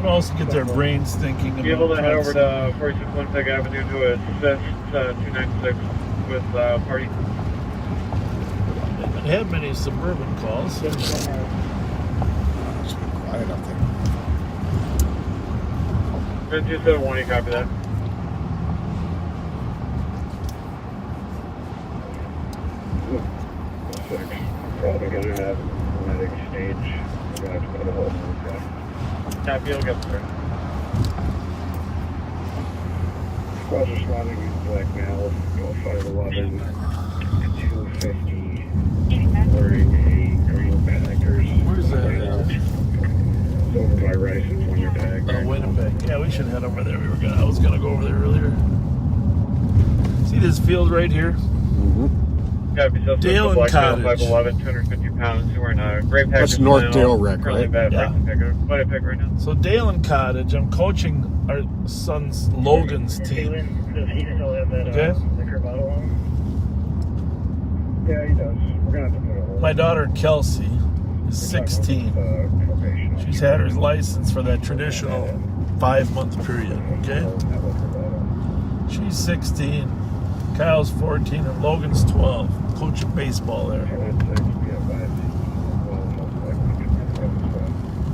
But also get their brains thinking about. Be able to head over to 46 Winnipeg Avenue to assist 296 with party. I haven't had many suburban calls. It's been quiet up there. 271, you copy that? Probably gonna have an exchange. We're gonna have to put a whole move down. Copy, you'll get through. Squads responding with black male, 511, 250, wearing a green Packers. Where's that? It's over by Rice and Winnipeg. Oh, Winnipeg. Yeah, we should head over there. I was gonna go over there earlier. See this field right here? Mm-hmm. Dale and Cottage. 5'11", 250 pounds. We're in a gray Packers. That's North Dale Rec, right? Yeah. Winnipeg right now. So Dale and Cottage, I'm coaching our son's Logan's team. Does he still have that Okay. liquor bottle on? Yeah, he does. We're gonna have to put a whole. My daughter Kelsey is 16. She's had her license for that traditional 5-month period. Okay. She's 16. Kyle's 14 and Logan's 12. Coaching baseball there.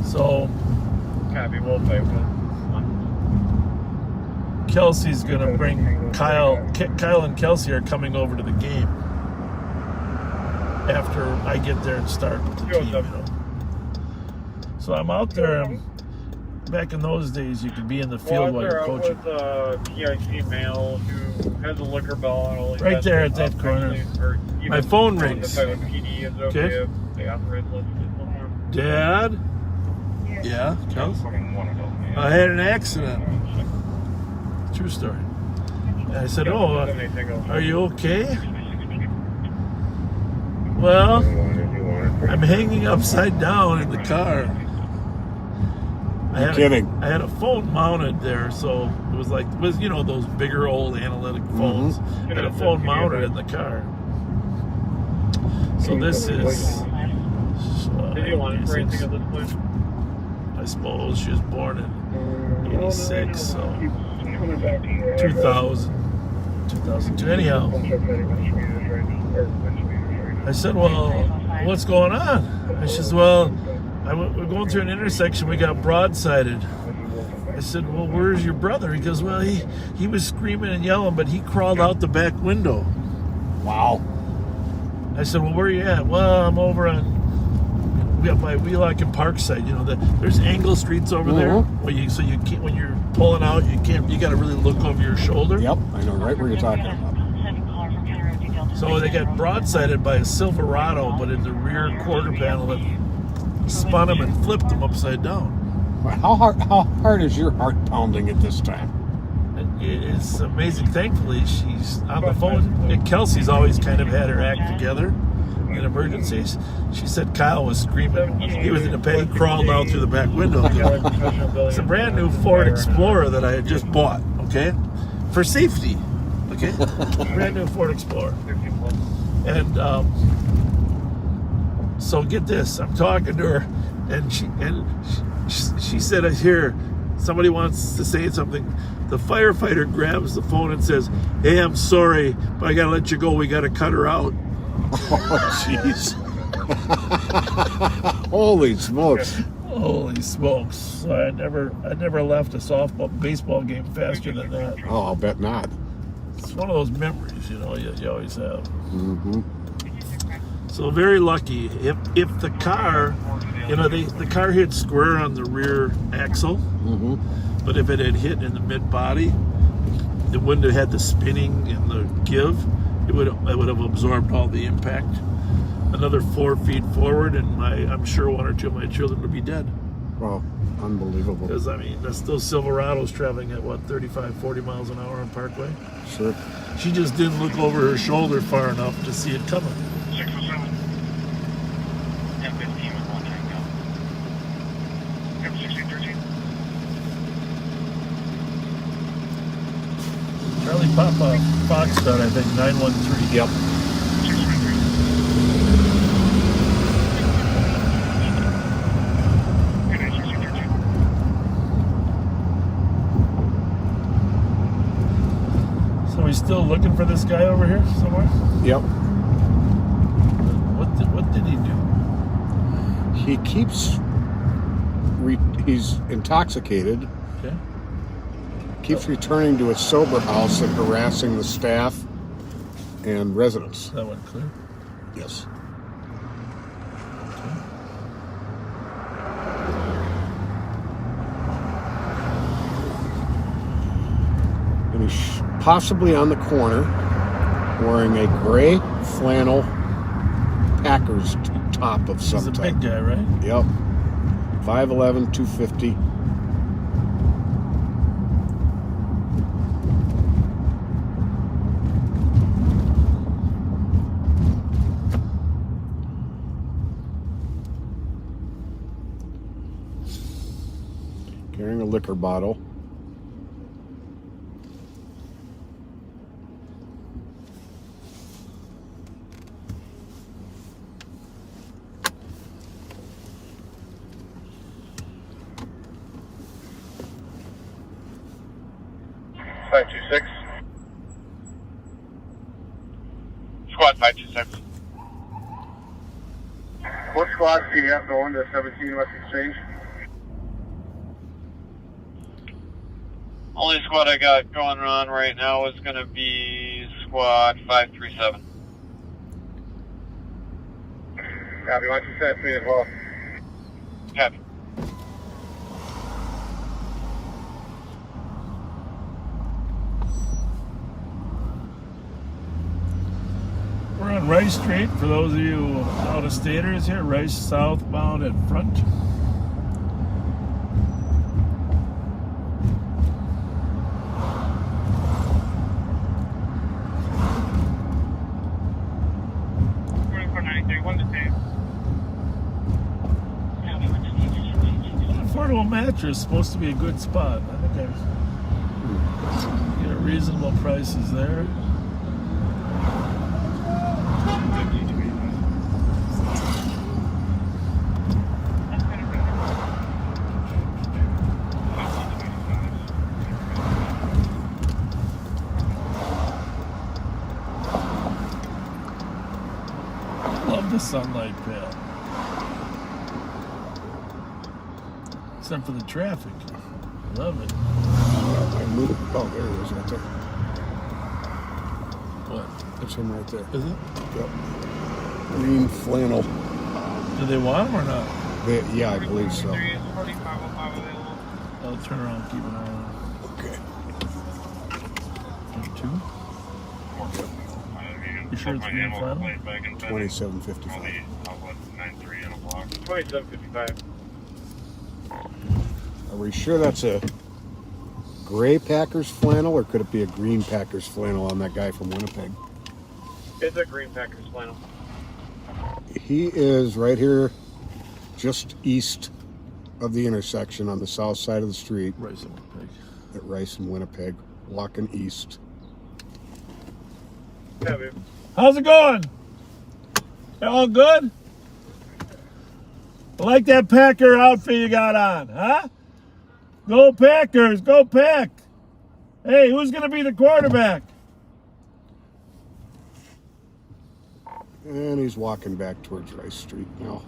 So Copy, we'll play with. Kelsey's gonna bring Kyle and Kelsey are coming over to the game after I get there and start with the team, you know. So I'm out there. Back in those days, you could be in the field while you're coaching. With a PIC male who has a liquor bottle. Right there at that corner. My phone rings. Okay. Dad? Yeah, Kelsey? I had an accident. True story. And I said, oh, are you okay? Well, I'm hanging upside down in the car. I had a phone mounted there, so it was like, you know, those bigger old analytic phones. I had a phone mounted in the car. So this is... Did you want for anything at this point? I suppose she was born in 86, so 2000, 2002. Anyhow, I said, well, what's going on? She says, well, we're going through an intersection. We got broadsided. I said, well, where's your brother? He goes, well, he was screaming and yelling, but he crawled out the back window. Wow. I said, well, where are you at? Well, I'm over on, we got by Wheelock and Parkside. You know, there's angle streets over there. Where so you can't, when you're pulling out, you got to really look over your shoulder. Yep, I know right where you're talking about. So they got broadsided by a Silverado, but in the rear quarter panel that spun them and flipped them upside down. How hard is your heart pounding at this time? It's amazing. Thankfully, she's on the phone. And Kelsey's always kind of had her act together in emergencies. She said Kyle was screaming. He was in a pain. He crawled out through the back window. It's a brand new Ford Explorer that I had just bought, okay? For safety, okay? Brand new Ford Explorer. And so get this, I'm talking to her, and she said, I hear somebody wants to say something. The firefighter grabs the phone and says, hey, I'm sorry, but I gotta let you go. We gotta cut her out. Oh, jeez. Holy smokes. Holy smokes. So I never left a baseball game faster than that. Oh, I'll bet not. It's one of those memories, you know, you always have. Mm-hmm. So very lucky. If the car, you know, the car hit square on the rear axle, but if it had hit in the mid body, it wouldn't have had the spinning and the give. It would have absorbed all the impact. Another 4 feet forward, and I'm sure 1 or 2 of my children would be dead. Wow, unbelievable. Because, I mean, that's those Silverados traveling at, 35, 40 miles an hour on Parkway? Sure. She just didn't look over her shoulder far enough to see it coming. Papa Foxtrot, I think, 913. Yep. So he's still looking for this guy over here somewhere? Yep. What did he do? He keeps... he's intoxicated. Okay. Keeps returning to his sober house and harassing the staff and residents. That went clear? Yes. And he's possibly on the corner wearing a gray flannel Packers top of some He's a type. big guy, right? Yep. 5'11", 250. Carrying a liquor bottle. Squad 526. What squad do you have going to 17 West Exchange? Only squad I got going on right now is going to be squad 537. Copy, why don't you send me as well? Copy. We're on Rice Street, for those of you out-of-staters here, Rice southbound at front. Affordable mattress is supposed to be a good spot. I think I get reasonable prices there. Love the sunlight pad. Except for the traffic. Love it. Oh, there he is right there. What? That's him right there. Is it? Yep. Green flannel. Do they want them or not? Yeah, I believe so. I'll turn around and keep an eye on Okay. them. 2? You sure it's green flannel? 2755. 2755. Are we sure that's a gray Packers flannel, or could it be a green Packers flannel on that guy from Winnipeg? It's a green Packers flannel. He is right here, just east of the intersection on the south side of the street. Rice and Winnipeg. At Rice and Winnipeg, walking east. Yeah, babe. How's it going? All good? I like that Packer outfit you got on, huh? Go Packers, go Pack. Hey, who's going to be the quarterback? And he's walking back towards Rice Street now.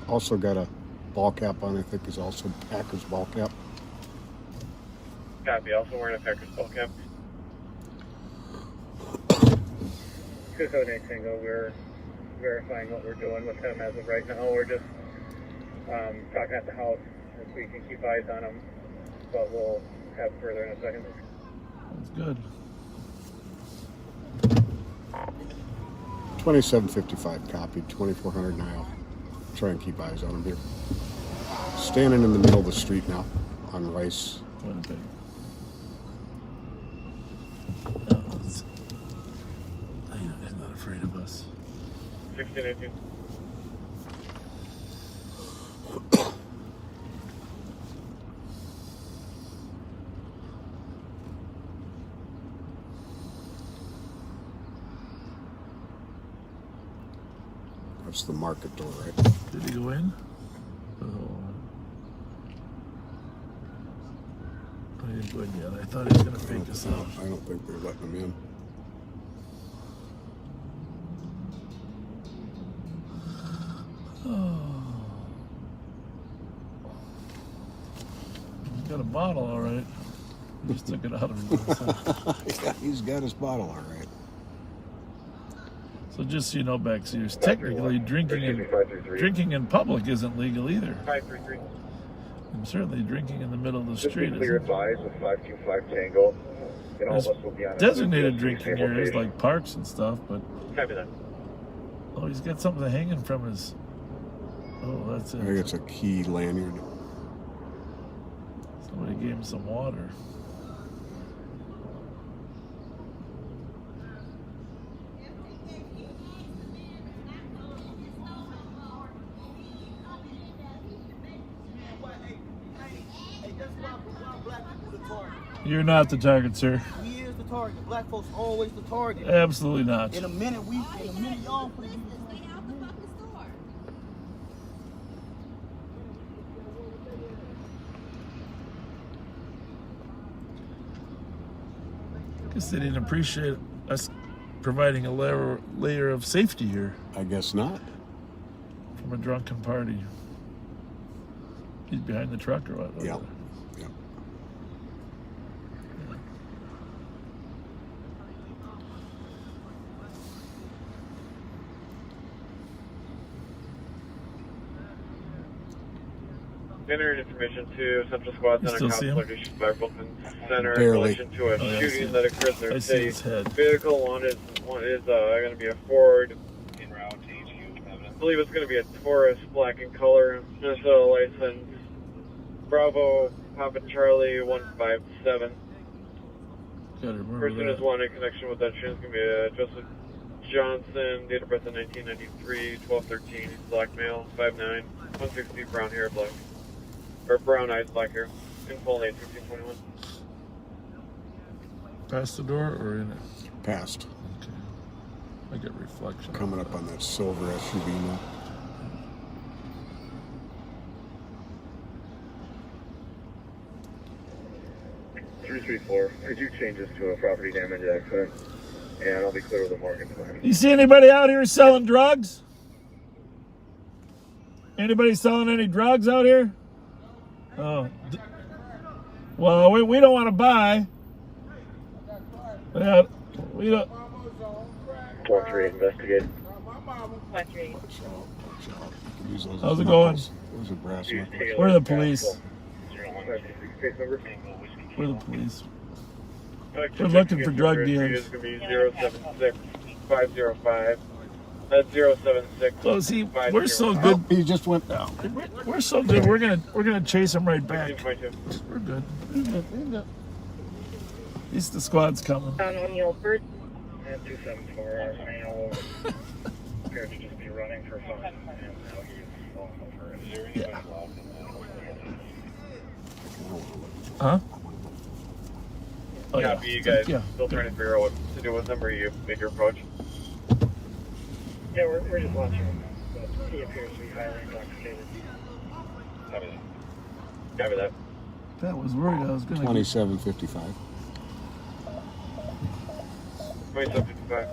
Also got a ball cap on, I think is also Packers ball cap. Copy, also wearing a Packers ball cap. 278 Tango, we're verifying what we're doing with him as of right now. We're just talking at the house so we can keep eyes on him, but we'll have further in a second. That's good. 2755 copied, 2400 Nile. Try and keep eyes on him here. Standing in the middle of the street now on Rice. Winnipeg. He's not afraid of us. 1618. That's the market door, right? Did he go in? Oh. He didn't go in yet. I thought he was going to fake us out. I don't think they're letting him in. He's got a bottle, all right. Just took it out of him. Yeah, he's got his bottle, all right. So just so you know, Backseers, technically drinking in public isn't legal either. 533. And certainly drinking in the middle of the Just street be clear isn't. advised with 525 Tango. And all of us will be on a Designated police drinking areas location. like parks and stuff, but Copy that. oh, he's got something hanging from his. Oh, that's I think it. it's a key lanyard. Somebody gave him some water. You're not the target, sir. We is the target. Black folks always the target. Absolutely not. In a minute, y'all put it. Guess they didn't appreciate us providing a layer of safety here I guess not. from a drunken party. He's behind the truck or what? Yeah. Yeah. Entered information to Central Squad You Center still see him? Counselor by Brooklyn Center in Barely. relation to a Oh, yeah, I see shooting it. that occurred in I their see city. his head. Vehicle one is going to be a Ford en route to HQ. I believe it's going to be a Taurus, black in color, Minnesota license. Bravo, Papa Charlie 157. Gotta remember Person that. is wanted in connection with that shooting. It's going to be a Joseph Johnson, date of birth in 1993, 1213. He's black male, 5'9", 160, brown hair, black. Or brown eyes, black hair. Info 81621. Past the door or in it? Passed. Okay. I get reflection. Coming up on that silver SUV now. Could you change this to a property damage accident? And I'll be clear with the market plan. You see anybody out here selling drugs? Anybody selling any drugs out here? Oh. Well, we don't want to buy. Yeah, we don't. 138 investigate. 138. Watch out. Watch out. You can use those How's as it going? knuckles. Those are brass knuckles. We're the police. Case number? We're the police. We're looking for drug dealers. It's going to be 076505. That's 076. So see, we're so good. Oh, he just went down. We're so good. We're gonna chase him right back. 1522. We're good. We're good. At least the squad's coming. Down O'Neill Bird. And 274. I know appears to just be running for fun. And now he's also for it. Yeah. Huh? Oh, yeah. Copy, you guys. Yeah. Still trying to figure out what to do with him, or you made your approach? Yeah, we're just watching him. But he appears to be highly intoxicated. Copy that. Copy that. That was worried I was gonna. 2755. 2755.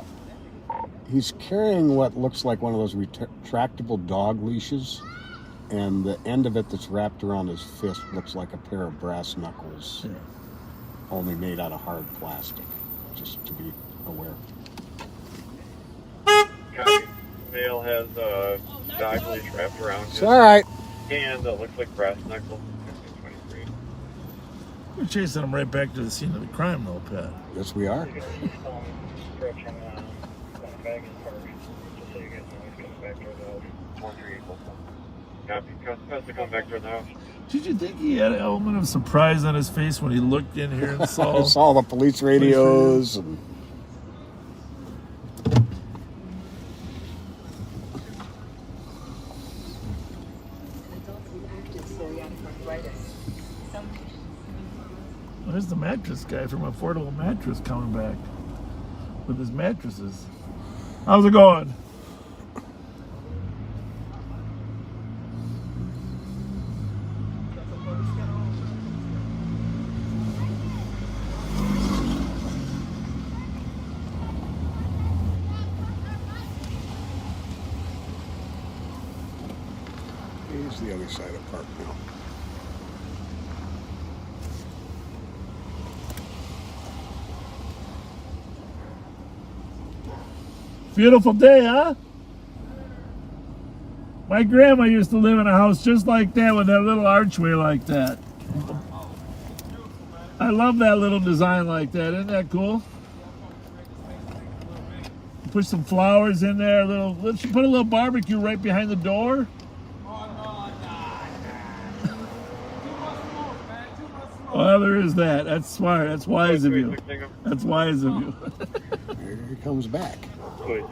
He's carrying what looks like one of those retractable dog leashes, and the end of it that's wrapped around his fist looks like a pair of brass knuckles, Yeah. only made out of hard plastic, just to be aware. Copy. Male has a dog leash wrapped around It's his all right. hand that looks like brass knuckles. 1523. We're chasing him right back to the scene of the crime, though, Pat. Yes, we are. Approaching Baggage Park. Just so you guys know, he's coming back toward the house. 138. Copy. Has to come back toward the house. Did you think he had an element of surprise on his face when he looked in here and I saw? saw the police radios and There's the mattress guy from Affordable Mattress coming back with his mattresses. How's it going? Here's the other side of Park now. Beautiful day, huh? My grandma used to live in a house just like that with that little archway like that. I love that little design like that. Isn't that cool? Put some flowers in there. Let's put a little barbecue right behind the door. Well, there is that. That's smart. That's wise of you. That's wise of you. Here he comes back.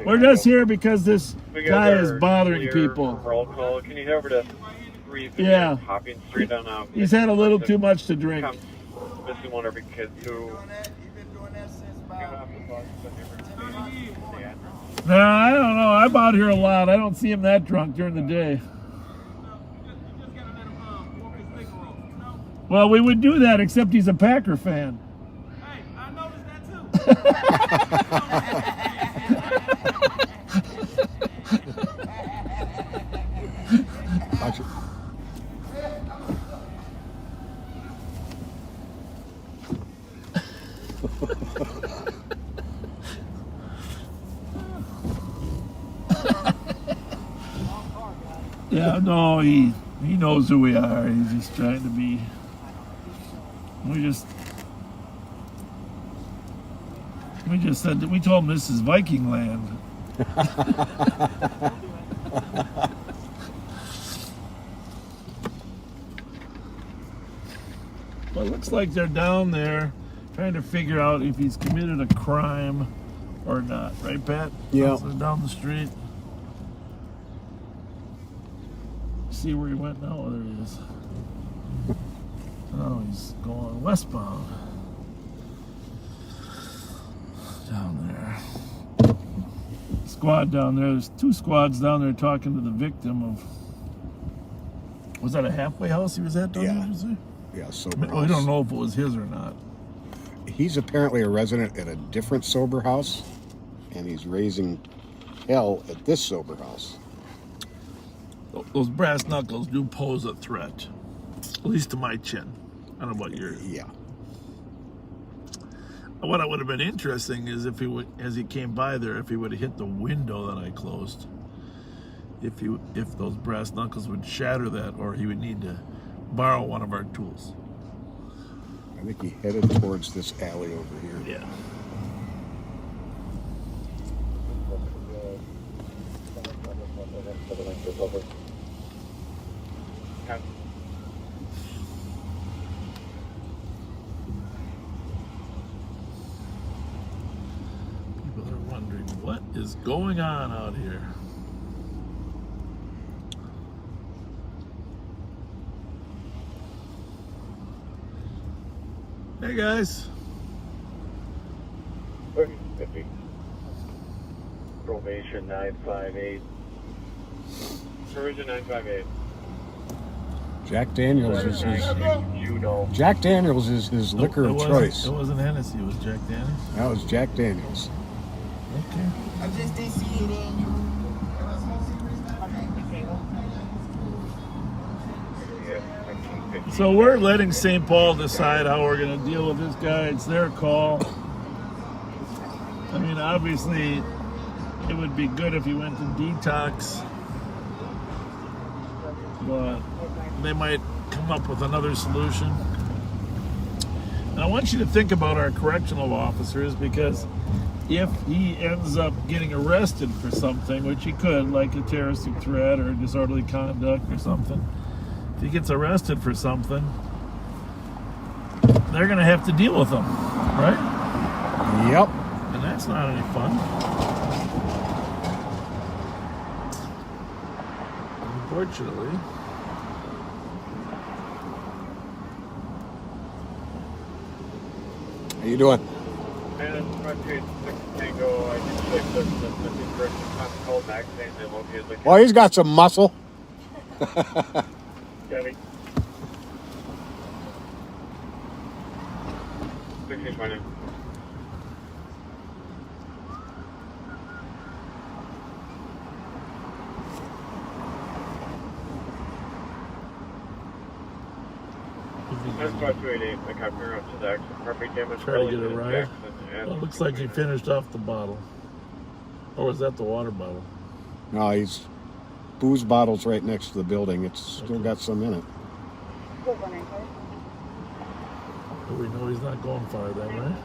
We're just here because this guy is bothering people. Roll call. Can you head over to 3 Yeah. Hopping Street on He's had a little too much to drink. missing one of your kids who. No, I don't know. I'm out here a lot. I don't see him that drunk during the day. Well, we would do that, except he's a Packer fan. Hey, I noticed that too. Watch it. Yeah, no, he knows who we are. He's just trying to be. We just said that we told him this is Viking land. Well, it looks like they're down there trying to figure out if he's committed a crime or not. Right, Pat? Yeah. So down the street. See where he went now? Oh, there he is. Oh, he's going westbound. Down there. Squad down there. There's 2 squads down there talking to the victim of. Was that a halfway house he was at down there? Was he? Yeah, sober We house. don't know if it was his or not. He's apparently a resident at a different sober house, and he's raising hell at this sober house. Those brass knuckles do pose a threat, at least to my chin. I don't know about yours. Yeah. What would have been interesting is if he would, as he came by there, if he would have hit the window that I closed. If those brass knuckles would shatter that, or he would need to borrow one of our tools. I think he headed towards this alley over here. Yeah. People are wondering what is going on out here. Hey guys. 50. Probation 958. Provision 958. Jack Daniels is his. You know. Jack Daniels is his liquor of choice. It wasn't Hennessy. It was Jack Daniels. That was Jack Daniels. Okay. I just didn't see it in you. So we're letting St. Paul decide how we're going to deal with this guy. It's their call. I mean, obviously, it would be good if he went to detox, but they might come up with another solution. And I want you to think about our correctional officers, because if he ends up getting arrested for something, which he could, like a terroristic threat or disorderly conduct or something, if he gets arrested for something, they're going to have to deal with him, right? Yep. And that's not any fun. Unfortunately. How you doing? And front street 6 Tango, I think the correction called back saying they located the. Well, he's got some muscle. Debbie. 1620. That's 288. The captain up to the exit. Property damage. Try to get it right. Well, it looks like he finished off the bottle. Or was that the water bottle? No, he's booze bottles right next to the building. It's still got some in it. But we know he's not going far then, right?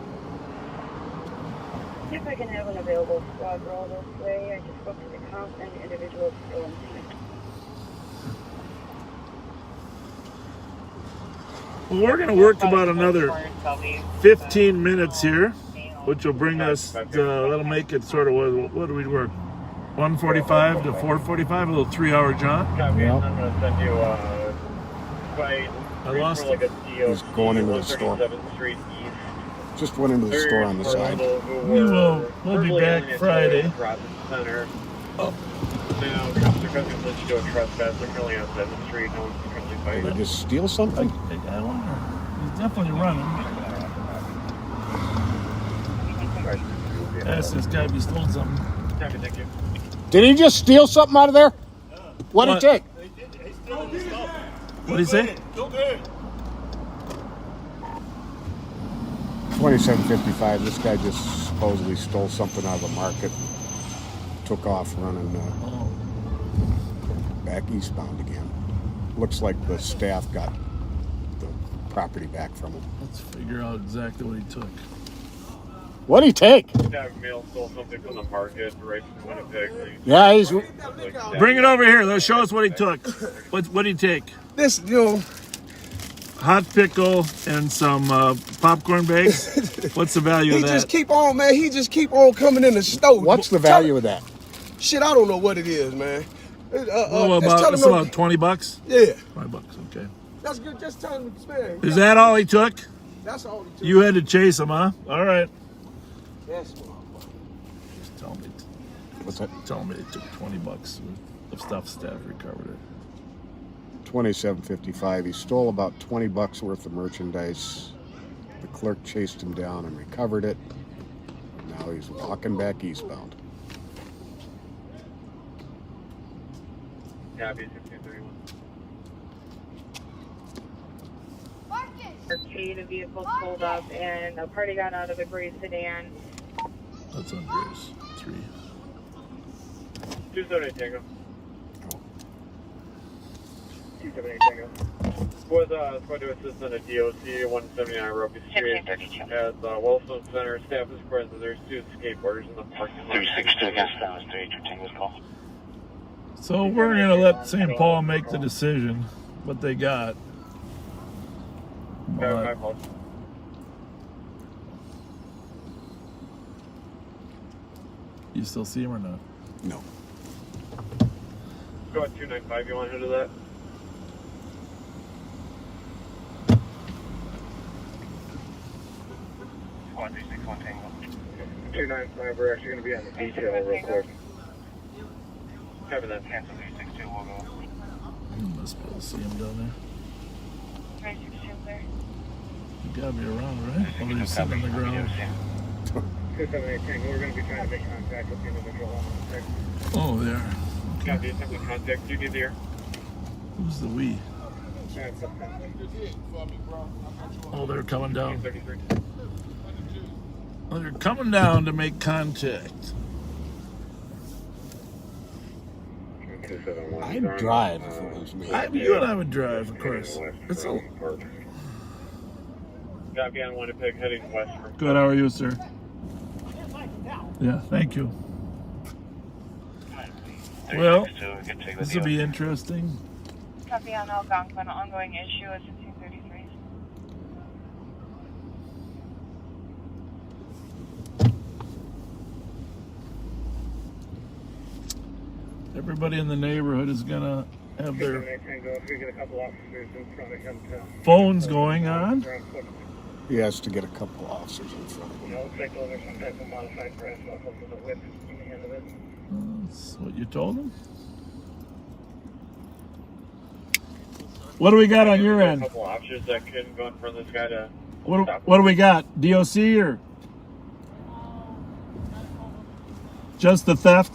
See if I can have an available squad roll this way. I just spoke to the comp and individuals still in scene. Well, we're going to work about another 15 minutes here, which will bring us, that'll make it sort of, what do we work? 1:45 to 4:45, a little 3-hour jaunt. Copy. I'm going to send you by I lost like it. He's going into the store. 137th Street East. Just went into the store on the side. We'll be back Friday. Center. Oh. Now, cops are going to let you do a trespass. They're currently outside the street. No one's currently Did fighting. they just steal something? I wonder. He's definitely running. Ask this guy if he stole something. Copy, thank you. Did he just steal something out of there? What did he take? What did he say? 2755. This guy just supposedly stole something out of the market. Took off running back eastbound again. Looks like the staff got the property back from him. Let's figure out exactly what he took. What'd he take? Staff male stole something from the market right from Winnipeg. Yeah, he's... Bring it over here. Let's show us what he took. What did he take? This, you know... Hot pickle and some popcorn bags. What's the value of that? He just keep on, man. He just keep on coming in the store. What's the value of that? Shit, I don't know what it is, man. It's about $20? Yeah. $5, okay. That's good. Just tell him to spare. Is that all he took? That's all he took. You had to chase him, huh? All right. Yes. Just tell me. What's that? Tell me it took $20 worth of stuff. Staff recovered it. 2755. He stole about $20 worth of merchandise. The clerk chased him down and recovered it. Now he's walking back eastbound. Copy, 1631. Arcade, a vehicle pulled up and a party got out of a gray sedan. That's Andreas. 3. 278 Tango. 278 Tango. With squad to assist on a DOC 179 Roby Street. At the Wilson Center, staff is reporting that there's 2 skateboarders in the parking lot. 362 against that was 3 Tango's call. So we're going to let St. Paul make the decision what they got. My fault. You still see him or not? No. Go at 295. You want to do that? Squad 361 Tango. 295. We're actually going to be on the detail real quick. Cover that. Cancel 362. We'll go. You must be able to see him down there. 362 there. You gotta be around, right? Or he's sitting on the ground. 278 Tango. We're going to be trying to make contact with the individual on the side. Oh, there. Copy, attempting contact. Do you need the air? Who's the we? Oh, they're coming down. 33. Oh, they're coming down to make contact. I'd drive if it was me. You and I would drive, of course. It's a... Copy on Winnipeg, heading west from... Good, how are you, sir? Yeah, thank you. Well, this will be interesting. Copy on Algonquin. Ongoing issue is 1533. Everybody in the neighborhood is gonna have their 278 Tango. If we get a couple officers in front of him to... phones going on. He has to get a couple officers in front of him. You know, looks like there's some type of modified press muscle to the whip in the end of it. That's what you told him. What do we got on your end? A couple officers that can go in front of this guy to... What do we got? DOC or just the theft?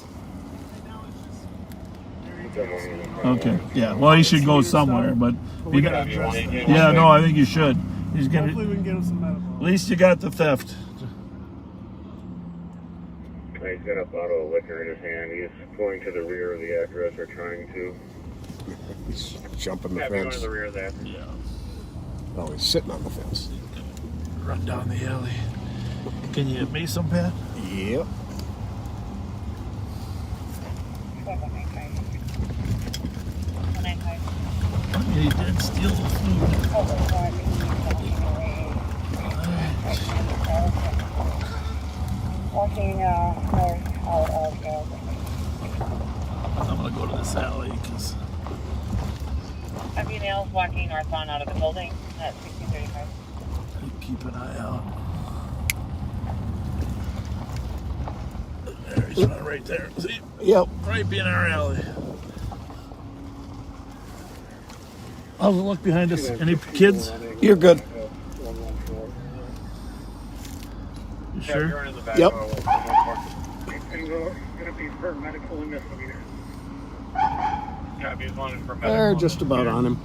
Okay. Yeah. Well, he should go somewhere, but we gotta address that. yeah. No, I think you should. He's gonna. Hopefully we can get him some medical. At least you got the theft. He's got a bottle of liquor in his hand. He's going to the rear of the address, or trying to. He's jumping the Yeah, going fence. to the rear of the address. Yeah. Oh, he's sitting on the fence. Run down the alley. Can you get me some, Pat? Yep. He did steal the food. I'm gonna go to this alley because Nails walking northbound out of the building at 1635. keep an eye out. There, he's right there. See? Yep. Right in our alley. How's it look behind us? Any kids? You're good. You sure? You're in the back. Yep. Gonna be for medical investigator. Yeah, he's wanted for medical. They're just about on him.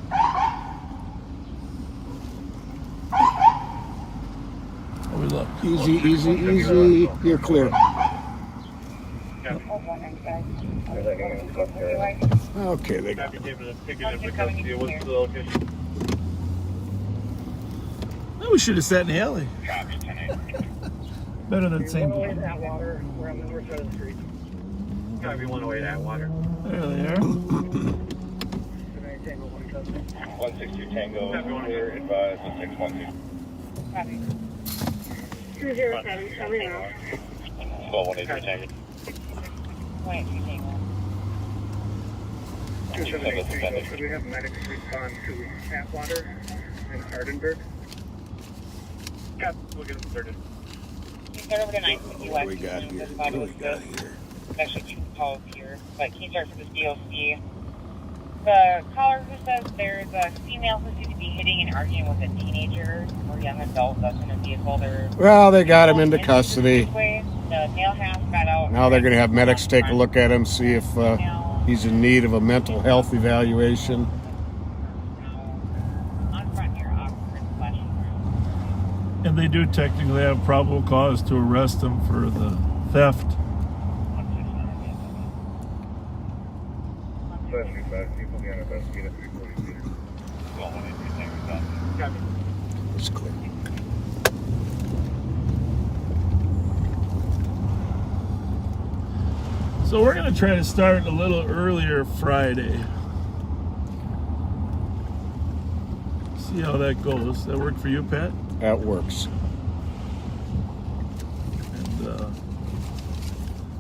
How we look? Easy, easy, easy. You're clear. Okay, they got him. No, we should have sat in the alley. Better than same. That water. We're on the north side of the street. Gotta be 108 at water. There they are. 162 Tango. Clear, advise 1612. 207, coming out. 183 Tango. 183 Tango. 278 Tango. Could we have medics respond to Atwater and Hardenberg? Yeah, we'll get him started. You start over to 950 West. What do we got here? What do we got here? Actually, two calls here, but can you start for this DOC? The caller who says there's a female who seems to be hitting and arguing with a teenager or young adult that's in a vehicle. Well, they got him into custody. The male half got out. Now they're going to have medics take a look at him, see if he's in need of a mental health evaluation. On front here, Oxford flashing through. And they do technically have probable cause to arrest him for the theft. 75 people being investigated 342. 183 Tango. It's clear. So we're going to try to start a little earlier Friday. See how that goes. That work for you, Pat? That works. And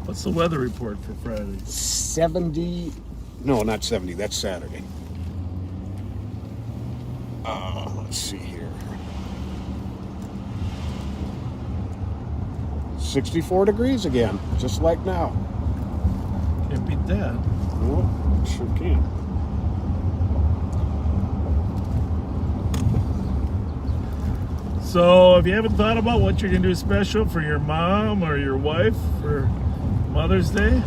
what's the weather report for Friday? 70. No, not 70. That's Saturday. Let's see here. 64 degrees again, just like now. Can't beat that. Well, sure can. So if you haven't thought about what you're going to do special for your mom or your wife for Mother's Day,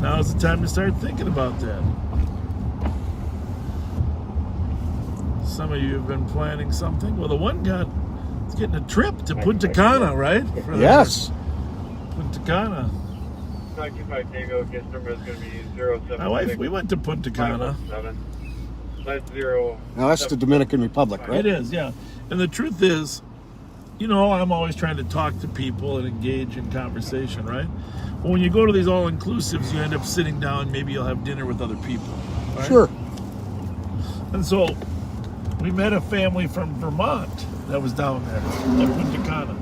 now's the time to start thinking about that. Some of you have been planning something. Well, the one guy is getting a trip to Punta Cana, right? Yes. Punta Cana. 925 Tango, guest number is going to be 076. My wife, we went to Punta Cana. That's 0. Now that's the Dominican Republic, right? It is, yeah. And the truth is, you know, I'm always trying to talk to people and engage in conversation, right? Well, when you go to these all-inclusives, you end up sitting down, maybe you'll have dinner with other people. Right? Sure. And so we met a family from Vermont that was down there at Punta Cana.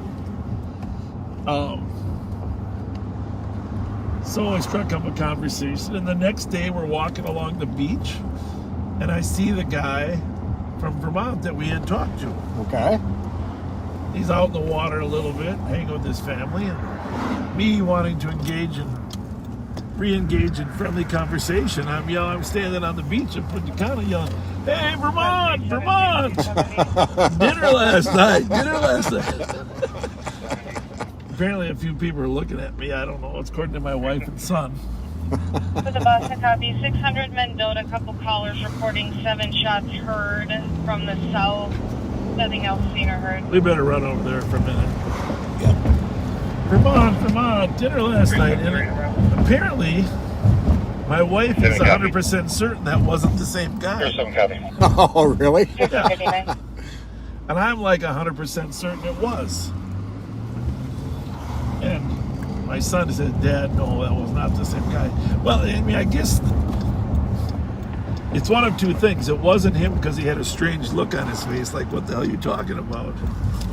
So I struck up a conversation, and the next day we're walking along the beach, and I see the guy from Vermont that we had talked to. Okay. He's out in the water a little bit, hanging with his family, and me wanting to re-engage in friendly conversation. I'm standing on the beach at Punta Cana yelling, "Hey, Vermont, Vermont!" Dinner last night. Apparently a few people are looking at me. I don't know. It's according to my wife and son. For the Boston copy, 600 Mendota, couple callers reporting 7 shots heard from the south. Nothing else seen or heard. We better run over there for a minute. Yep. Vermont, dinner last night. And apparently, my wife is 100% certain that wasn't the same guy. Oh, really? Yeah. And I'm like 100% certain it was. And my son said, Dad, no, that was not the same guy. Well, I mean, I guess it's one of two things. It wasn't him because he had a strange look on his face, like, what the hell are you talking about?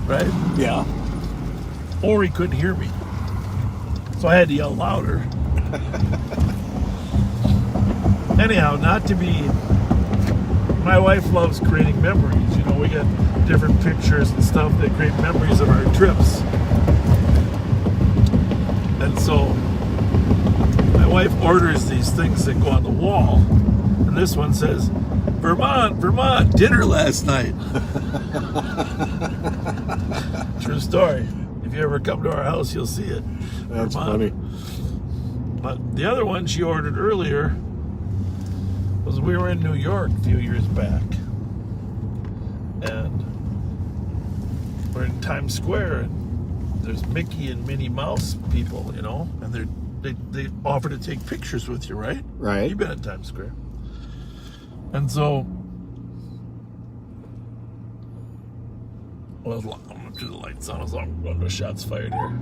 Right? Yeah. Or he couldn't hear me. So I had to yell louder. Anyhow, not to be... My wife loves creating memories. You know, we got different pictures and stuff that create memories of our trips. And so my wife orders these things that go on the wall. And this one says, Vermont, dinner last night. True story. If you ever come to our house, you'll see it. That's Vermont. funny. But the other one she ordered earlier was we were in New York a few years back. And we're in Times Square, and there's Mickey and Minnie Mouse people, you know, and they offer to take pictures with you, right? Right. You've been in Times Square. And so, well, I'm gonna turn the lights on as long as no shots fired here.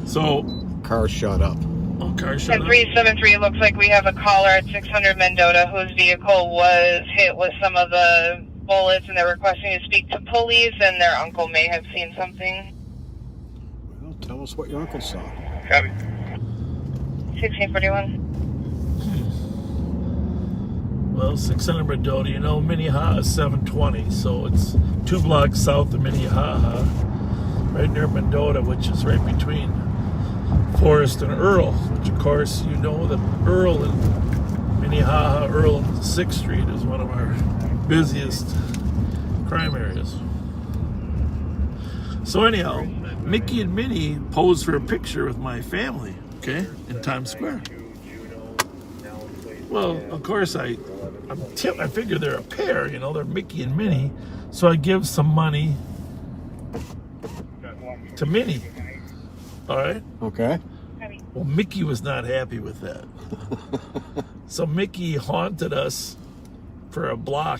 So, car shut up. Oh, car shut up. 373, looks like we have a caller at 600 Mendota whose vehicle was hit with some of the bullets, and they're requesting to speak to police, and their uncle may have seen something. Well, tell us what your uncle saw. Copy. 1641. Well, 600 Mendota, you know, Minnehaha is 720, so it's 2 blocks south of Minnehaha, right near Mendota, which is right between Forest and Earl, which of course you know that Earl and Minnehaha, Earl and 6th Street is one of our busiest crime areas. So anyhow, Mickey and Minnie posed for a picture with my family, okay, in Times Square. Well, of course I figure they're a pair, you know, they're Mickey and Minnie, so I give some money to Minnie. All right? Okay. Well, Mickey was not happy with that. So Mickey haunted us for a block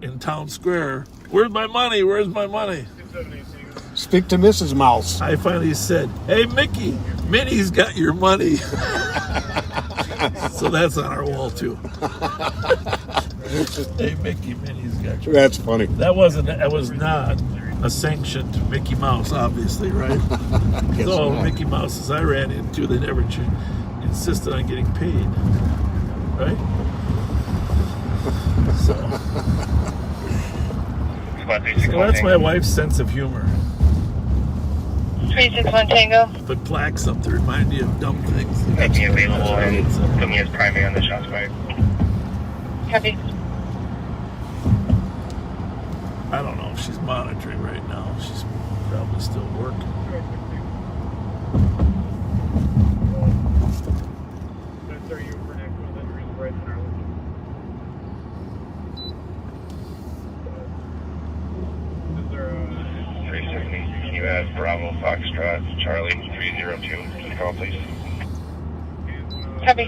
in Town Square. Where's my money? Where's my money? Speak to Mrs. Mouse. I finally said, hey, Mickey, Minnie's got your money. So that's on our wall, too. Hey, Mickey, Minnie's got your money. That's funny. That was not a sanctioned Mickey Mouse, obviously, right? So Mickey Mouses I ran into, they never insisted on getting paid, right? So that's my wife's sense of humor. 361 Tango. Put plaques up to remind you of dumb things. Making available and put me as primary on the shots fired. Copy. I don't know if she's monitoring right now. She's probably still working. Are you for actual injuries, Bryce and Arlen? Is there a... 360, can you add Bravo Foxtrot Charlie 302 to the call, please? Copy.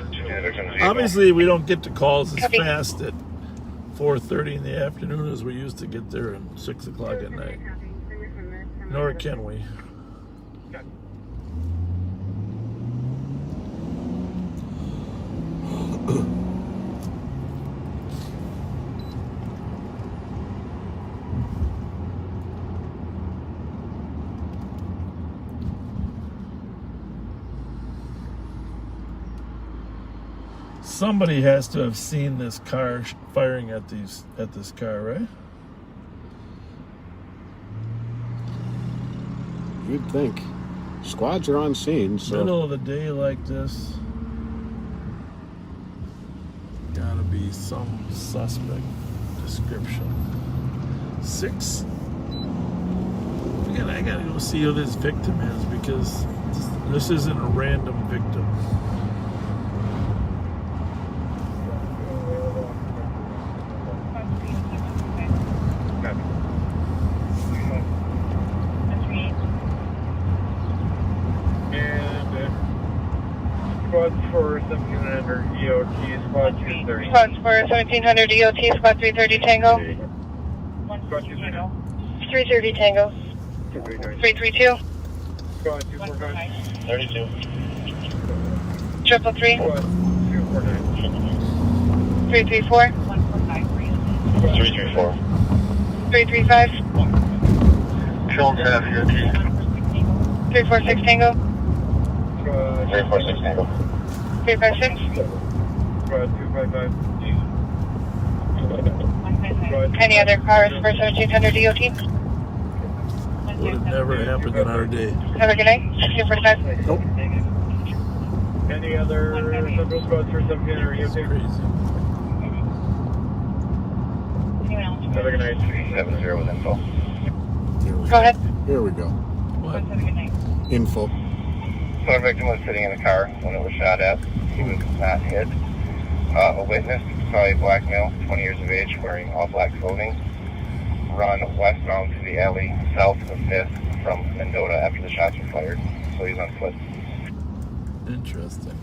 Obviously, we don't get to calls as fast at 4:30 in the afternoon as we used to get there at 6 o'clock at night. Nor can we. Somebody has to have seen this car firing at this car, right? You'd think. Squads are on scene, so... Middle of the day like this, gotta be some suspect description. 6. Again, I gotta go see who this victim is, because this isn't a random victim. for 1700 EOT, squad 230. Squad for 1700 EOT, squad 330 Tango. Squad 230. 330 Tango. 332. Squad 245. 32. Triple three. Squad 249. 334. 334. 335. Jones half EOT. 346 Tango. 346 Tango. 356. Squad 255. Any other cars for 1700 EOT? Would have never happened in our day. Have a good night. 245. Nope. Any other Central squads for 1700 EOT? Crazy. Have a good night. 70 with info. Go ahead. Here we go. What? Info. So our victim was sitting in a car when it was shot at. He was not hit. A witness saw a black male, 20 years of age, wearing all black clothing, run westbound to the alley south of 5th from Mendota after the shots were fired. So he's on foot. Interesting.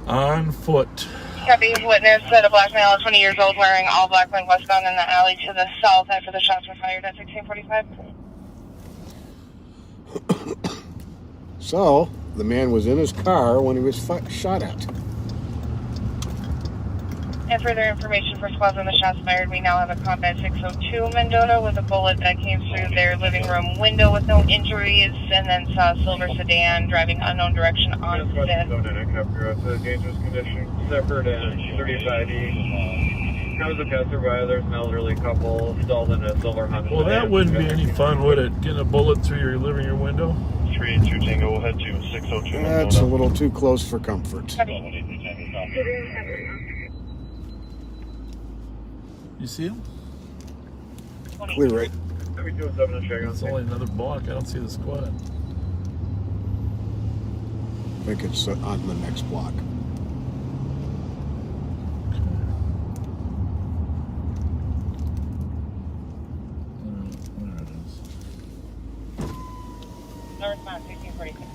On foot. Copy. Witness that a black male, 20 years old, wearing all black, went westbound in the alley to the south after the shots were fired at 1645. So, the man was in his car when he was shot at. And further information for squads on the shots fired, we now have a combat 602 Mendota with a bullet that came through their living room window with no injuries, and then saw a silver sedan driving unknown direction on Squad 5th. 209 it's a dangerous condition. Separate and 35E. Comes a passerby, there's an elderly couple stalled in a silver Honda. Well, that wouldn't be any fun, would it? Getting a bullet through your living room window? 382 Tango, we'll head to 602. That's a little too close for comfort. You see him? Clear right. It's only another block. I don't see the squad. I think it's on the next block. There it is. No response, 1646.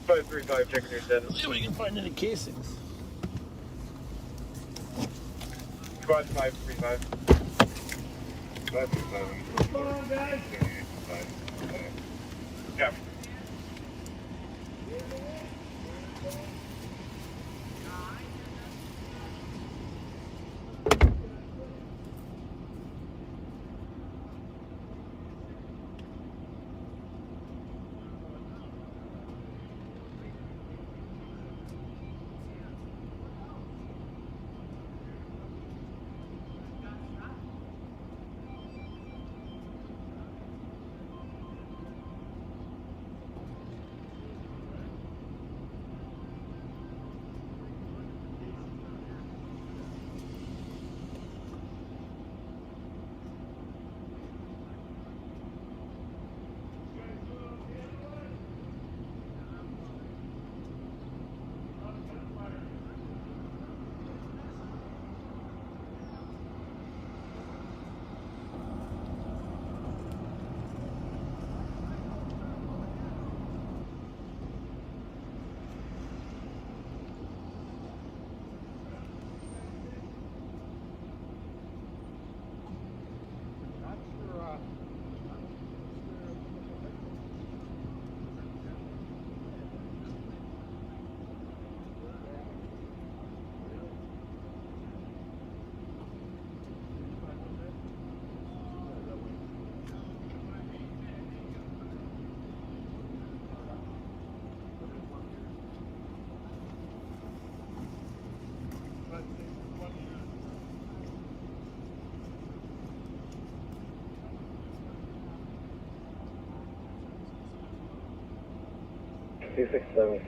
Five 3-5, checking your status. See if we can find any casings. Squad 535. Squad 535. Come on, guys. Yeah.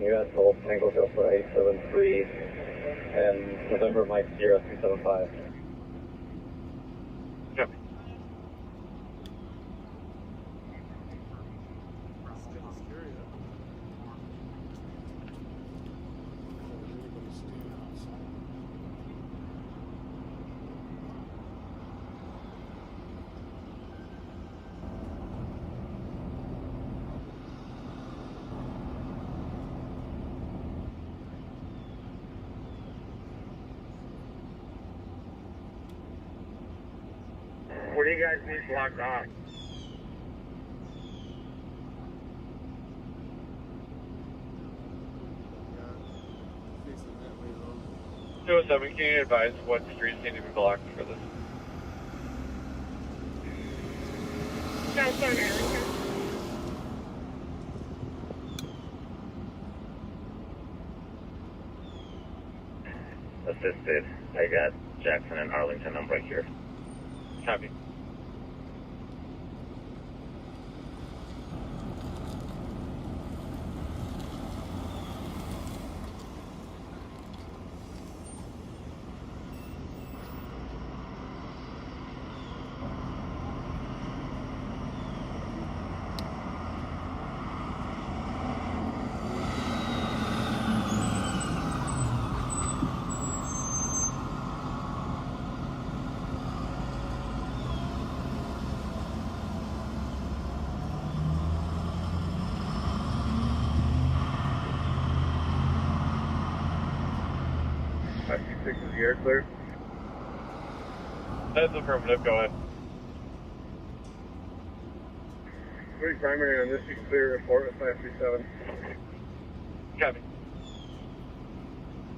You're at Seoul, Tango Delta 873, and November Mike Sierra 375. Yep. do you guys need blocked off? 207, can you advise what streets need to be blocked for this? Southbound Arlington. Assisted. I got Jackson and Arlington. I'm right here. Copy. Is the air clear? That's affirmative, go ahead. 3 primary on this, you can clear report with 537. Copy.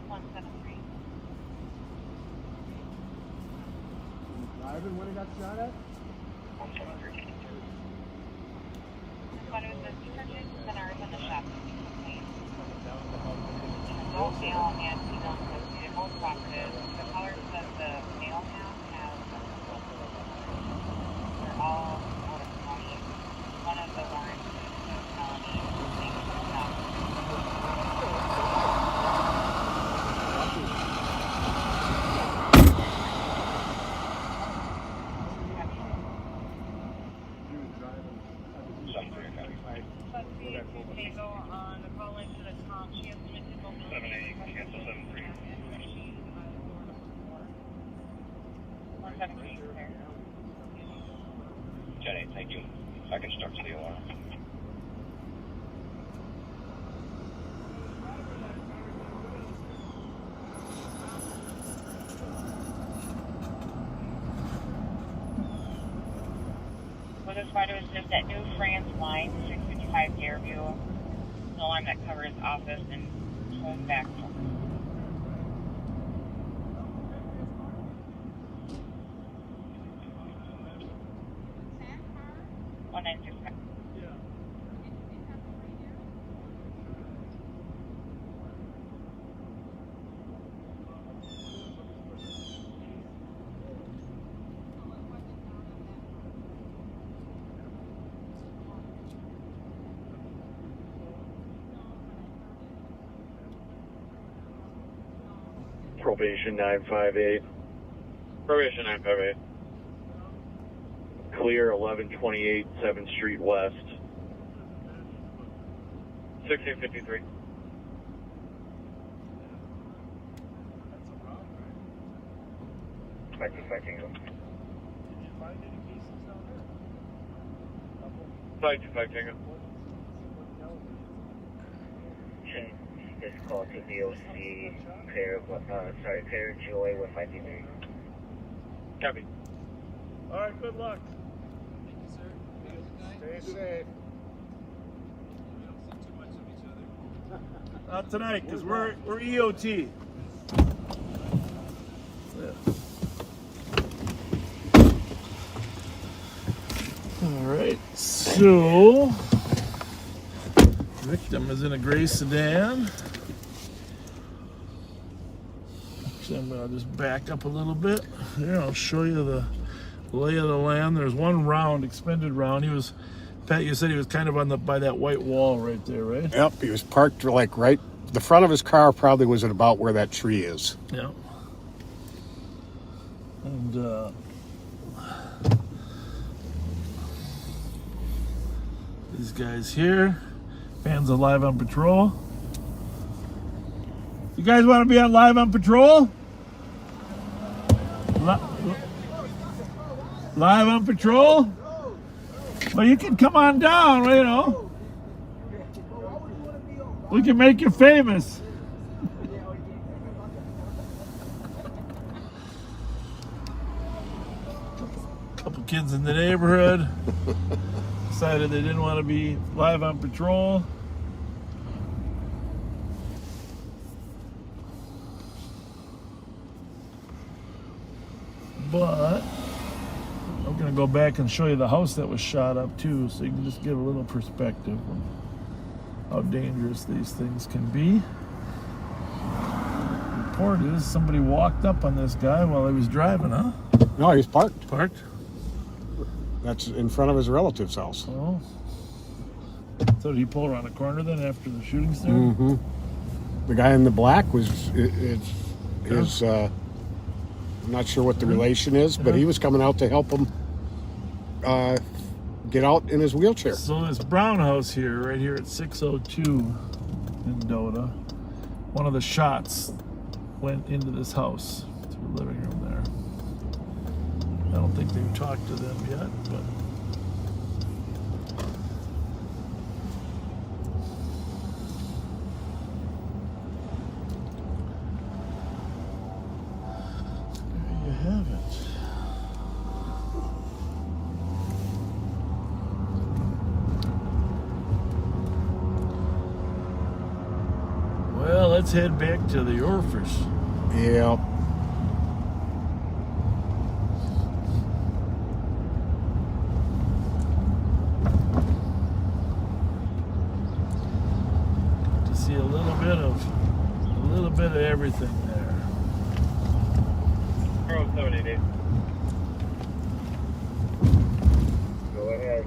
173. Driving when he got shot at? 173. What is this? Detergent center in the shop. No male and female associated. Most properties. The colors that the male has they're all out of county. One of the warrants is a felony. On the call into the top, she has limited mobility. 7-8, cancel 7-3. 173, sir. Jenny, thank you. I can start to the alarm. What this spider is just that New France line, 655 Fairview. The line that covers office and home back. 196. Probation 958. Probation 958. Clear 1128 7th Street West. 1653. Back to Tango. 525 Tango. Change this call to VOC. Clear Joy with 523. Copy. All right, good luck. Stay safe. Not tonight, because we're EOT. All right, so victim is in a gray sedan. Actually, I'm gonna just back up a little bit. Here, I'll show you the lay of the land. There's one round, expended round. He was, Pat, you said he was kind of on by that white wall right there, right? Yep, he was parked like right. The front of his car probably was at about where that tree is. Yeah. And these guys here, fans of Live on Patrol. You guys want to be on Live on Patrol? Live on Patrol? Well, you can come on down, you know. We can make you famous. Couple kids in the neighborhood. Decided they didn't want to be live on patrol. But I'm going to go back and show you the house that was shot up too, so you can just get a little perspective on how dangerous these things can be. Report is somebody walked up on this guy while he was driving, huh? No, he's parked. Parked? That's in front of his relative's house. Oh. So did he pull around a corner then after the shooting started? Mm-hmm. The guy in the black was I'm not sure what the relation is, but he was coming out to help him get out in his wheelchair. So this brown house here, right here at 602 in Dota, one of the shots went into this house through the living room there. I don't think they've talked to them yet, but there you have it. Well, let's head back to the Orphers. Yeah. To see a little bit of everything there. 788. Go ahead.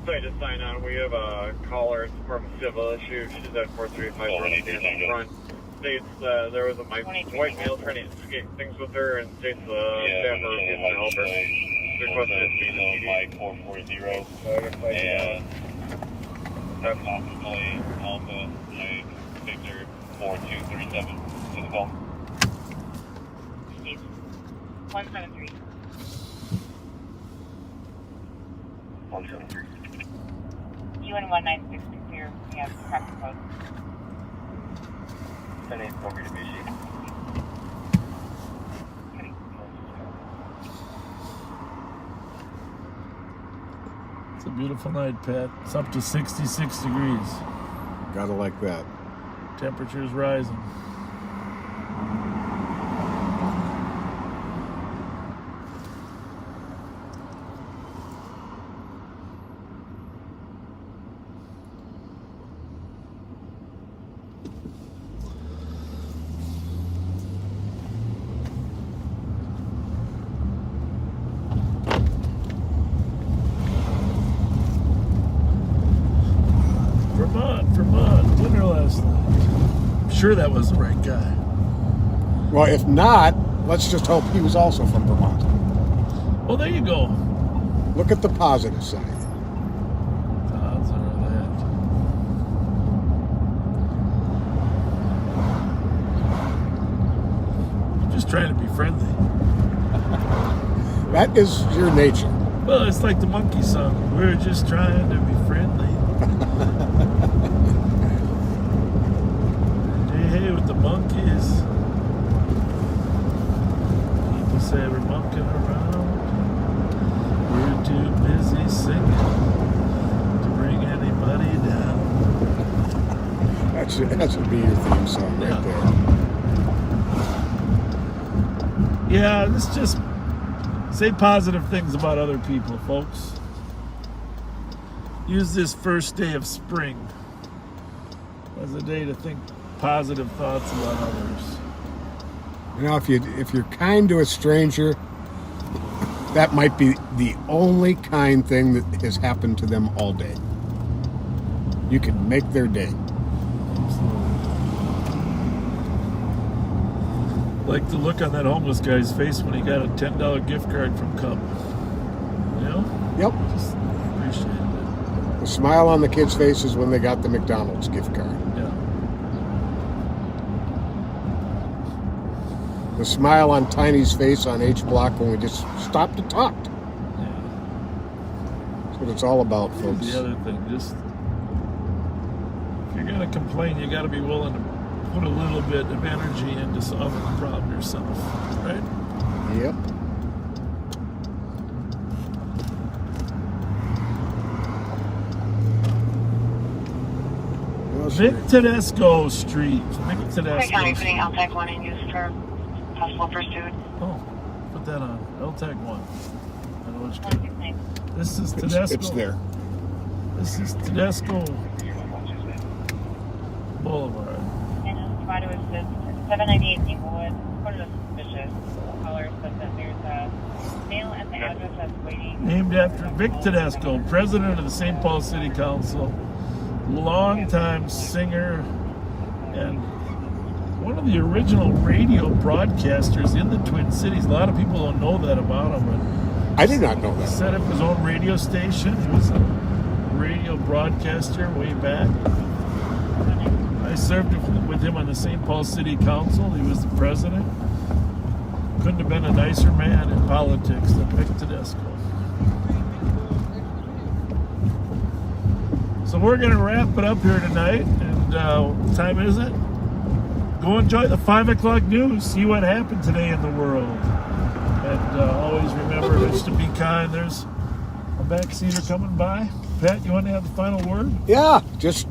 Sorry, just sign on. We have a caller. It's more of a civil issue. She's at 435 in the front. States there was a white male trying to escape things with her, and states staffer refused to help her. Requested it be Mike 440 and that's possibly Alpha Mike Victor 4237 to the call. 173. 173. UN 196 clear. We have traffic code. 10-8 over to BC. It's a beautiful night, Pat. It's up to 66 degrees. Gotta like that. Temperature's rising. Vermont, dinner last night. I'm sure that was the right guy. Well, if not, let's just hope he was also from Vermont. Well, there you go. Look at the positive side. Odds are that. I'm just trying to be friendly. That is your nature. Well, it's like the monkey song. We're just trying to be friendly. Hey, with the monkeys. People say we're monkeying around. We're too busy singing to bring anybody down. That should be your theme song right there. Yeah, let's just say positive things about other people, folks. Use this first day of spring as a day to think positive thoughts about others. You know, if you're kind to a stranger, that might be the only kind thing that has happened to them all day. You can make their day. Absolutely. Like the look on that homeless guy's face when he got a $10 gift card from Cub. You know? Yep. Just appreciate it. The smile on the kids' faces when they got the McDonald's gift card. Yeah. The smile on Tiny's face on H Block when we just stopped and talked. Yeah. That's what it's all about, folks. The other thing, just if you're gonna complain, you got to be willing to put a little bit of energy into solving the problem yourself, right? Yep. Vic Tedesco Street. Vic Tedesco. County putting LTAC 1 in use for possible pursuit. Oh, put that on. LTAC 1. I know which kind. This is Tedesco. It's there. This is Tedesco Boulevard. And provide to assist 798 Inglewood. Reported as suspicious. Caller said that there's a male at the address that's waiting. Named after Vic Tedesco, president of the St. Paul City Council, longtime singer, and one of the original radio broadcasters in the Twin Cities. A lot of people don't know that about him. But I did not know that. Set up his own radio station. He was a radio broadcaster way back. I served with him on the St. Paul City Council. He was the president. Couldn't have been a nicer man in politics than Vic Tedesco. So we're going to wrap it up here tonight. And what time is it? Go enjoy the 5 o'clock news. See what happened today in the world. And always remember just to be kind. There's a backseater coming by. Pat, you want to have the final word? Yeah, just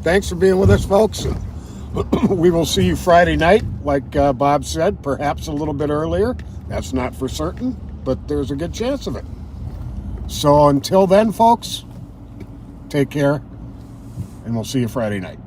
thanks for being with us, folks. We will see you Friday night, like Bob said, perhaps a little bit earlier. That's not for certain, but there's a good chance of it. So until then, folks, take care, and we'll see you Friday night.